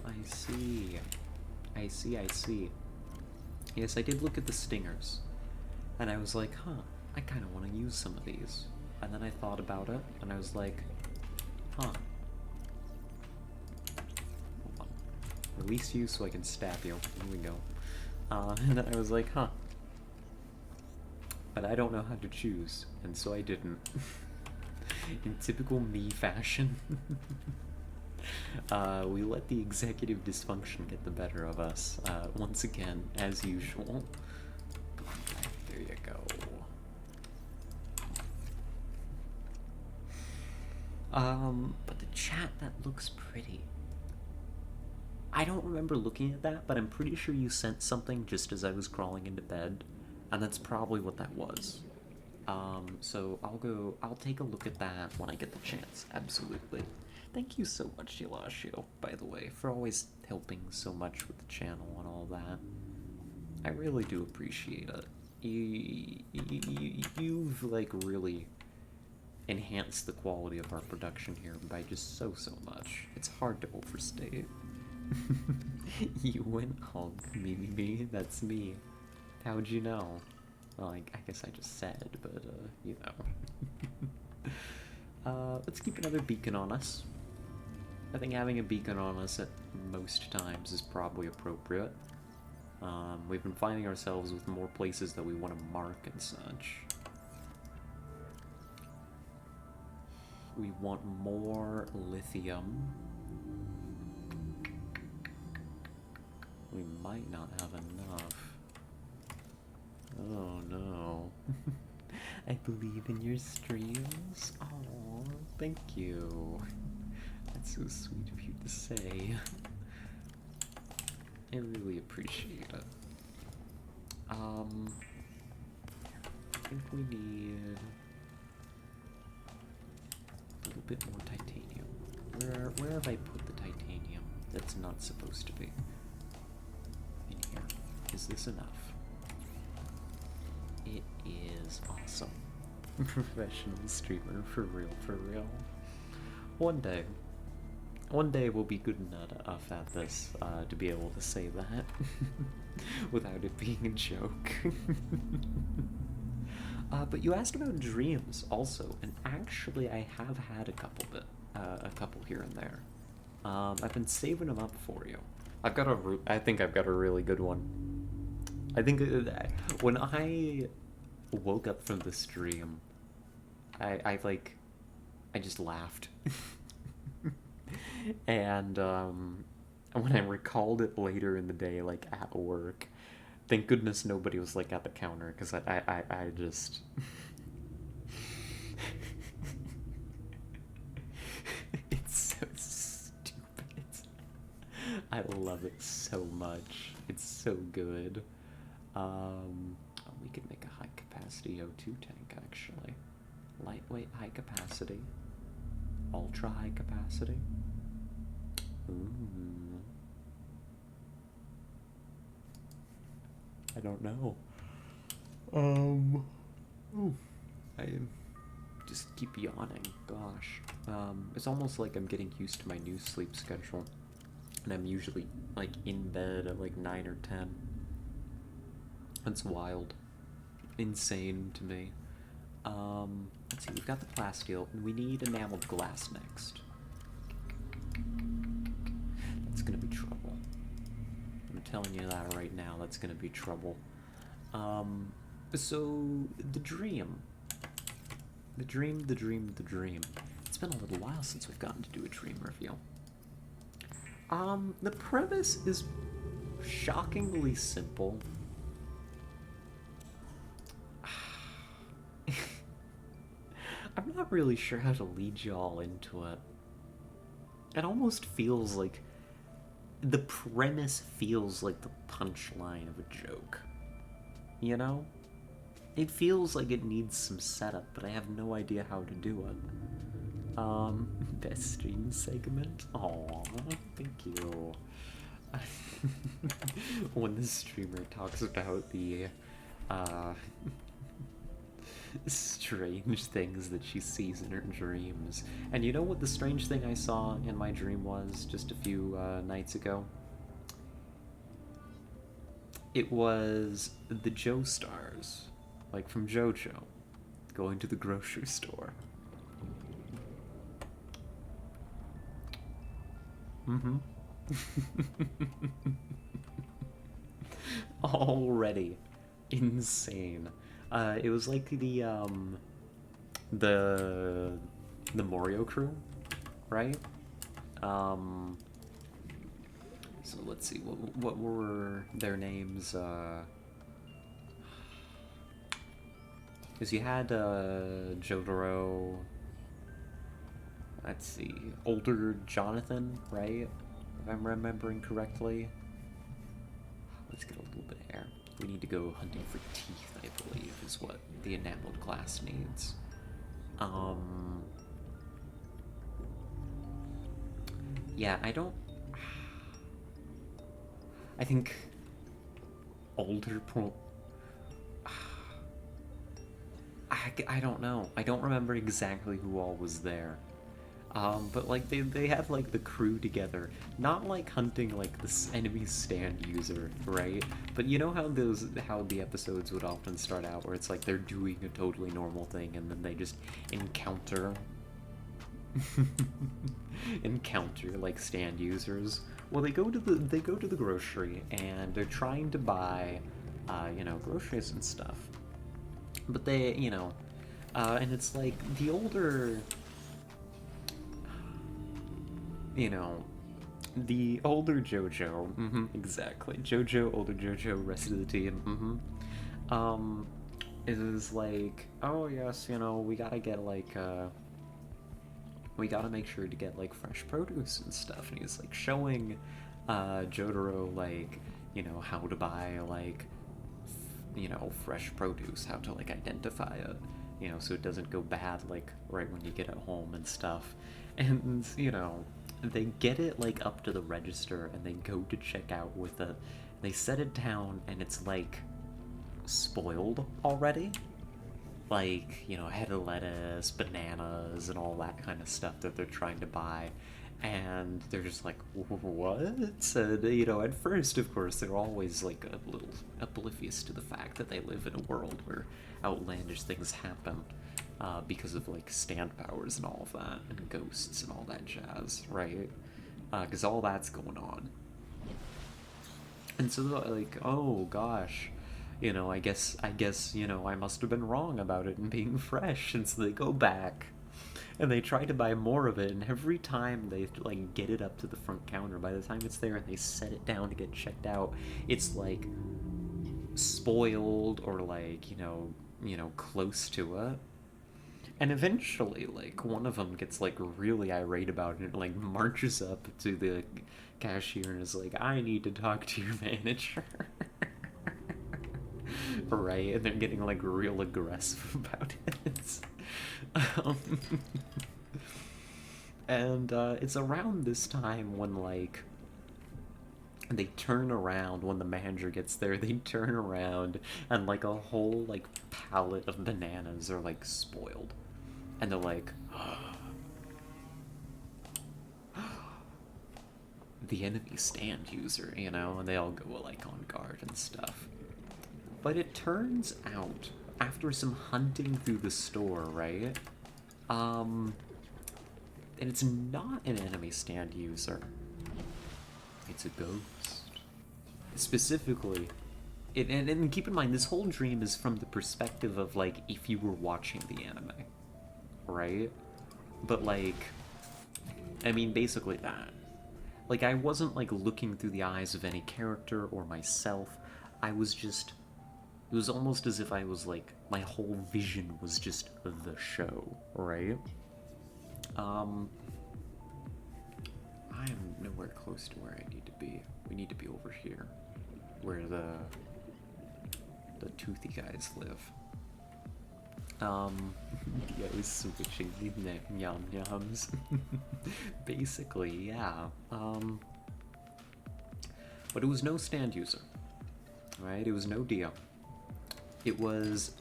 I see. I see. Yes, I did look at the stingers. And I was like, huh, I kind of want to use some of these. And then I thought about it, and I was like, huh. Hold on. Release you so I can stab you. Here we go. And then I was like, huh. But I don't know how to choose, and so I didn't. In typical me fashion. We let the executive dysfunction get the better of us, once again, as usual. There you go. But the chat, that looks pretty. I don't remember looking at that, but I'm pretty sure you sent something just as I was crawling into bed, and that's probably what that was. So I'll take a look at that when I get the chance, absolutely. Thank you so much, Yelashio, by the way, for always helping so much with the channel and all that. I really do appreciate it. You've, like, really enhanced the quality of our production here by just so much. It's hard to overstate. You went hog, me, that's me. How'd you know? Well, I guess I just said, but, you know. Let's keep another beacon on us. I think having a beacon on us at most times is probably appropriate. We've been finding ourselves with more places that we want to mark and such. We want more lithium. We might not have enough. Oh no. I believe in your streams. Oh, thank you. That's so sweet of you to say. I really appreciate it. I think we need a little bit more titanium. Where have I put the titanium that's not supposed to be? In here. Is this enough? It is awesome. Professional streamer, for real, for real. One day we'll be good enough at this to be able to say that without it being a joke. But you asked about dreams also, and actually I have had a couple here and there. I've been saving them up for you. I think I've got a really good one. I think when I woke up from the stream, I just laughed. And when I recalled it later in the day, like at work, thank goodness nobody was like at the counter, because I just it's so stupid. I love it so much. It's so good. We could make a high capacity O2 tank actually. Lightweight high capacity. Ultra high capacity. Ooh. I don't know. Ooh. I just keep yawning. Gosh. It's almost like I'm getting used to my new sleep schedule. And I'm usually like in bed at like 9 or 10. That's wild. Insane to me. Let's see, we've got the plasteel, and we need enameled glass next. That's gonna be trouble. I'm telling you that right now, that's gonna be trouble. So, the dream. The dream. It's been a little while since we've gotten to do a dream review. The premise is shockingly simple. I'm not really sure how to lead y'all into it. It almost feels like... the premise feels like the punchline of a joke. You know? It feels like it needs some setup, but I have no idea how to do it. Best stream segment? Aww, thank you. When the streamer talks about the, strange things that she sees in her dreams. And you know what the strange thing I saw in my dream was just a few nights ago? It was the Joestars, like from JoJo, going to the grocery store. Mm-hmm. Already insane. It was like the Morio crew, right? So let's see, what were their names? Because you had Jotaro. Let's see, older Jonathan, right? If I'm remembering correctly. Let's get a little bit of air. We need to go hunting for teeth, I believe, is what the enameled glass needs. Yeah, I think older I don't know. I don't remember exactly who all was there. But like they had like the crew together, not like hunting like this enemy stand user, right? But you know how the episodes would often start out where it's like they're doing a totally normal thing and then they just encounter like stand users. Well, they go to the grocery and they're trying to buy groceries and stuff. But they, and it's like the older the older JoJo, exactly. JoJo, older JoJo, rest of the team, is like, oh yes, you know, we gotta get like we gotta make sure to get like fresh produce and stuff, and he's like showing Jotaro like, you know, how to buy like you know, fresh produce, how to like identify it, you know, so it doesn't go bad like right when you get it home and stuff. And you know, they get it like up to the register and they go to check out with it. They set it down and it's like spoiled already. Like, you know, head of lettuce, bananas, and all that kind of stuff that they're trying to buy. And they're just like, what? And, you know, at first, of course, they're always like a little oblivious to the fact that they live in a world where outlandish things happen because of like stand powers and all of that, and ghosts and all that jazz, right? Because all that's going on. And so they're like, oh gosh, you know, I guess, you know, I must have been wrong about it and being fresh. And so they go back and they try to buy more of it, and every time they like get it up to the front counter, by the time it's there and they set it down to get checked out, it's like spoiled or like, you know, close to it. And eventually, like, one of them gets like really irate about it and like marches up to the cashier and is like, I need to talk to your manager. Right? And they're getting like real aggressive about it. And it's around this time when like they turn around, when the manager gets there, they turn around and like a whole like pallet of bananas are like spoiled, and they're like, the enemy stand user, you know, and they all go like on guard and stuff. But it turns out, after some hunting through the store, right, and it's not an enemy stand user. It's a ghost. Specifically, and keep in mind, this whole dream is from the perspective of, like, if you were watching the anime, right? But, like, I mean, basically that. Like, I wasn't, like, looking through the eyes of any character or myself. I was just... It was almost as if I was, like, my whole vision was just the show, right? I am nowhere close to where I need to be. We need to be over here, where the toothy guys live. Yeah, I was switching the yum yums. Basically, yeah. But it was no stand user, right? It was no Dio. It was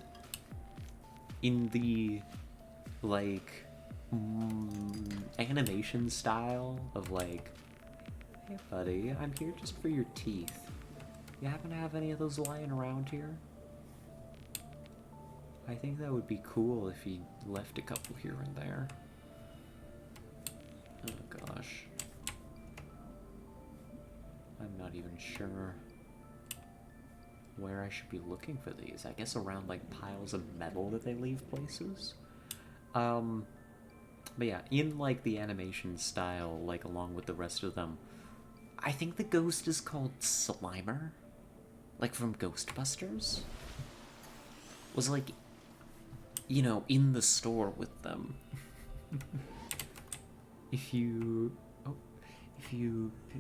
in the, like, animation style of, like, hey buddy, I'm here just for your teeth. You happen to have any of those lying around here? I think that would be cool if he left a couple here and there. Oh gosh. I'm not even sure where I should be looking for these. I guess around like piles of metal that they leave places. But yeah, in like the animation style, like along with the rest of them, I think the ghost is called Slimer, like from Ghostbusters. Was like, you know, in the store with them. If you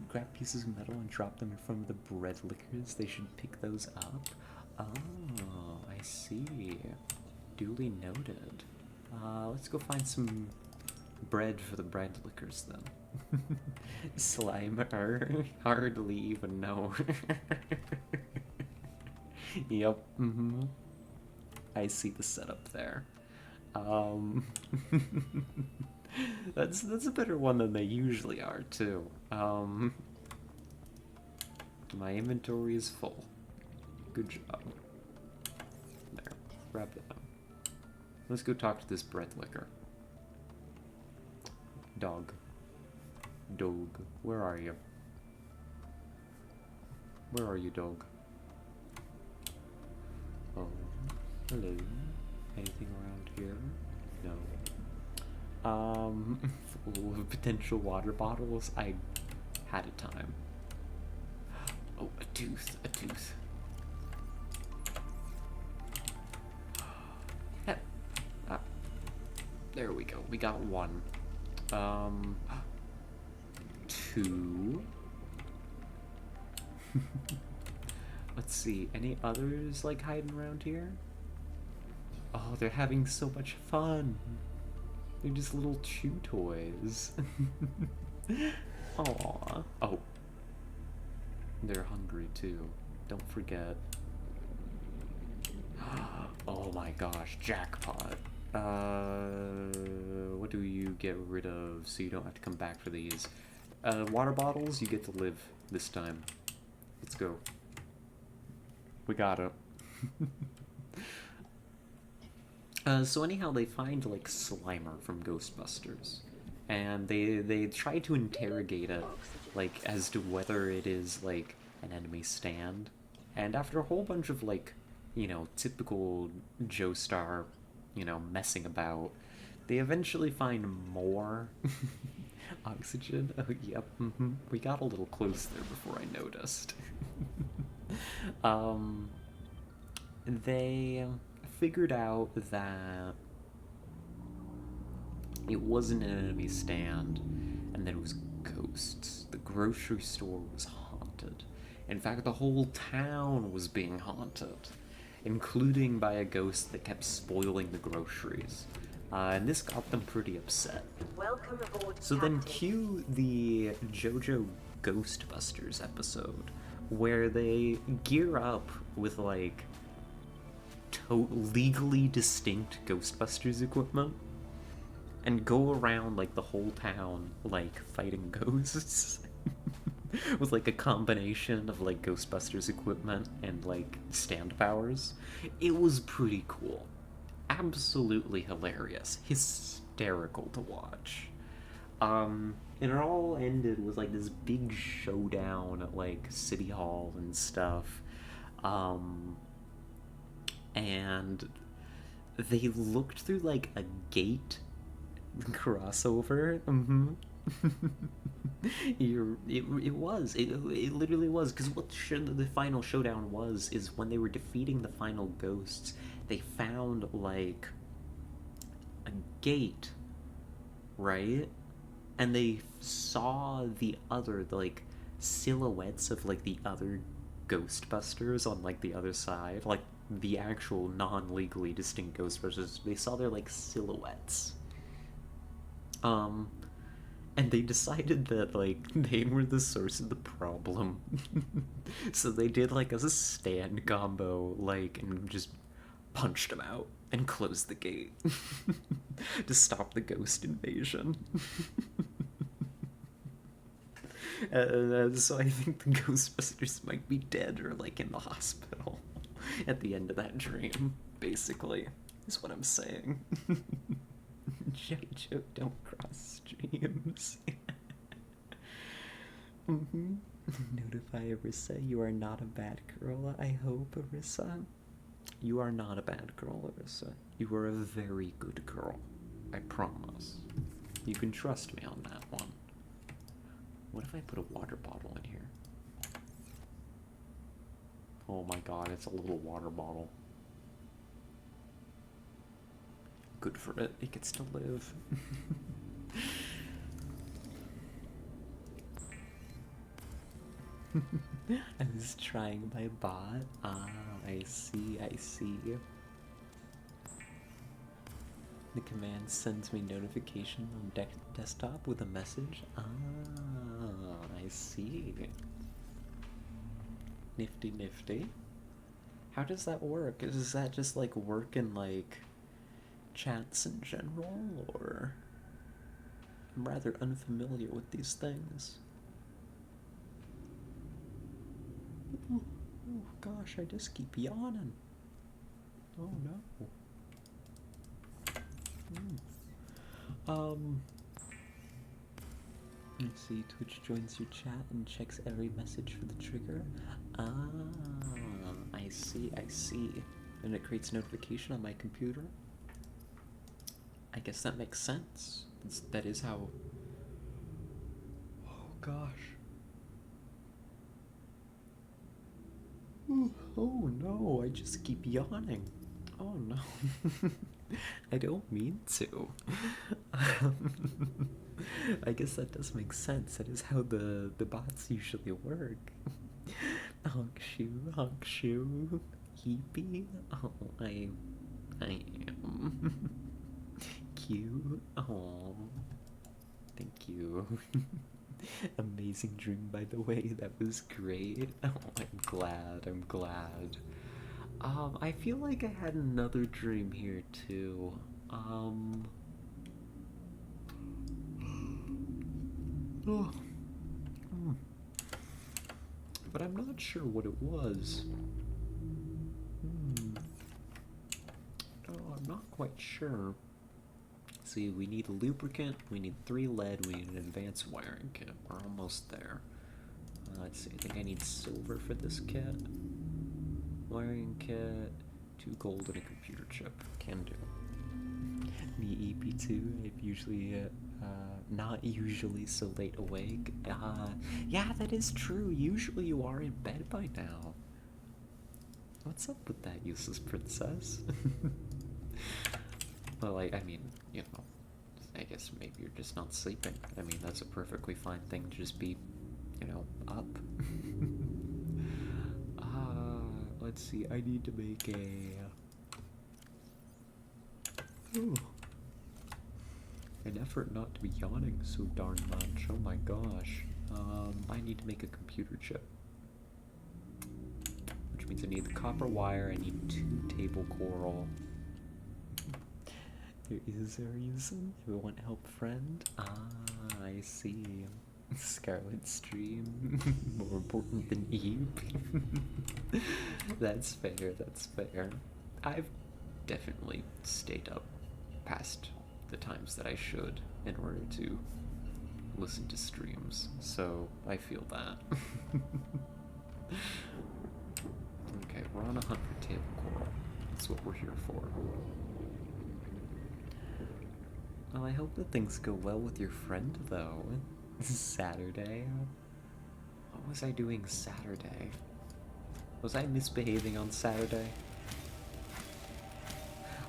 grab pieces of metal and drop them in front of the bread lickers, they should pick those up. Oh, I see. Duly noted. Let's go find some bread for the bread lickers then. Slimer, hardly even know. Yep. I see the setup there. That's a better one than they usually are too. My inventory is full. Good job. There, grab that. Let's go talk to this bread licker. Dog, where are you? Where are you, dog? Oh, hello. Anything around here? No. Full of potential water bottles. I had a time. Oh, a tooth. There we go. We got 1. 2. Let's see. Any others, like, hiding around here? Oh, they're having so much fun. They're just little chew toys. Aww. Oh. They're hungry, too. Don't forget. Oh my gosh, jackpot. What do you get rid of so you don't have to come back for these? Water bottles, you get to live this time. Let's go. We got it. So anyhow, they find, like, Slimer from Ghostbusters. And they try to interrogate it, like, as to whether it is, like, an enemy stand. And after a whole bunch of, like, you know, typical Joestar, you know, messing about, they eventually find more oxygen. Oh, yep, we got a little close there before I noticed. They figured out that it wasn't an enemy stand, and that it was ghosts. The grocery store was haunted. In fact, the whole town was being haunted, including by a ghost that kept spoiling the groceries. And this got them pretty upset. Welcome aboard, So then Captain. cue the JoJo Ghostbusters episode, where they gear up with, like, legally distinct Ghostbusters equipment and go around, like, the whole town, like, fighting ghosts. With, like, a combination of, like, Ghostbusters equipment and, like, stand powers. It was pretty cool. Absolutely hilarious. Hysterical to watch. And it all ended with, like, this big showdown at, like, City Hall and stuff. And they looked through, like, a gate crossover. It literally was, because what the final showdown was is when they were defeating the final ghosts, they found, like, a gate, right? And they saw the other, like, silhouettes of, like, the other Ghostbusters on, like, the other side, like, the actual non-legally distinct Ghostbusters. They saw their, like, silhouettes. And they decided that, like, they were the source of the problem. So they did, like, a stand combo, like, and just punched them out and closed the gate to stop the ghost invasion. So I think the Ghostbusters might be dead or, like, in the hospital at the end of that dream, basically, is what I'm saying. JoJo, don't cross streams. Notify Arissa, you are not a bad girl, I hope, Arissa. You are not a bad girl, Arissa. You are a very good girl. I promise. You can trust me on that one. What if I put a water bottle in here? Oh my god, it's a little water bottle. Good for it. It gets to live. I was trying my bot. Ah, I see, I see. The command sends me notification on desktop with a message. Ah, I see. Nifty, nifty. How does that work? Does that just, like, work in, like, chats in general, or... I'm rather unfamiliar with these things. Oh gosh, I just keep yawning. Oh no. Let's see, Twitch joins your chat and checks every message for the trigger. Ah, I see, I see. And it creates notification on my computer. I guess that makes sense. That is how... Oh gosh. Oh no, I just keep yawning. Oh no. I don't mean to. I guess that does make sense. That is how the bots usually work. Honk shoe, heepy. Oh, I am cute. Oh, thank you. Amazing dream, by the way. That was great. Oh, I'm glad. I feel like I had another dream here too. Oh, but I'm not sure what it was. Oh, I'm not quite sure. See, we need a lubricant, we need 3 lead, we need an advanced wiring kit. We're almost there. Let's see, I think I need silver for this kit. Wiring kit, 2 gold and a computer chip. Can do. Me EP2, I've usually, not usually so late awake. Yeah, that is true. Usually you are in bed by now. What's up with that, useless princess? Well, I mean, you know, I guess maybe you're just not sleeping. I mean, that's a perfectly fine thing to just be, you know, up. Let's see, I need to make an effort not to be yawning so darn much. Oh my gosh. I need to make a computer chip. Which means I need the copper wire, I need 2 table coral. There is a reason. Everyone help friend. I see. Scarlet Stream. More important than Eve. That's fair. I've definitely stayed up past the times that I should in order to listen to streams, so I feel that. Okay, we're on a hunt for table coral. That's what we're here for. Well, I hope that things go well with your friend, though. Saturday? What was I doing Saturday? Was I misbehaving on Saturday?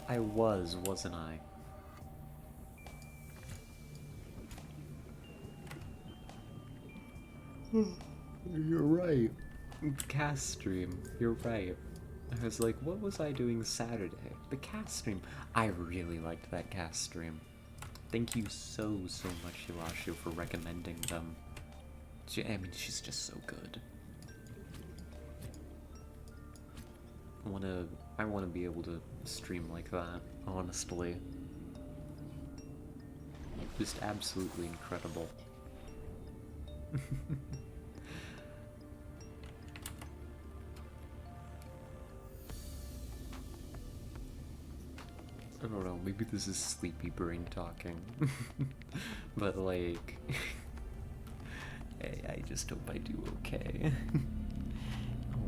I was, wasn't I? You're right. Cast stream. You're right. I was like, what was I doing Saturday? The cast stream. I really liked that cast stream. Thank you so much, Hilashu, for recommending them. I mean, she's just so good. I wanna be able to stream like that, honestly. Just absolutely incredible. I don't know, maybe this is sleepy brain talking. But like, I just hope I do okay.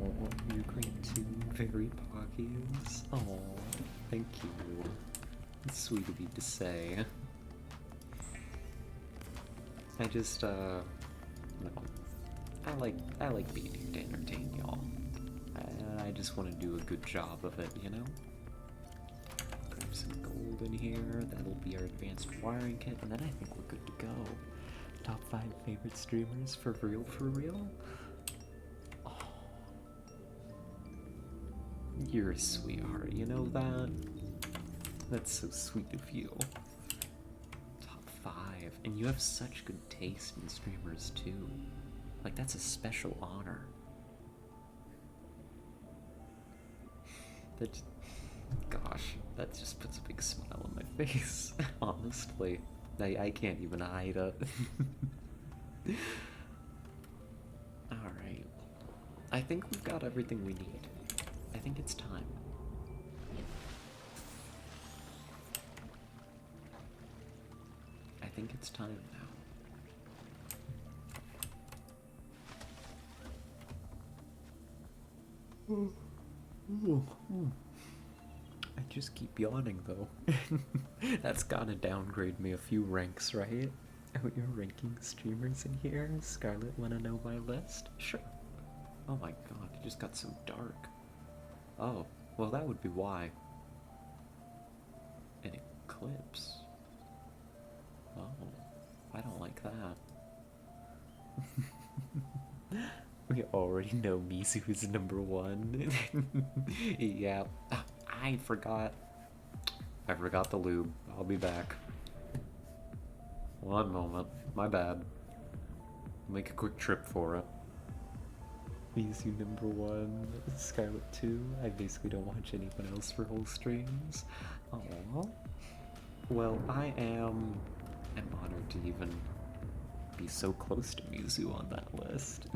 Oh, you're great too, very poggies. Oh, thank you. It's sweet of you to say. I just, no. I like being here to entertain y'all. I just want to do a good job of it, you know? Grab some gold in here, that'll be our advanced wiring kit, and then I think we're good to go. Top 5 favorite streamers, for real? Oh. You're a sweetheart, you know that? That's so sweet of you. Top 5, and you have such good taste in streamers too. Like, that's a special honor. That, gosh, that just puts a big smile on my face, honestly. I can't even hide it. Alright. I think we've got everything we need. I think it's time. I think it's time now. I just keep yawning though. That's gotta downgrade me a few ranks, right? Oh, you're ranking streamers in here? Scarlet, wanna know my list? Sure. Oh my god, it just got so dark. Oh, well that would be why. clips. Oh, I don't like that. We already know Mizu is number 1. Yeah. I forgot the lube. I'll be back. One moment. My bad. Make a quick trip for it. Mizu number 1. Scarlet 2. I basically don't watch anyone else for whole streams. Aww. Well, I'm honored to even be so close to Mizu on that list.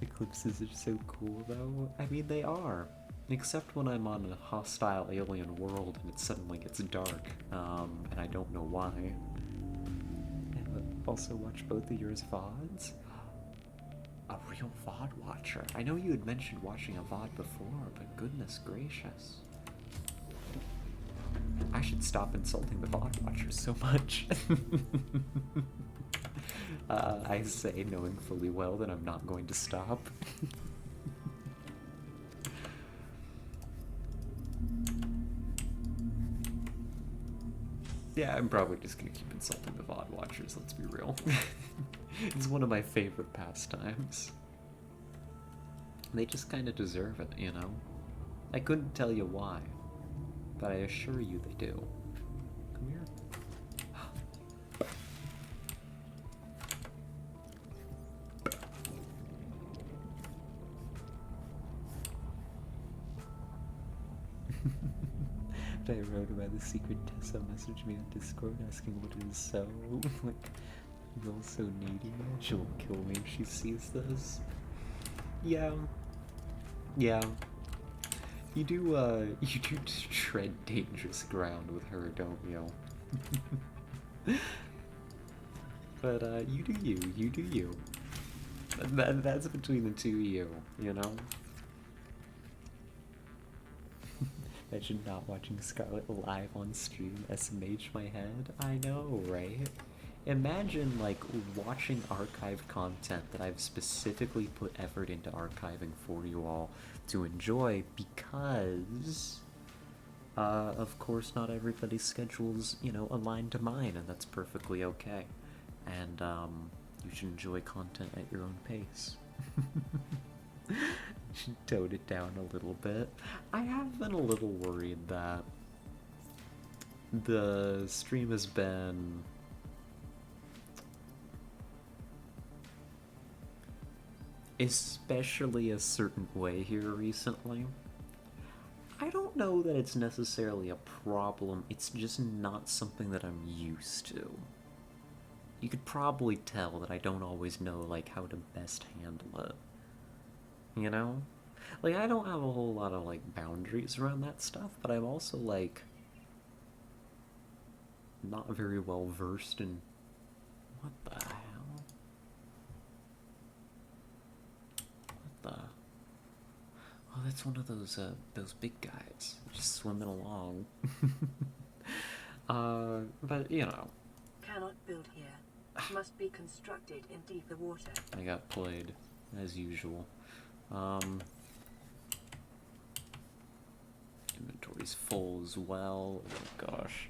Eclipses are so cool though. I mean, they are. Except when I'm on a hostile alien world and it suddenly gets dark, and I don't know why. And also watch both of yours VODs? A real VOD watcher. I know you had mentioned watching a VOD before, but goodness gracious. I should stop insulting the VOD watchers so much. I say, knowing fully well that I'm not going to stop. Yeah, I'm probably just gonna keep insulting the VOD watchers, let's be real. It's one of my favorite pastimes. They just kinda deserve it, you know? I couldn't tell you why, but I assure you they do. Come here. I wrote about the secret Tessa messaged me on Discord asking what it is so. Like, you're all so needy. She'll kill me if she sees this. Yeah. Yeah. You do tread dangerous ground with her, don't you? But, you do you. That's between the two of you, you know? Imagine not watching Scarlet live on stream SMH my head. I know, right? Imagine, like, watching archived content that I've specifically put effort into archiving for you all to enjoy because, of course, not everybody's schedule's, you know, aligned to mine, and that's perfectly okay. And, you should enjoy content at your own pace. Should tone it down a little bit. I have been a little worried that the stream has been especially a certain way here recently. I don't know that it's necessarily a problem, it's just not something that I'm used to. You could probably tell that I don't always know, like, how to best handle it. You know? Like, I don't have a whole lot of, like, boundaries around that stuff, but I'm also, like, not very well versed in... What the hell? What the... Oh, that's one of those big guys, just swimming along. But, you know. Cannot build here. Must be constructed in deeper water. I got played, as usual. Inventory's full as well. Oh gosh.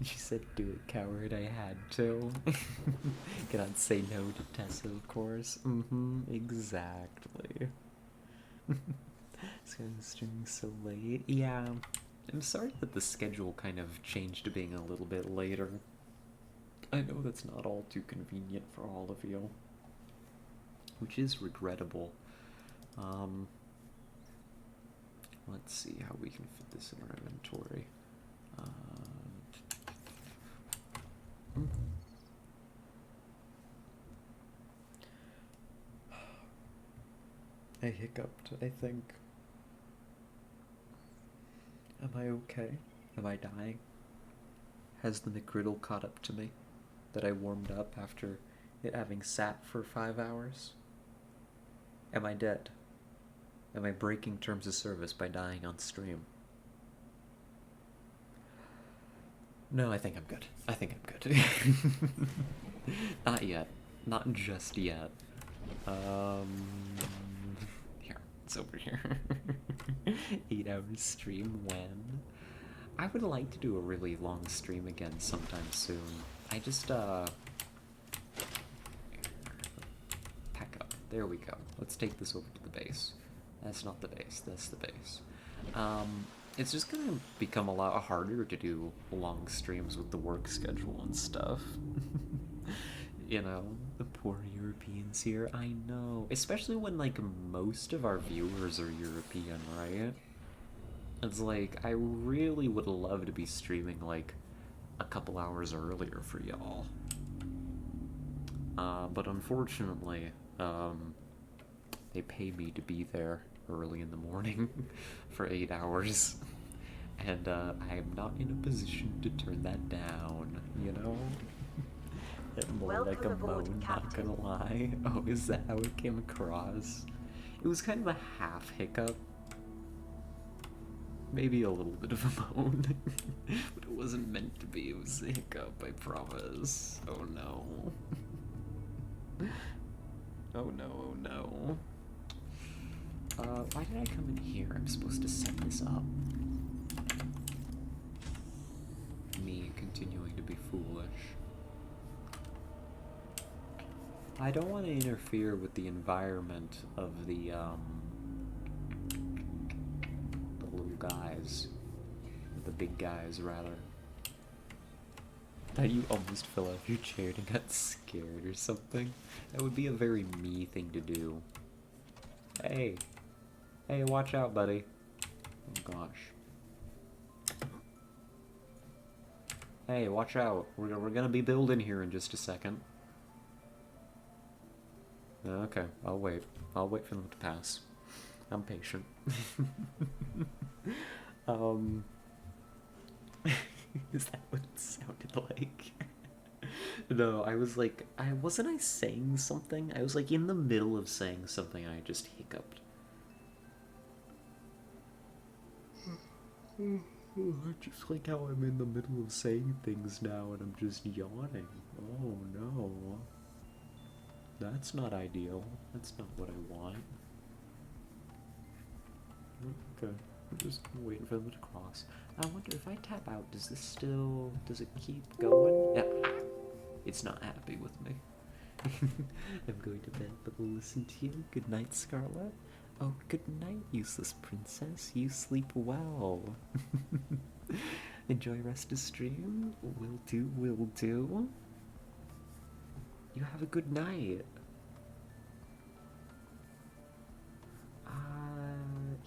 She said, do it, coward. I had to. Cannot say no to Tessa, of course. Exactly. This guy's streaming so late. Yeah. I'm sorry that the schedule kind of changed to being a little bit later. I know that's not all too convenient for all of you. Which is regrettable. Let's see how we can fit this in our inventory. I hiccuped, I think. Am I okay? Am I dying? Has the McGriddle caught up to me? That I warmed up after it having sat for 5 hours? Am I dead? Am I breaking terms of service by dying on stream? No, I think I'm good. I think I'm good. Not yet. Not just yet. Here. It's over here. 8 hours stream when? I would like to do a really long stream again sometime soon. I just, pack up. There we go. Let's take this over to the base. That's not the base, that's the base. It's just gonna become a lot harder to do long streams with the work schedule and stuff. You know, the poor Europeans here, I know. Especially when, like, most of our viewers are European, right? It's like, I really would love to be streaming, like, a couple hours earlier for y'all. But unfortunately, they pay me to be there early in the morning for 8 hours. And, I am not in a position to turn that down, you know? More like a moan, not gonna lie. Oh, is that how it came across? It was kind of a half hiccup. Maybe a little bit of a moan. But it wasn't meant to be, it was a hiccup, I promise. Oh no. Oh no, oh no. Why did I come in here? I'm supposed to set this up. Me continuing to be foolish. I don't want to interfere with the environment of the little guys. The big guys, rather. Thought you almost fell off your chair and got scared or something. That would be a very me thing to do. Hey. Hey, watch out, buddy. Oh, gosh. Hey, watch out. We're gonna be building here in just a second. Okay, I'll wait. I'll wait for them to pass. I'm patient. Is that what it sounded like? No, I was like, wasn't I saying something? I was like in the middle of saying something and I just hiccuped. I just like how I'm in the middle of saying things now and I'm just yawning. Oh no. That's not ideal. That's not what I want. Okay, I'm just waiting for them to cross. I wonder if I tap out, does it keep going? Yeah. It's not happy with me. I'm going to bed, but will listen to you. Good night, Scarlet. Oh, good night, useless princess. You sleep well. Enjoy rest of stream. Will do, will do. You have a good night.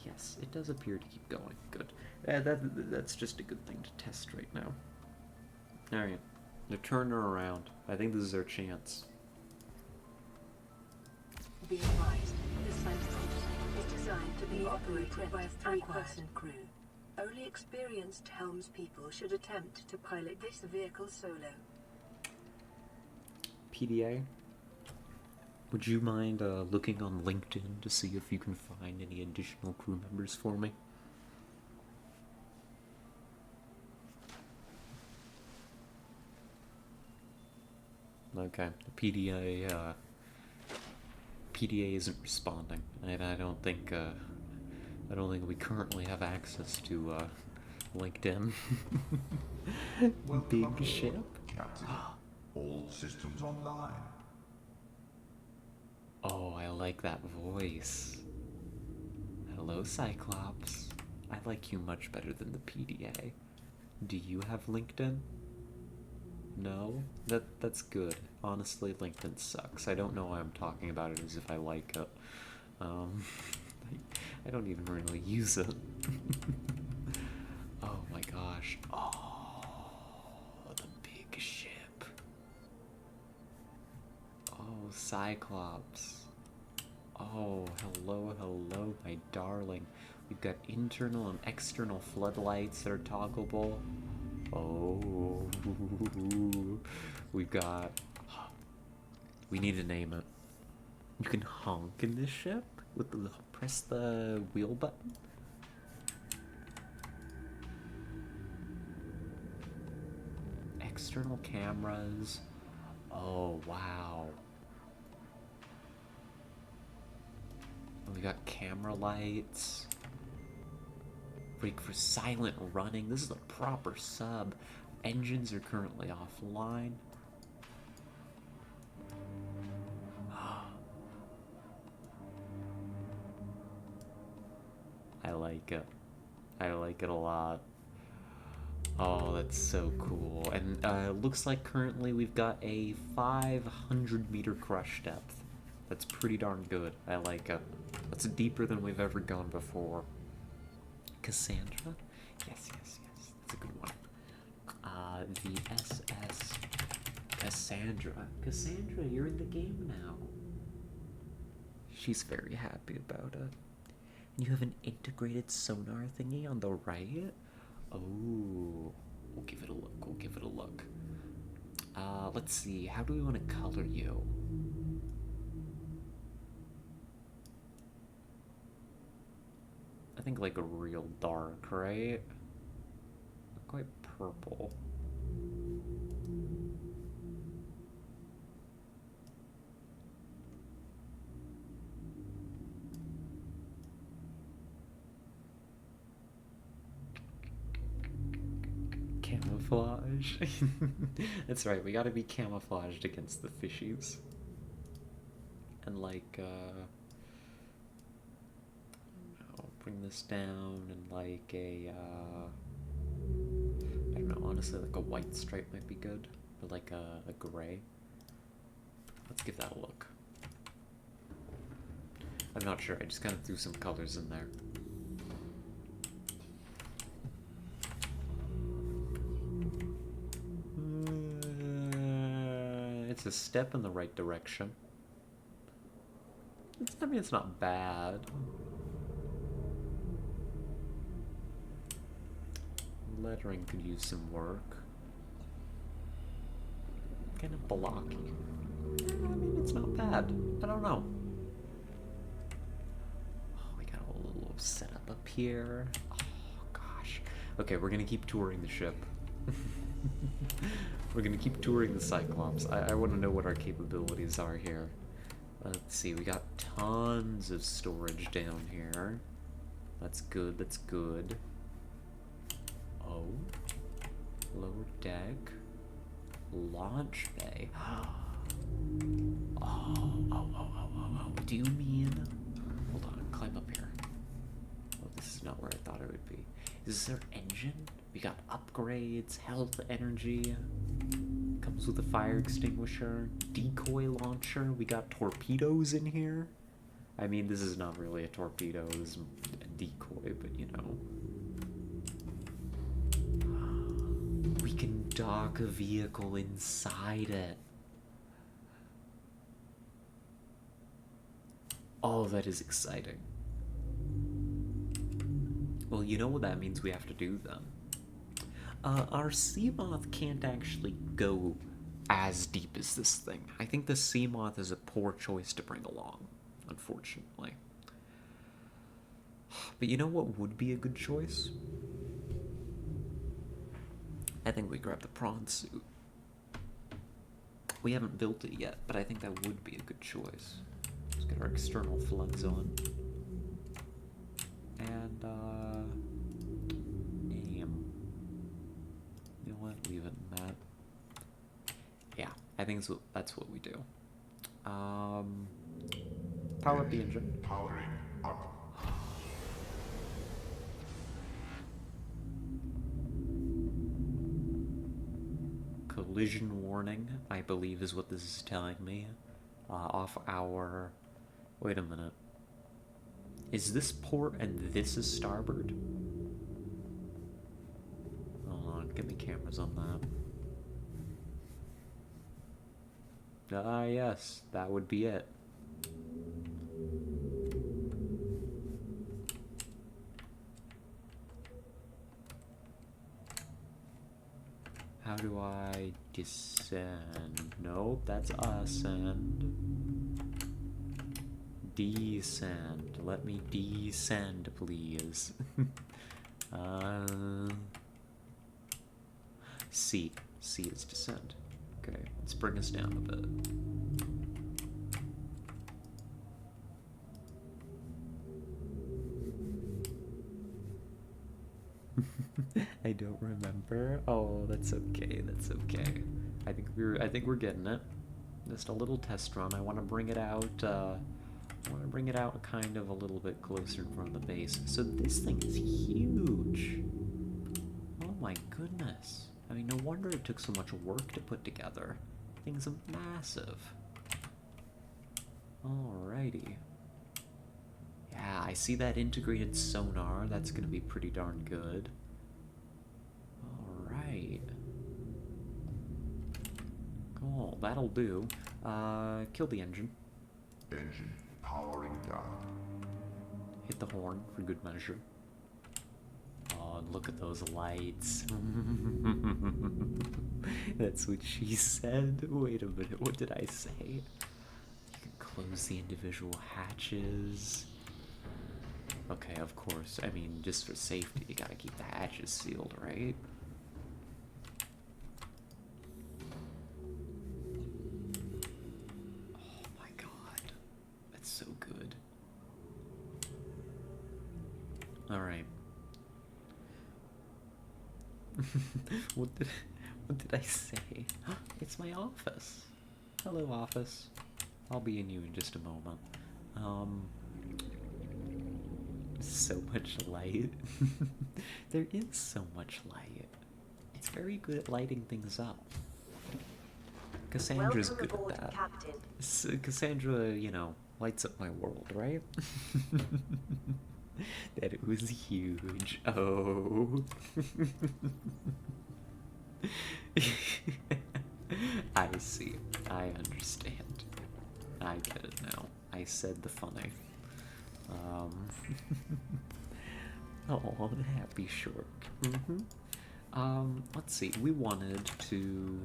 Yes, it does appear to keep going. Good. That's just a good thing to test right now. Alright. Now turn her around. I think this is our chance. Be advised, the Sentinel is designed to be operated by a three-person crew. Only experienced helmspeople should attempt to pilot this vehicle solo. PDA, would you mind looking on LinkedIn to see if you can find any additional crew members for me? Okay, the PDA isn't responding, and I don't think we currently have access to LinkedIn. Big ship. Captain. All systems online. Oh, I like that voice. Hello, Cyclops. I like you much better than the PDA. Do you have LinkedIn? No? That's good. Honestly, LinkedIn sucks. I don't know why I'm talking about it as if I like it. I don't even really use it. Oh my gosh. Oh, the big ship. Oh, Cyclops. Oh, hello, hello, my darling. We've got internal and external floodlights that are toggleable. Oh, we've got... We need to name it. You can honk in this ship with the... Press the wheel button. External cameras. Oh, wow. We got camera lights. handbrake for silent running. This is a proper sub. Engines are currently offline. I like it. I like it a lot. Oh, that's so cool. And looks like currently we've got a 500-meter crush depth. That's pretty darn good. I like it. That's deeper than we've ever gone before. Cassandra? Yes, yes, yes. That's a good one. The SS Cassandra. Cassandra, you're in the game now. She's very happy about it. You have an integrated sonar thingy on the right? Oh, we'll give it a look. We'll give it a look. Let's see. How do we want to color you? I think like a real dark, right? Quite purple. Camouflage. That's right, we gotta be camouflaged against the fishies. And like, I'll bring this down and like a, I don't know, honestly, like a white stripe might be good. Or like a gray. Let's give that a look. I'm not sure, I just kind of threw some colors in there. It's a step in the right direction. I mean, it's not bad. Lettering could use some work. Kind of blocky. I mean, it's not bad. I don't know. Oh, we got a little setup up here. Oh, gosh. Okay, we're gonna keep touring the ship. We're gonna keep touring the Cyclops. I want to know what our capabilities are here. Let's see, we got tons of storage down here. That's good, that's good. Oh. Lower deck. Launch bay. Oh. Do you mean... Hold on, climb up here. Oh, this is not where I thought it would be. Is this our engine? We got upgrades, health, energy. Comes with a fire extinguisher, decoy launcher. We got torpedoes in here. I mean, this is not really a torpedo, it's a decoy, but you know. We can dock a vehicle inside it. Oh, that is exciting. Well, you know what that means we have to do then. Our Seamoth can't actually go as deep as this thing. I think the Seamoth is a poor choice to bring along, unfortunately. But you know what would be a good choice? I think we grab the prawn suit. We haven't built it yet, but I think that would be a good choice. Let's get our external floods on. And, aim. You know what? Leave it in that. Yeah, I think that's what we do. Power up the engine. Powering up. Collision warning, I believe is what this is telling me. Off our... Wait a minute. Is this port and this is starboard? Hold on, get me cameras on that. Ah, yes, that would be it. How do I descend? Nope, that's ascend. Descend. Let me descend, please. C. C is descend. Okay, let's bring us down a bit. I don't remember. Oh, that's okay. That's okay. I think we're getting it. Just a little test run. I want to bring it out. I want to bring it out kind of a little bit closer in front of the base. So this thing is huge. Oh my goodness. I mean, no wonder it took so much work to put together. Thing's massive. Alrighty. Yeah, I see that integrated sonar. That's gonna be pretty darn good. Alright. Cool, that'll do. Kill the engine. Engine powering down. Hit the horn for good measure. Oh, and look at those lights. That's what she said. Wait a minute, what did I say? You can close the individual hatches. Okay, of course. I mean, just for safety, you gotta keep the hatches sealed, right? Oh my god. That's so good. Alright. what did I say? It's my office. Hello, office. I'll be in you in just a moment. So much light. There is so much light. It's very good at lighting things up. Cassandra's Welcome good aboard, at that. Captain. So Cassandra, you know, lights up my world, right? That it was huge. Oh. I see. I understand. I get it now. I said the funny. Oh, the happy short. Let's see. We wanted to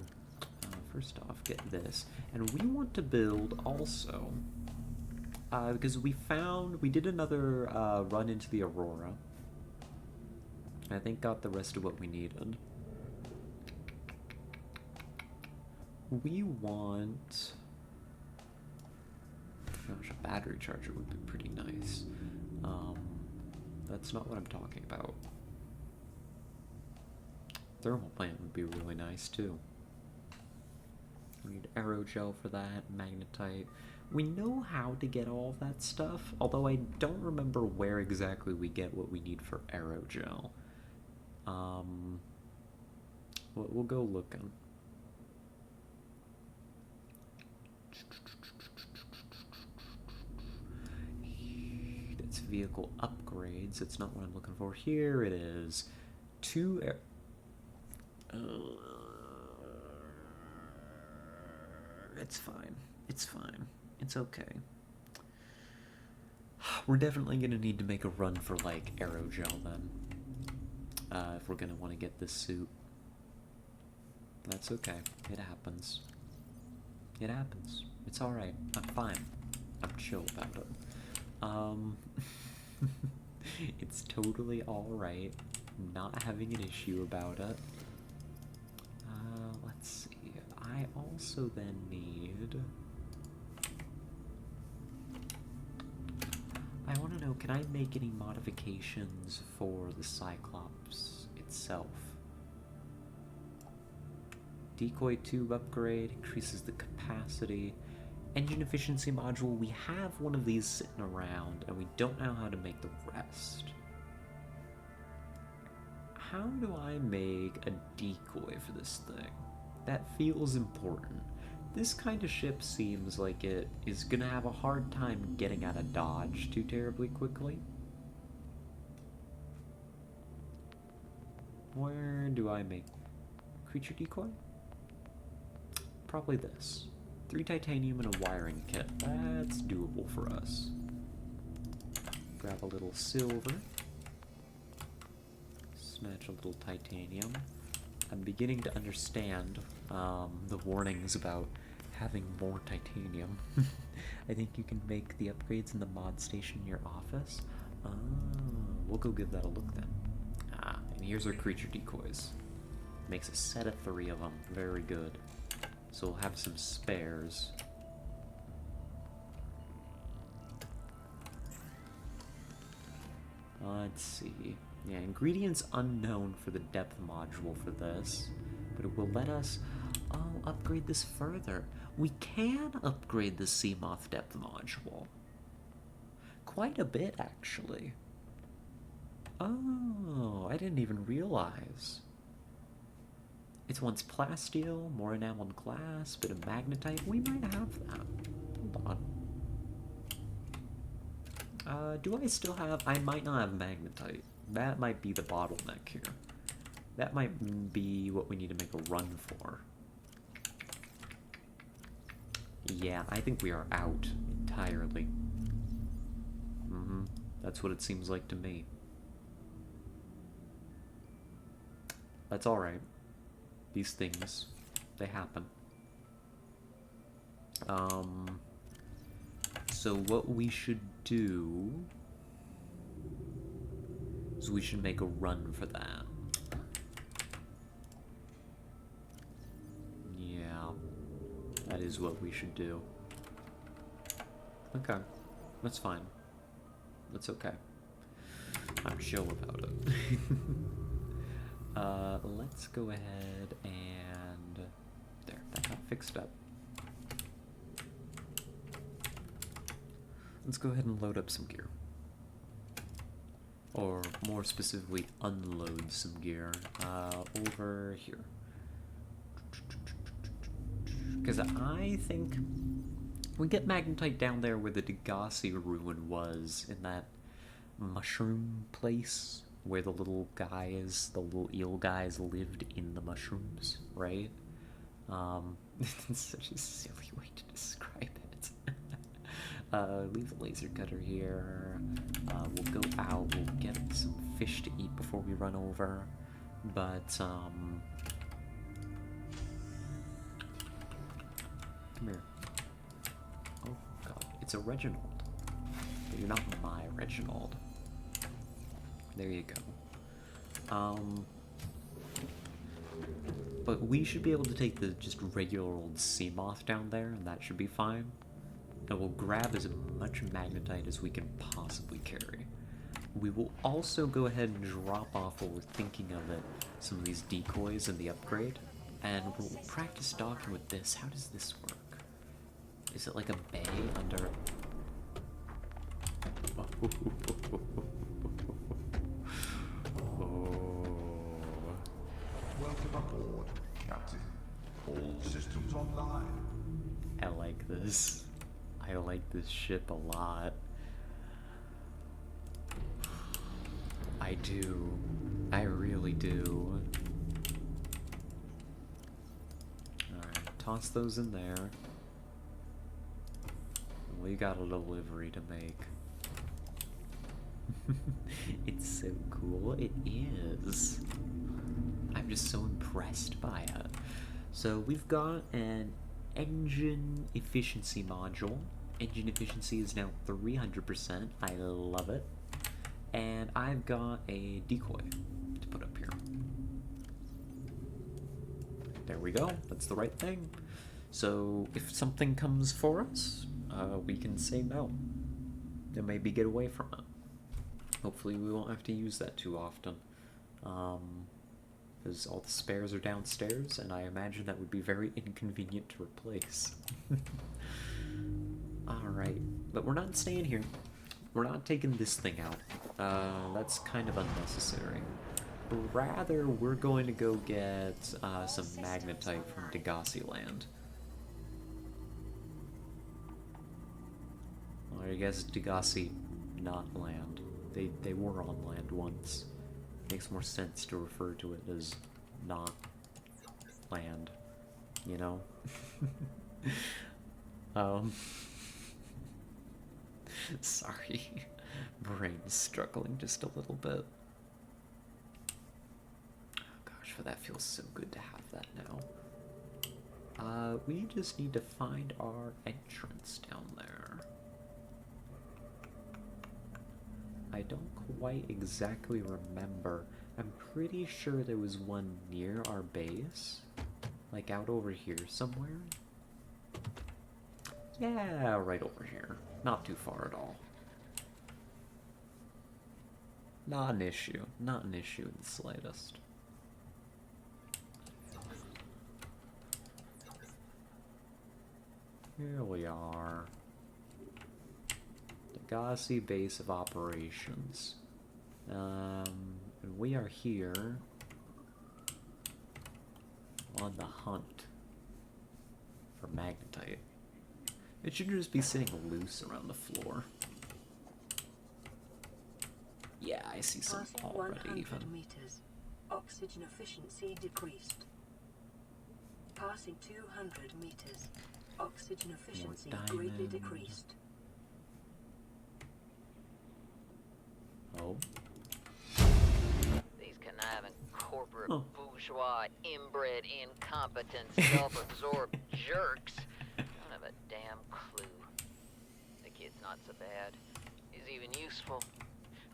first off get this, and we want to build also because we did another run into the Aurora. I think got the rest of what we needed. We want, gosh, a battery charger would be pretty nice. That's not what I'm talking about. Thermal plant would be really nice too. We need aerogel for that, magnetite. We know how to get all of that stuff, although I don't remember where exactly we get what we need for aerogel. We'll go looking. That's vehicle upgrades. It's not what I'm looking for. Here it is. It's fine. It's fine. It's okay. We're definitely gonna need to make a run for, like, aerogel then. If we're gonna want to get this suit. That's okay. It happens. It happens. It's alright. I'm fine. I'm chill about it. It's totally alright. Not having an issue about it. Let's see. I also then need... I want to know, can I make any modifications for the Cyclops itself? Decoy tube upgrade, increases the capacity. Engine efficiency module, we have one of these sitting around, and we don't know how to make the rest. How do I make a decoy for this thing? That feels important. This kind of ship seems like it is gonna have a hard time getting out of dodge too terribly quickly. Where do I make creature decoy? Probably this. 3 titanium and a wiring kit. That's doable for us. Grab a little silver. Snatch a little titanium. I'm beginning to understand the warnings about having more titanium. I think you can make the upgrades in the mod station in your office. We'll go give that a look then. And here's our creature decoys. Makes a set of 3 of them. Very good. So we'll have some spares. Let's see. Yeah, ingredients unknown for the depth module for this, but it will let us, upgrade this further. We can upgrade the Seamoth depth module. Quite a bit, actually. Oh, I didn't even realize. It's once plasteel, more enameled glass, bit of magnetite. We might have that. Hold on. Do I still have... I might not have magnetite. That might be the bottleneck here. That might be what we need to make a run for. Yeah, I think we are out entirely. That's what it seems like to me. That's alright. These things, they happen. So what we should do is we should make a run for that. Yeah, that is what we should do. Okay, that's fine. That's okay. I'm chill about it. Let's go ahead and... There, that got fixed up. Let's go ahead and load up some gear. Or, more specifically, unload some gear. Over here. Because I think... we get magnetite down there where the Degassi ruin was, in that mushroom place where the little guys, the little eel guys lived in the mushrooms, right? It's such a silly way to describe it. Leave the laser cutter here. We'll go out, we'll get some fish to eat before we run over. But, come here. Oh god, it's a Reginald. But you're not my Reginald. There you go. But we should be able to take the just regular old Seamoth down there, and that should be fine. And we'll grab as much magnetite as we can possibly carry. We will also go ahead and drop off, while we're thinking of it, some of these decoys in the upgrade. And we'll practice docking with this. How does this work? Is it like a bay under... Welcome aboard, Captain. All systems online. I like this. I like this ship a lot. I do. I really do. Alright, toss those in there. We got a delivery to make. It's so cool. It is. I'm just so impressed by it. So we've got an engine efficiency module. Engine efficiency is now 300%. I love it. And I've got a decoy to put up here. There we go. That's the right thing. So if something comes for us, we can say no. And maybe get away from it. Hopefully we won't have to use that too often. Because all the spares are downstairs, and I imagine that would be very inconvenient to replace. Alright, but we're not staying here. We're not taking this thing out. That's kind of unnecessary. Rather, we're going to go get some magnetite from Degassi land. Or I guess Degassi, not land. They were on land once. Makes more sense to refer to it as not land, you know? Sorry. Brain's struggling just a little bit. Oh gosh, but that feels so good to have that now. We just need to find our entrance down there. I don't quite exactly remember. I'm pretty sure there was one near our base. Like out over here somewhere. Yeah, right over here. Not too far at all. Not an issue. Not an issue in the slightest. Here we are. Degassi Base of Operations. And we are here on the hunt for magnetite. It should just be sitting loose around the floor. Yeah, I see some Passing already 100 even. meters. Oxygen efficiency decreased. Passing 200 meters. Oxygen efficiency greatly diamond. decreased. Oh. These conniving corporate Oh. bourgeois, inbred, incompetent, self-absorbed jerks don't have a damn clue. The kid's not so bad. He's even useful.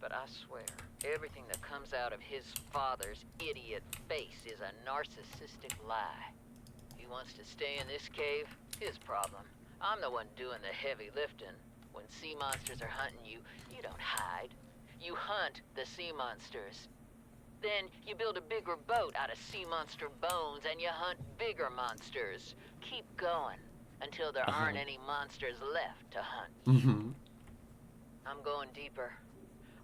But I swear, everything that comes out of his father's idiot face is a narcissistic lie. He wants to stay in this cave, his problem. I'm the one doing the heavy lifting. When sea monsters are hunting you, you don't hide. You hunt the sea monsters. Then you build a bigger boat out of sea monster bones and you hunt bigger monsters. Keep going until there aren't any monsters left to hunt. Mm-hmm. I'm going deeper.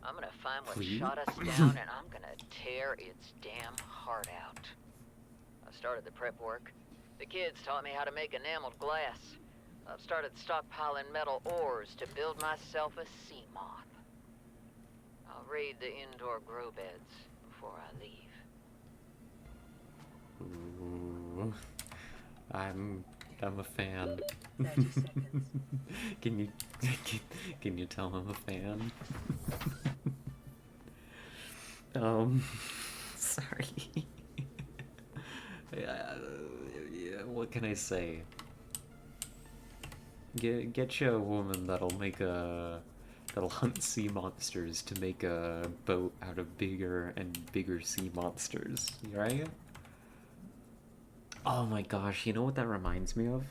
I'm gonna find what Please? shot us down and I'm gonna tear its damn heart out. I started the prep work. The kids taught me how to make enameled glass. I've started stockpiling metal ores to build myself a sea moth. I'll raid the indoor grow beds before I leave. Ooh. I'm a fan. 30 seconds. Can you tell I'm a fan? Sorry. Yeah, what can I say? Get you a woman that'll hunt sea monsters to make a boat out of bigger and bigger sea monsters, right? Oh my gosh, you know what that reminds me of?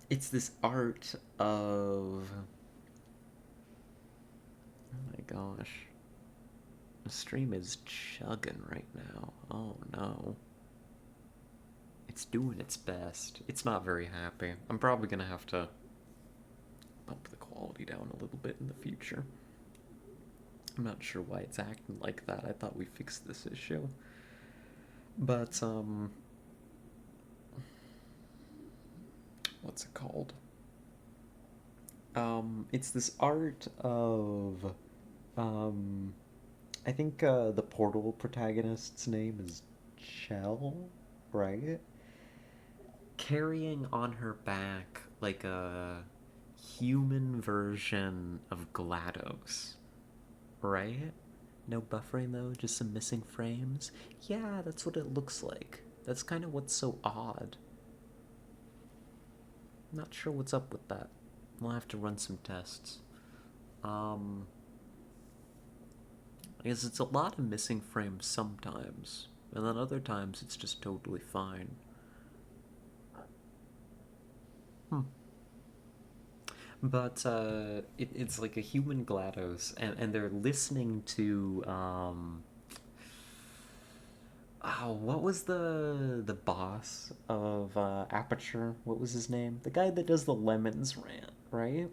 It's this art of... Oh my gosh. The stream is chugging right now. Oh no. It's doing its best. It's not very happy. I'm probably gonna have to bump the quality down a little bit in the future. I'm not sure why it's acting like that. I thought we fixed this issue. But, what's it called? It's this art of, I think, the Portal protagonist's name is Chell, right? Carrying on her back, like a human version of GLaDOS, right? No buffering though, just some missing frames. Yeah, that's what it looks like. That's kind of what's so odd. Not sure what's up with that. We'll have to run some tests. I guess it's a lot of missing frames sometimes, and then other times it's just totally fine. But it's like a human GLaDOS, and they're listening to what was the boss of Aperture? What was his name? The guy that does the Lemons rant, right?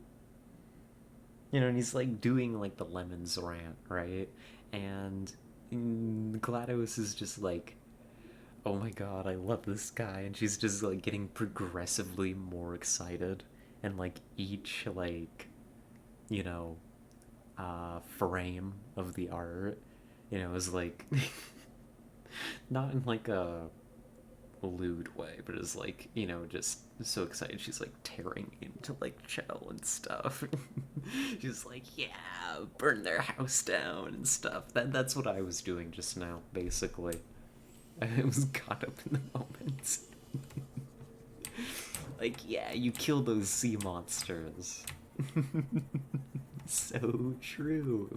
You know, and he's like doing like the Lemons rant, right? And GLaDOS is just like, oh my god, I love this guy, and she's just like getting progressively more excited. And like each like, you know, frame of the art, you know, is like not in like a lewd way, but it's like, you know, just so excited. She's like tearing into like Chell and stuff. She's like, yeah, burn their house down and stuff. That's what I was doing just now, basically. I was caught up in the moment. Like, yeah, you kill those sea monsters. So true.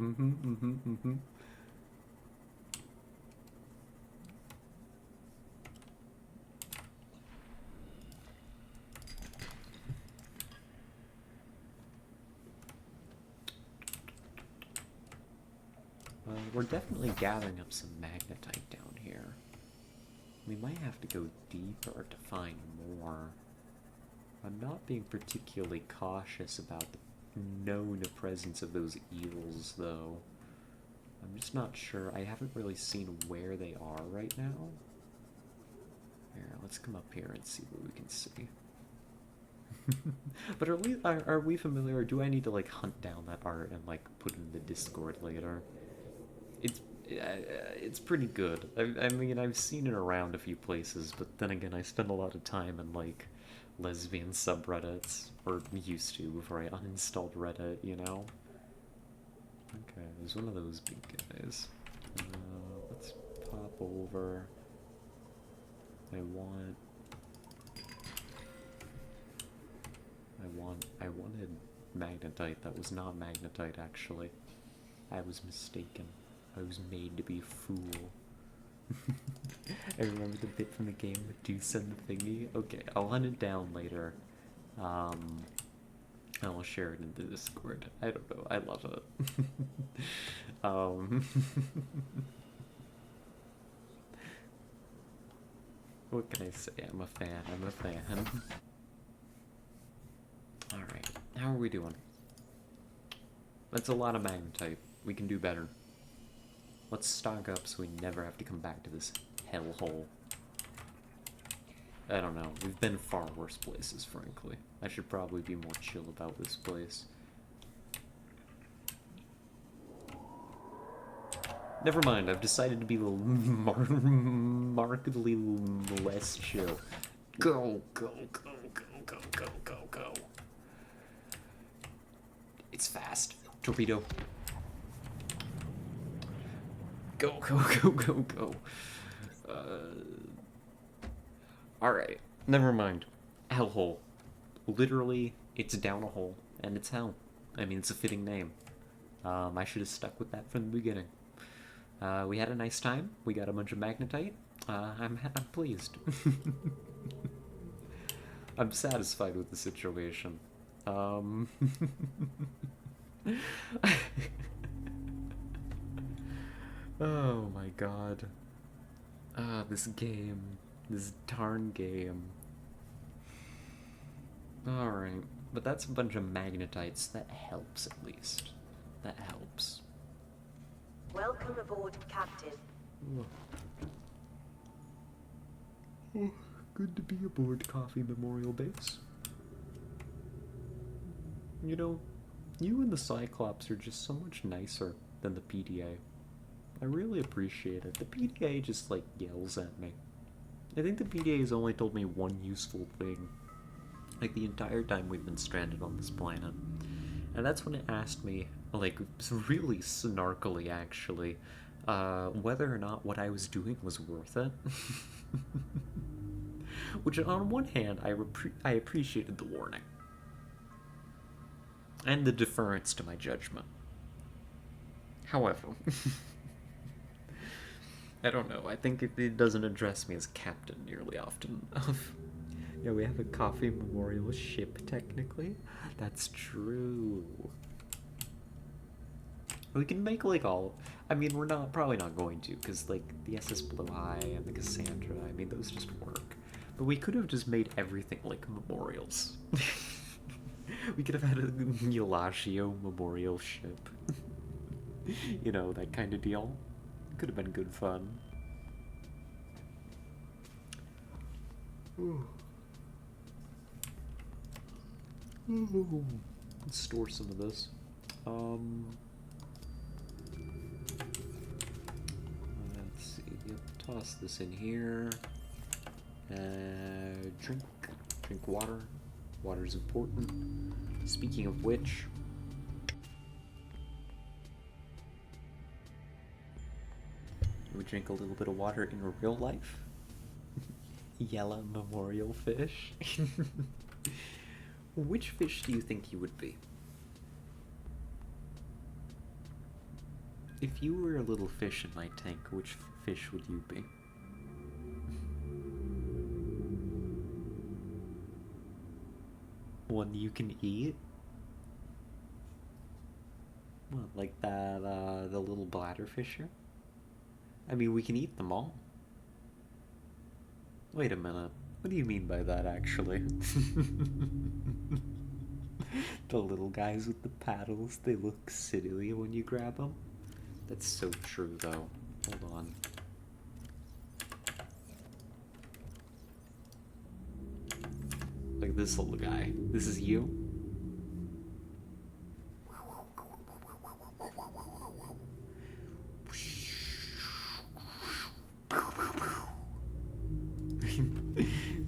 we're definitely gathering up some magnetite down here. We might have to go deeper to find more. I'm not being particularly cautious about the known presence of those eels, though. I'm just not sure. I haven't really seen where they are right now. Here, let's come up here and see what we can see. But are we familiar, or do I need to like hunt down that art and like put it in the Discord later? It's pretty good. I mean, I've seen it around a few places, but then again, I spend a lot of time in like lesbian subreddits, or used to before I uninstalled Reddit, you know? Okay, there's one of those big guys. Let's pop over. I wanted magnetite. That was not magnetite, actually. I was mistaken. I was made to be a fool. I remember the bit from the game with do send the thingy. Okay, I'll hunt it down later. I'll share it in the Discord. I don't know. I love it. What can I say? I'm a fan. I'm a fan. Alright. How are we doing? That's a lot of magnetite. We can do better. Let's stock up so we never have to come back to this hellhole. I don't know. We've been far worse places, frankly. I should probably be more chill about this place. Never mind, I've decided to be a little markedly less chill. Go, go, go, go, go, go, go, go. It's fast. Torpedo. Go, go, go, go, go. Alright, never mind. Hellhole. Literally, it's down a hole, and it's hell. I mean, it's a fitting name. I should have stuck with that from the beginning. We had a nice time. We got a bunch of magnetite. I'm pleased. I'm satisfied with the situation. Oh my god. This game. This darn game. Alright. But that's a bunch of magnetites. That helps, at least. That helps. Welcome aboard, Captain. Oh, good to be aboard Coffee Memorial Base. You know, you and the Cyclops are just so much nicer than the PDA. I really appreciate it. The PDA just, like, yells at me. I think the PDA has only told me one useful thing. Like, the entire time we've been stranded on this planet. And that's when it asked me, like, really snarkily, actually, whether or not what I was doing was worth it. Which, on one hand, I appreciated the warning. And the deference to my judgment. However... I don't know, I think it doesn't address me as captain nearly often enough. Yeah, we have a coffee memorial ship, technically. That's true. We can make, like, all... I mean, we're probably not going to, because, like, the SS Blue-Eye and the Cassandra, I mean, those just work. But we could have just made everything, like, memorials. We could have had a Eulogio memorial ship. You know, that kind of deal. Could have been good fun. Ooh. Ooh. Let's store some of this. Let's see. Yep, toss this in here. Drink water. Water's important. Speaking of which, we drink a little bit of water in real life. Yellow memorial fish. Which fish do you think you would be? If you were a little fish in my tank, which fish would you be? One you can eat? What, like that, the little bladderfish here? I mean, we can eat them all. Wait a minute. What do you mean by that, actually? The little guys with the paddles, they look silly when you grab them. That's so true, though. Hold on. Like this little guy. This is you?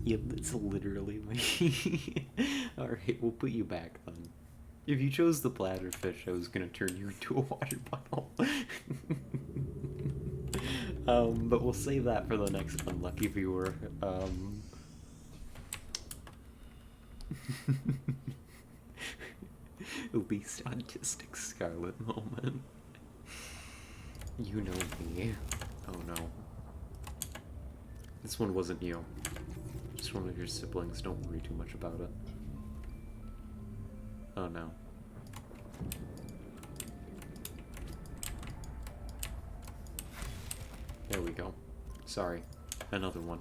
Yep, that's literally me. Alright, we'll put you back then. If you chose the bladderfish, I was gonna turn you into a water bottle. But we'll save that for the next unlucky viewer. Least autistic Scarlet moment. You know me. Oh no. This one wasn't you. Just one of your siblings. Don't worry too much about it. Oh no. There we go. Sorry. Another one.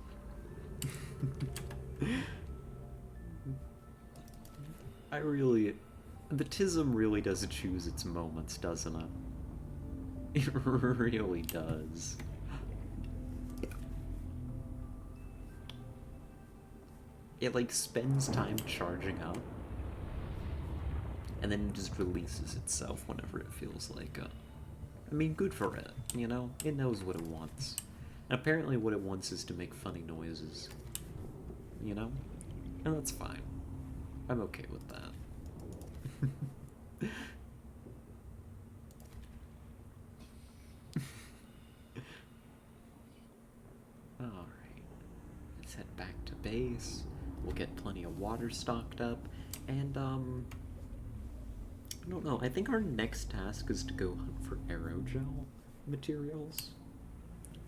The TISM really does choose its moments, doesn't it? It really does. It like spends time charging up and then just releases itself whenever it feels like it. I mean, good for it, you know? It knows what it wants. And apparently what it wants is to make funny noises. You know? And that's fine. I'm okay with that. Alright. Let's head back to base. We'll get plenty of water stocked up. And, I don't know. I think our next task is to go hunt for aerogel materials.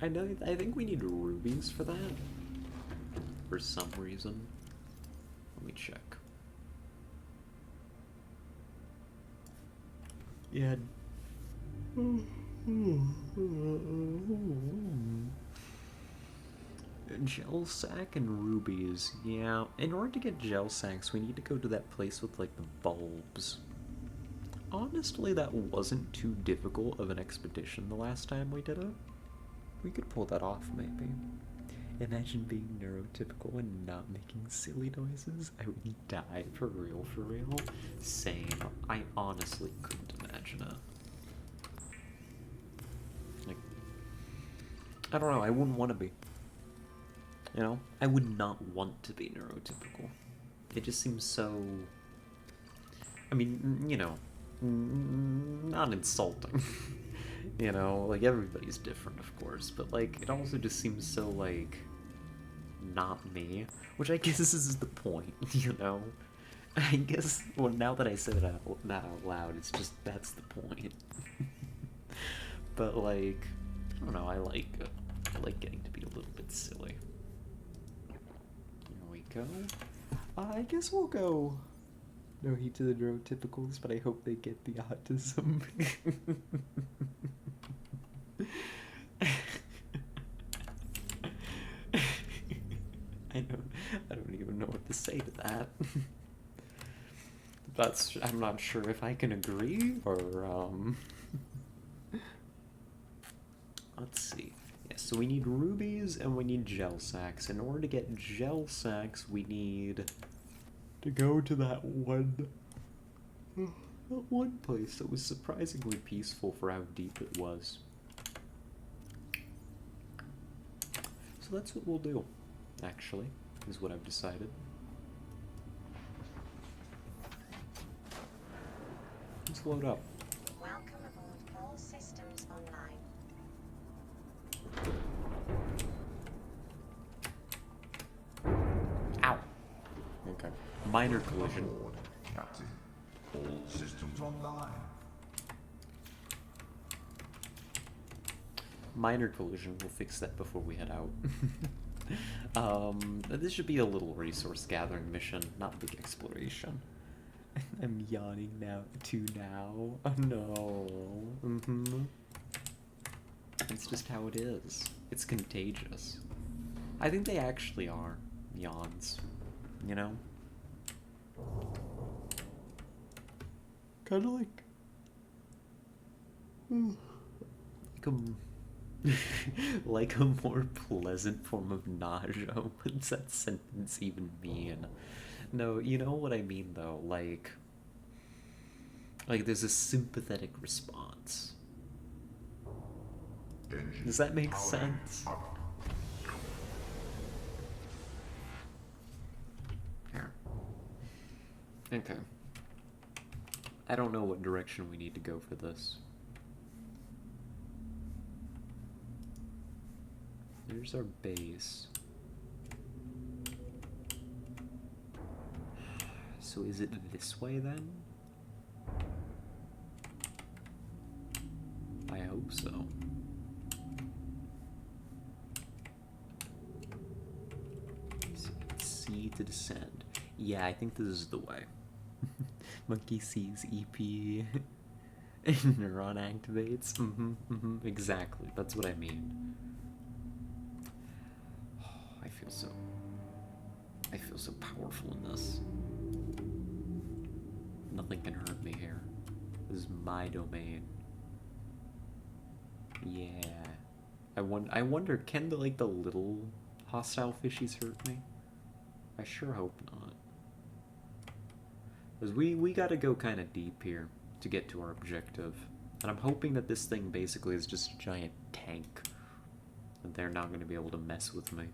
I think we need rubies for that. For some reason. Let me check. Yeah. Gel sack and rubies. Yeah. In order to get gel sacks, we need to go to that place with, like, the bulbs. Honestly, that wasn't too difficult of an expedition the last time we did it. We could pull that off, maybe. Imagine being neurotypical and not making silly noises. I would die for real, for real. Same. I honestly couldn't imagine it. Like, I don't know, I wouldn't want to be. You know? I would not want to be neurotypical. It just seems so... I mean, you know, not insulting. You know, like, everybody's different, of course, but, like, it also just seems so, like, not me, which I guess is the point, you know? I guess, well, now that I said it out loud, it's just, that's the point. But, like, I don't know, I like getting to be a little bit silly. Here we go. I guess we'll go... No heat to the neurotypicals, but I hope they get the autism. I don't even know what to say to that. I'm not sure if I can agree or let's see. Yeah, so we need rubies and we need gel sacks. In order to get gel sacks, we need to go to that one place that was surprisingly peaceful for how deep it was. So that's what we'll do, actually, is what I've decided. Let's load up. Welcome aboard all systems online. Ow! Okay. Minor collision. Aboard, Captain. All systems online. Minor collision. We'll fix that before we head out. This should be a little resource gathering mission, not big exploration. I'm yawning now, too now. Oh no. Mm-hmm. It's just how it is. It's contagious. I think they actually are yawns, you know? Kind of like like a more pleasant form of nausea. What does that sentence even mean? No, you know what I mean though, like there's a sympathetic response. Does that make sense? Here. Okay. I don't know what direction we need to go for this. Here's our base. So is it this way then? I hope so. C to descend. Yeah, I think this is the way. Monkey sees EP. Neuron activates. Exactly. That's what I mean. I feel so powerful in this. Nothing can hurt me here. This is my domain. Yeah. I wonder, can the little hostile fishies hurt me? I sure hope not. Because we gotta go kind of deep here to get to our objective. And I'm hoping that this thing basically is just a giant tank. And they're not going to be able to mess with me.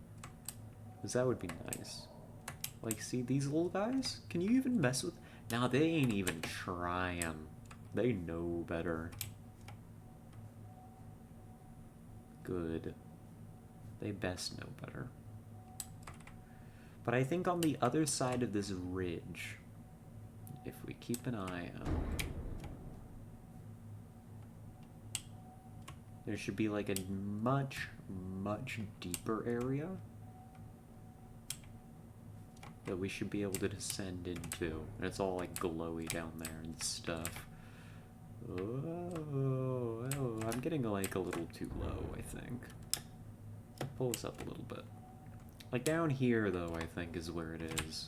Because that would be nice. Like, see these little guys? Can you even mess with... Now, they ain't even trying. They know better. Good. They best know better. But I think on the other side of this ridge, if we keep an eye out, there should be like a much, much deeper area that we should be able to descend into. And it's all like glowy down there and stuff. Oh, I'm getting like a little too low, I think. Pull us up a little bit. Like down here, though, I think is where it is.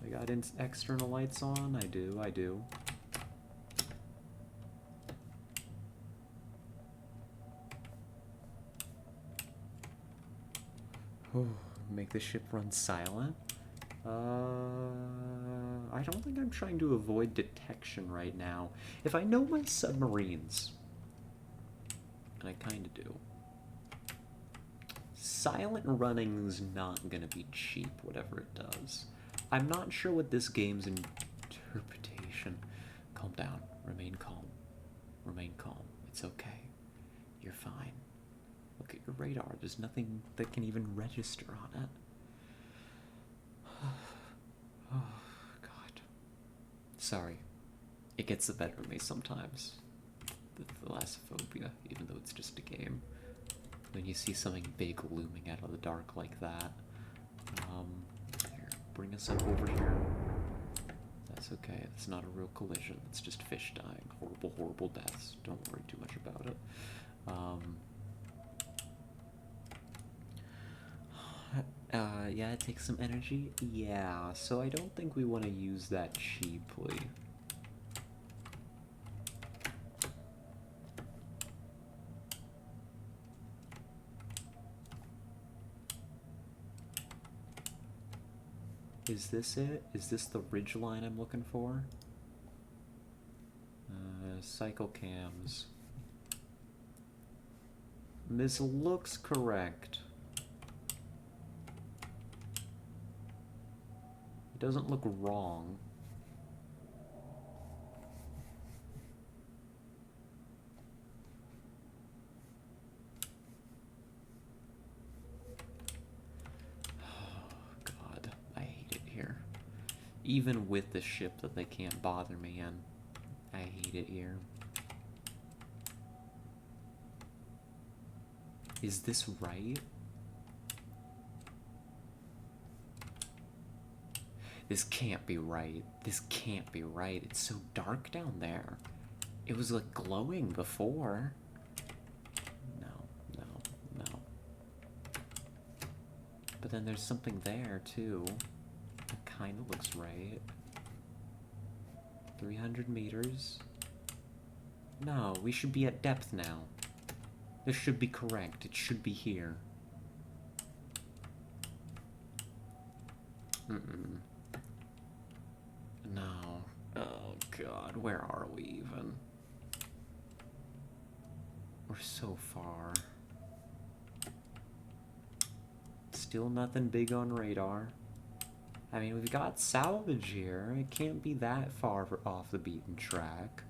I got external lights on? I do. Make the ship run silent? I don't think I'm trying to avoid detection right now. If I know my submarines, and I kinda do, silent running's not gonna be cheap, whatever it does. I'm not sure what this game's interpretation... Calm down. Remain calm. Remain calm. It's okay. You're fine. Look at your radar. There's nothing that can even register on it. Oh, God. Sorry. It gets the better of me sometimes. The thalassophobia, even though it's just a game. When you see something big looming out of the dark like that. Here, bring us up over here. That's okay. It's not a real collision. It's just fish dying. Horrible, horrible deaths. Don't worry too much about it. Yeah, it takes some energy. Yeah, so I don't think we want to use that cheaply. Is this it? Is this the ridge line I'm looking for? Cycle cams. This looks correct. It doesn't look wrong. God, I hate it here. Even with the ship that they can't bother me in, I hate it here. Is this right? This can't be right. This can't be right. It's so dark down there. It was like glowing before. No, no, no. But then there's something there too. It kind of looks right. 300 meters. No, we should be at depth now. This should be correct. It should be here. Mm-mm. No. Oh god, where are we even? We're so far. Still nothing big on radar. I mean, we've got salvage here. It can't be that far off the beaten track.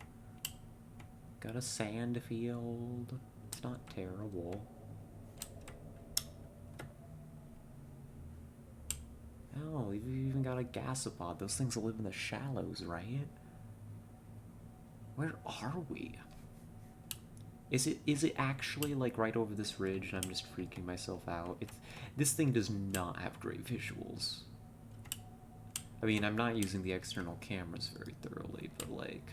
Got a sand field. It's not terrible. Oh, we've even got a gasopod. Those things live in the shallows, right? Where are we? Is it actually like right over this ridge and I'm just freaking myself out? This thing does not have great visuals. I mean, I'm not using the external cameras very thoroughly, but like,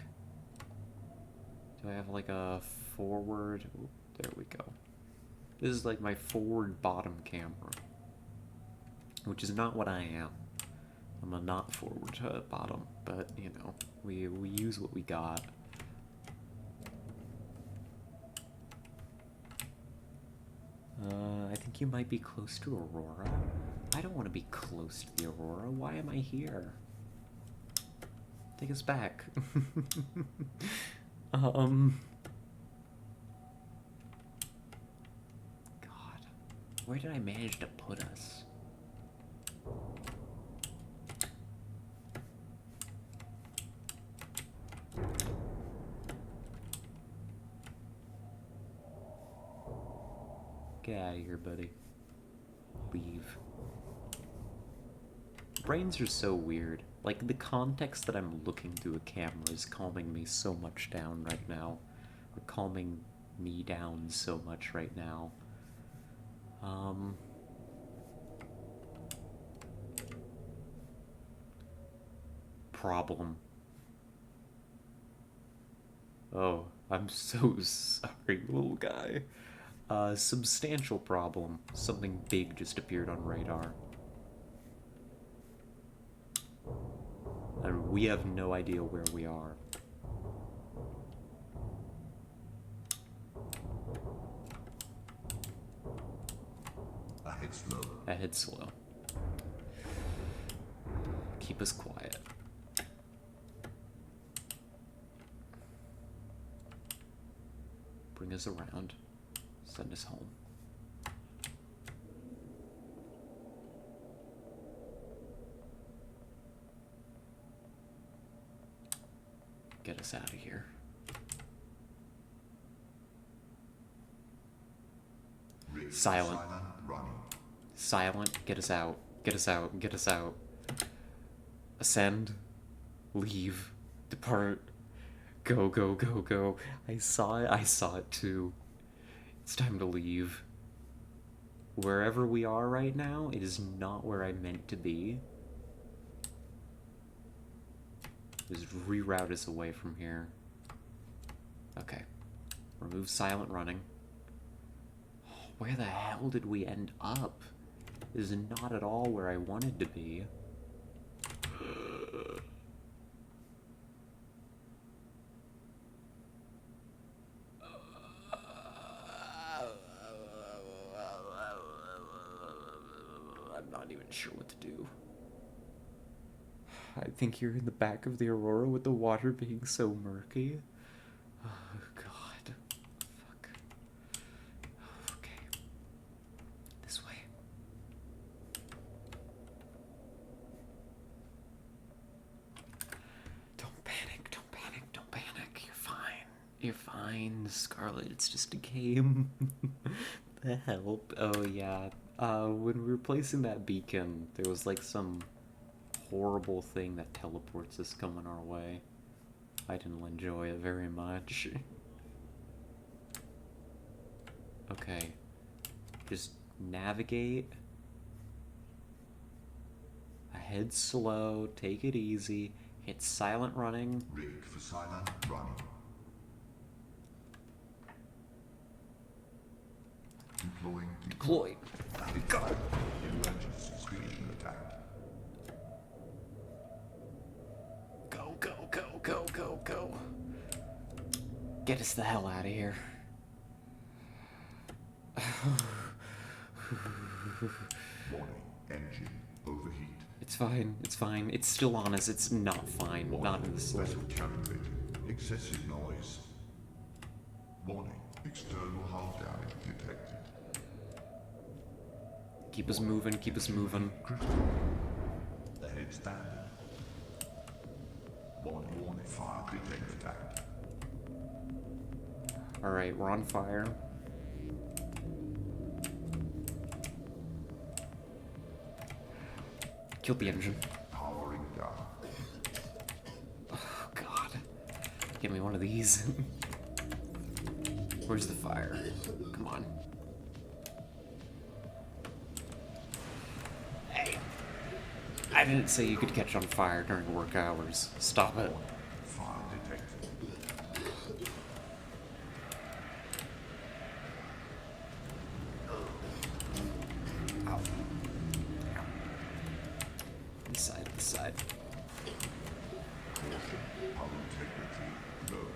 do I have like a forward? Ooh, there we go. This is like my forward bottom camera, which is not what I am. I'm a not forward bottom, but you know, we use what we got. I think you might be close to Aurora. I don't want to be close to the Aurora. Why am I here? Take us back. God. Where did I manage to put us? Get out of here, buddy. Leave. Brains are so weird. Like, the context that I'm looking through a camera is calming me so much down right now. Or calming me down so much right now. Problem. Oh, I'm so sorry, little guy. Substantial problem. Something big just appeared on radar. And we have no idea where we are. Ahead slow. Ahead slow. Keep us quiet. Bring us around. Send us home. Get us out of here. Silent. Running. Silent. Get us out. Get us out. Get us out. Ascend. Leave. Depart. Go, go, go, go. I saw it. I saw it too. It's time to leave. Wherever we are right now, it is not where I meant to be. Just reroute us away from here. Okay. Remove silent running. Where the hell did we end up? This is not at all where I wanted to be. I'm not even sure what to do. I think you're in the back of the Aurora with the water being so murky. Oh, God. Fuck. Okay. This way. Don't panic, don't panic, don't panic. You're fine. You're fine, Scarlet. It's just a game. The help. Oh, yeah. When we were placing that beacon, there was like some horrible thing that teleports us coming our way. I didn't enjoy it very much. Okay. Just navigate head slow, take it easy, hit silent running. Rig for silent running. Deploy. Go. Emergency screening attack. Go, go, go, go, go, go. Get us the hell out of here. Warning, engine overheat. It's fine, it's fine. It's still on us. It's not fine. Warning, Not in the slightest. vessel calculated. Excessive noise. Warning, external hull damage detected. Keep us moving, keep us moving. Critical. Ahead standard. Warning, fire detected. Alright, we're on fire. Killed the engine. Powering down. Oh, God. Give me one of these. Where's the fire? Come on. Hey. I didn't say you could catch on fire during work hours. Stop it. Fire detected. Ow. Ow. This side, this side. Hull integrity low.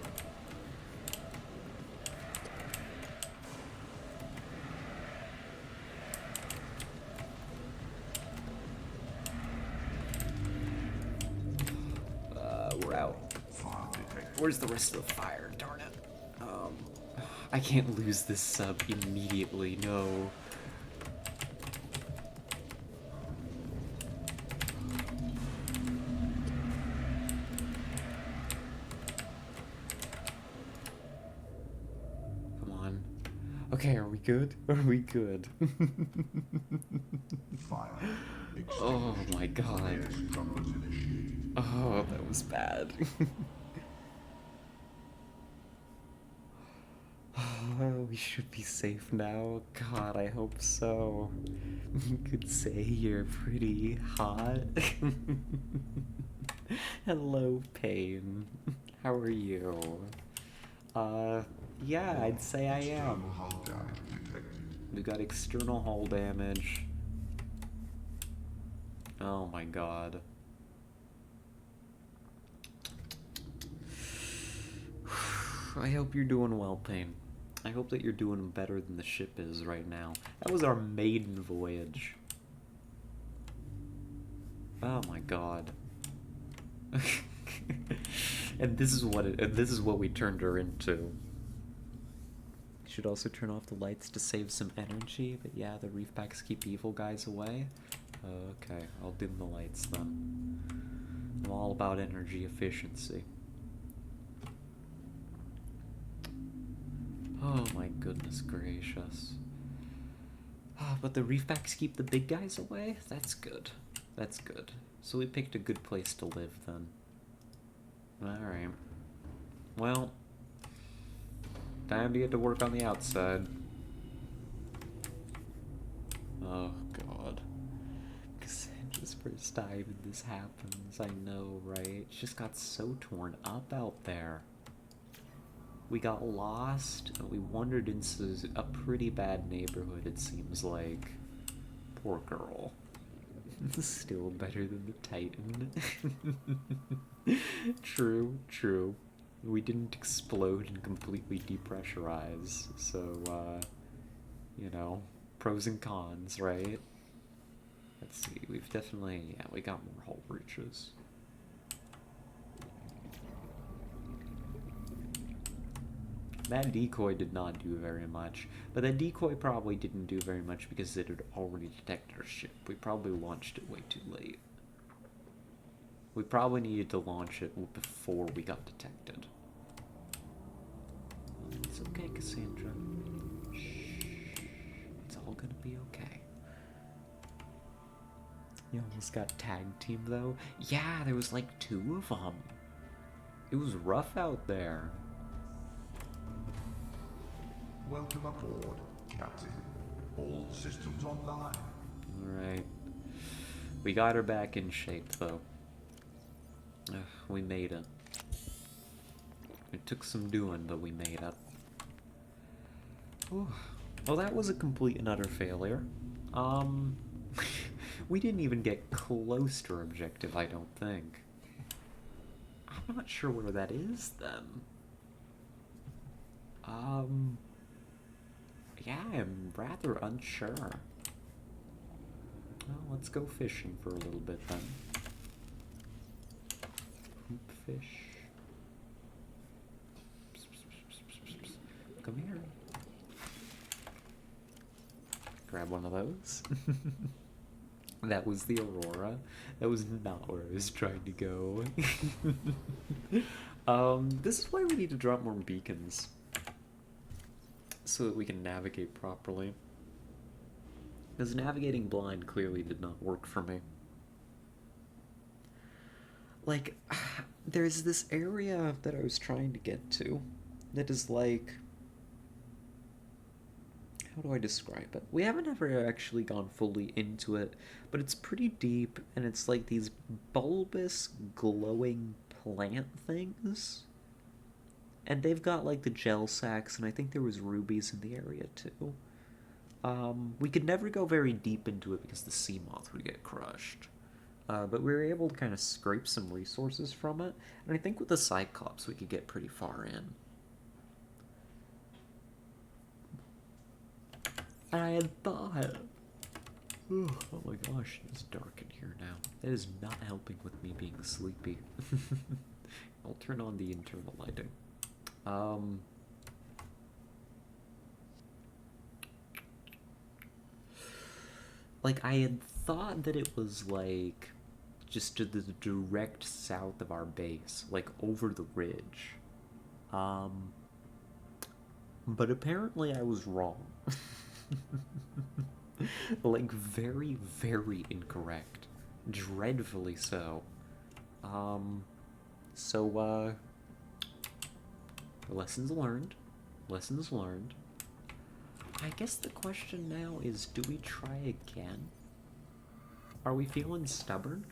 We're out. Fire detected. Where's the rest of the fire? Darn it. I can't lose this sub immediately, no. Come on. Okay, are we good? Are we good? Fire. Oh my god. Scrubbers initiated. Oh, that was bad. Oh, we should be safe now. God, I hope so. You could say you're pretty hot. Hello, Pain. How are you? Yeah, I'd say I am. External hull damage detected. We got external hull damage. Oh my god. I hope you're doing well, Pain. I hope that you're doing better than the ship is right now. That was our maiden voyage. Oh my god. And this is what we turned her into. Should also turn off the lights to save some energy, but yeah, the reef packs keep evil guys away. Okay, I'll dim the lights then. I'm all about energy efficiency. Oh my goodness gracious. But the reef packs keep the big guys away? That's good. That's good. So we picked a good place to live then. Alright. Well, time to get to work on the outside. Oh god. Cassandra's first time this happens, I know, right? It just got so torn up out there. We got lost, and we wandered into a pretty bad neighborhood, it seems like. Poor girl. Still better than the Titan. True, true. We didn't explode and completely depressurize, so, you know, pros and cons, right? Let's see, we've definitely, yeah, we got more hull breaches. That decoy did not do very much, but that decoy probably didn't do very much because it had already detected our ship. We probably launched it way too late. We probably needed to launch it before we got detected. It's okay, Cassandra. Shh. It's all gonna be okay. You almost got tag team though? Yeah, there was like 2 of them. It was rough out there. Welcome aboard, Captain. All systems online. Alright. We got her back in shape, though. We made it. It took some doing, but we made it. Ooh. Well, that was a complete and utter failure. We didn't even get close to our objective, I don't think. I'm not sure where that is, then. Yeah, I'm rather unsure. Well, let's go fishing for a little bit, then. Hoop fish. Come here. Grab one of those. That was the Aurora. That was not where I was trying to go. This is why we need to drop more beacons. So that we can navigate properly. Because navigating blind clearly did not work for me. Like, there's this area that I was trying to get to that is like... How do I describe it? We haven't ever actually gone fully into it, but it's pretty deep, and it's like these bulbous, glowing plant things. And they've got like the gel sacks, and I think there was rubies in the area too. We could never go very deep into it because the sea moth would get crushed. But we were able to kind of scrape some resources from it, and I think with the Cyclops we could get pretty far in. I had thought... Oh my gosh, it's dark in here now. That is not helping with me being sleepy. I'll turn on the internal lighting. Like, I had thought that it was, like, just to the direct south of our base, like, over the ridge. But apparently I was wrong. Like, very, very incorrect. Dreadfully so. Lessons learned. Lessons learned. I guess the question now is, do we try again? Are we feeling stubborn?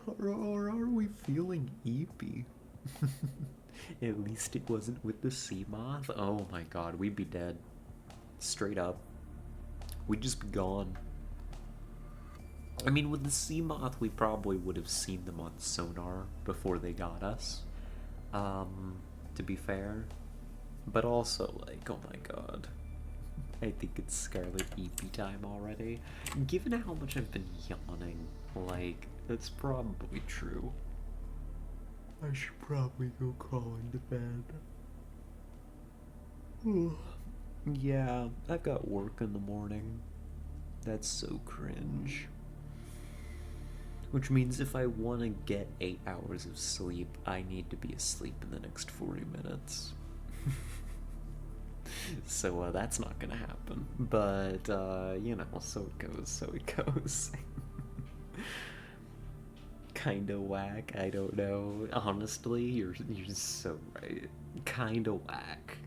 Or are we feeling eepy? At least it wasn't with the sea moth. Oh my god, we'd be dead. Straight up. We'd just be gone. I mean, with the sea moth, we probably would have seen them on sonar before they got us. To be fair. But also, like, oh my god. I think it's Scarlet EP time already. Given how much I've been yawning, like, that's probably true. I should probably go crawl into bed. Yeah, I've got work in the morning. That's so cringe. Which means if I want to get 8 hours of sleep, I need to be asleep in the next 40 minutes. So that's not gonna happen. But, you know, so it goes. Kinda whack, I don't know. Honestly, you're so right. Kinda whack.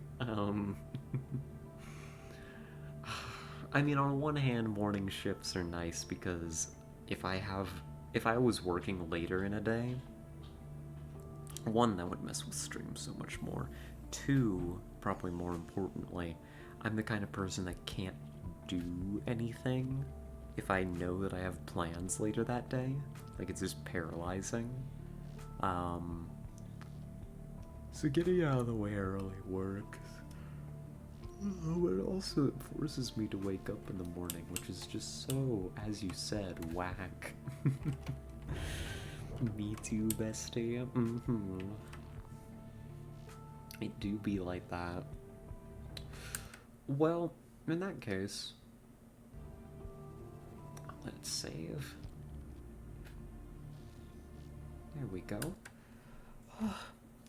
I mean, on one hand, morning shifts are nice because if I was working later in a day, one, that would mess with streams so much more. Two, probably more importantly, I'm the kind of person that can't do anything if I know that I have plans later that day. Like, it's just paralyzing. So getting out of the way early works. But also it forces me to wake up in the morning, which is just so, as you said, whack. Me too, bestie. It do be like that. Well, in that case, let's save. There we go.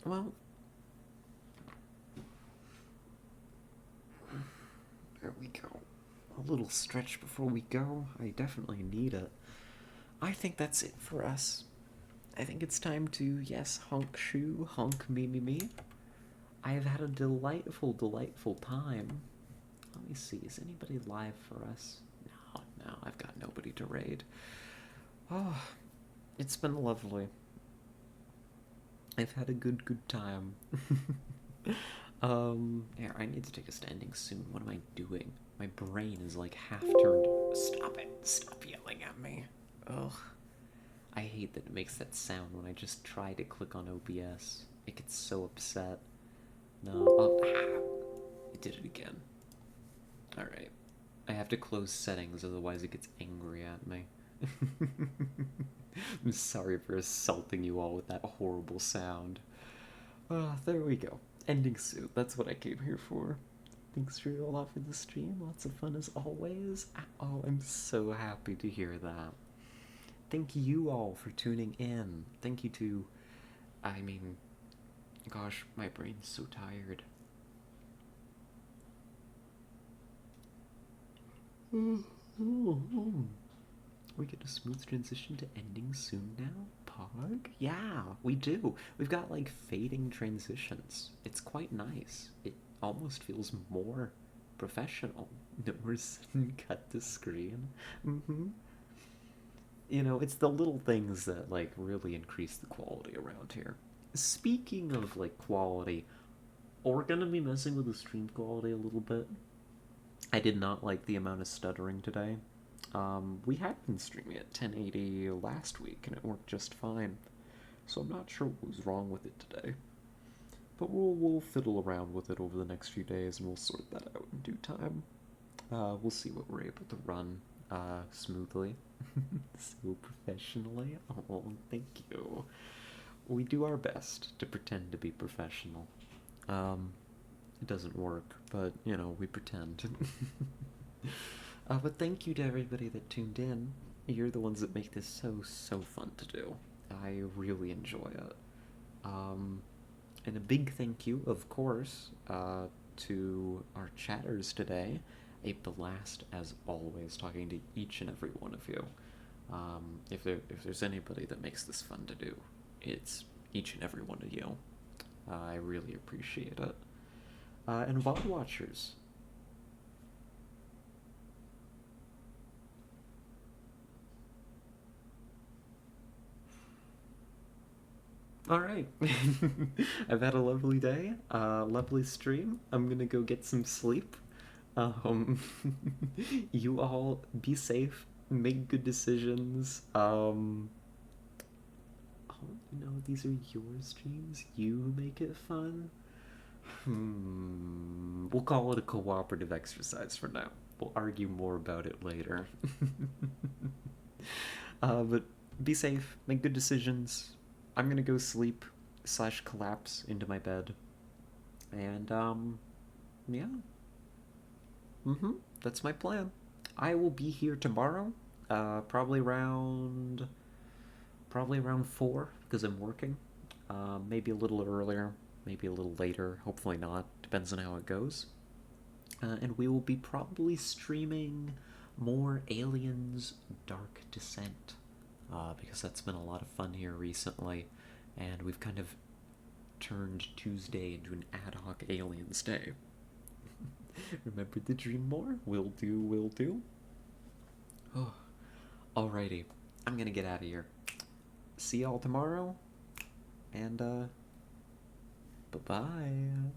Well, there we go. A little stretch before we go. I definitely need it. I think that's it for us. I think it's time to, yes, honk shoe, honk me. I have had a delightful, delightful time. Let me see, is anybody live for us? No, I've got nobody to raid. Oh, it's been lovely. I've had a good time. Here, I need to take a standing soon. What am I doing? My brain is like half turned. Stop it. Stop yelling at me. Ugh. I hate that it makes that sound when I just try to click on OBS. It gets so upset. No. Oh, it did it again. Alright. I have to close settings, otherwise it gets angry at me. I'm sorry for assaulting you all with that horrible sound. There we go. Ending soon. That's what I came here for. Thanks for all off in the stream. Lots of fun as always. Oh, I'm so happy to hear that. Thank you all for tuning in. Thank you to... I mean... Gosh, my brain's so tired. We get a smooth transition to ending soon now? Pog? Yeah, we do. We've got like fading transitions. It's quite nice. It almost feels more professional. No more sudden cut to screen. You know, it's the little things that like really increase the quality around here. Speaking of like quality, we're gonna be messing with the stream quality a little bit. I did not like the amount of stuttering today. We had been streaming at 1080 last week and it worked just fine. So I'm not sure what was wrong with it today. But we'll fiddle around with it over the next few days and we'll sort that out in due time. We'll see what we're able to run smoothly. So professionally. Oh, thank you. We do our best to pretend to be professional. It doesn't work, but, you know, we pretend. But thank you to everybody that tuned in. You're the ones that make this so fun to do. I really enjoy it. And a big thank you, of course, to our chatters today. A blast, as always, talking to each and every one of you. If there's anybody that makes this fun to do, it's each and every one of you. I really appreciate it. And VOD watchers. Alright. I've had a lovely day, lovely stream. I'm gonna go get some sleep. You all be safe, make good decisions. Oh, no, these are your streams. You make it fun. We'll call it a cooperative exercise for now. We'll argue more about it later. But be safe, make good decisions. I'm gonna go sleep / collapse into my bed. And, yeah. That's my plan. I will be here tomorrow, probably around 4, because I'm working. Maybe a little earlier, maybe a little later, hopefully not, depends on how it goes. And we will be probably streaming more Aliens Dark Descent, because that's been a lot of fun here recently, and we've kind of turned Tuesday into an ad hoc Aliens Day. Remember to dream more? Will do. Oh, alrighty, I'm gonna get out of here. See y'all tomorrow, and bye-bye.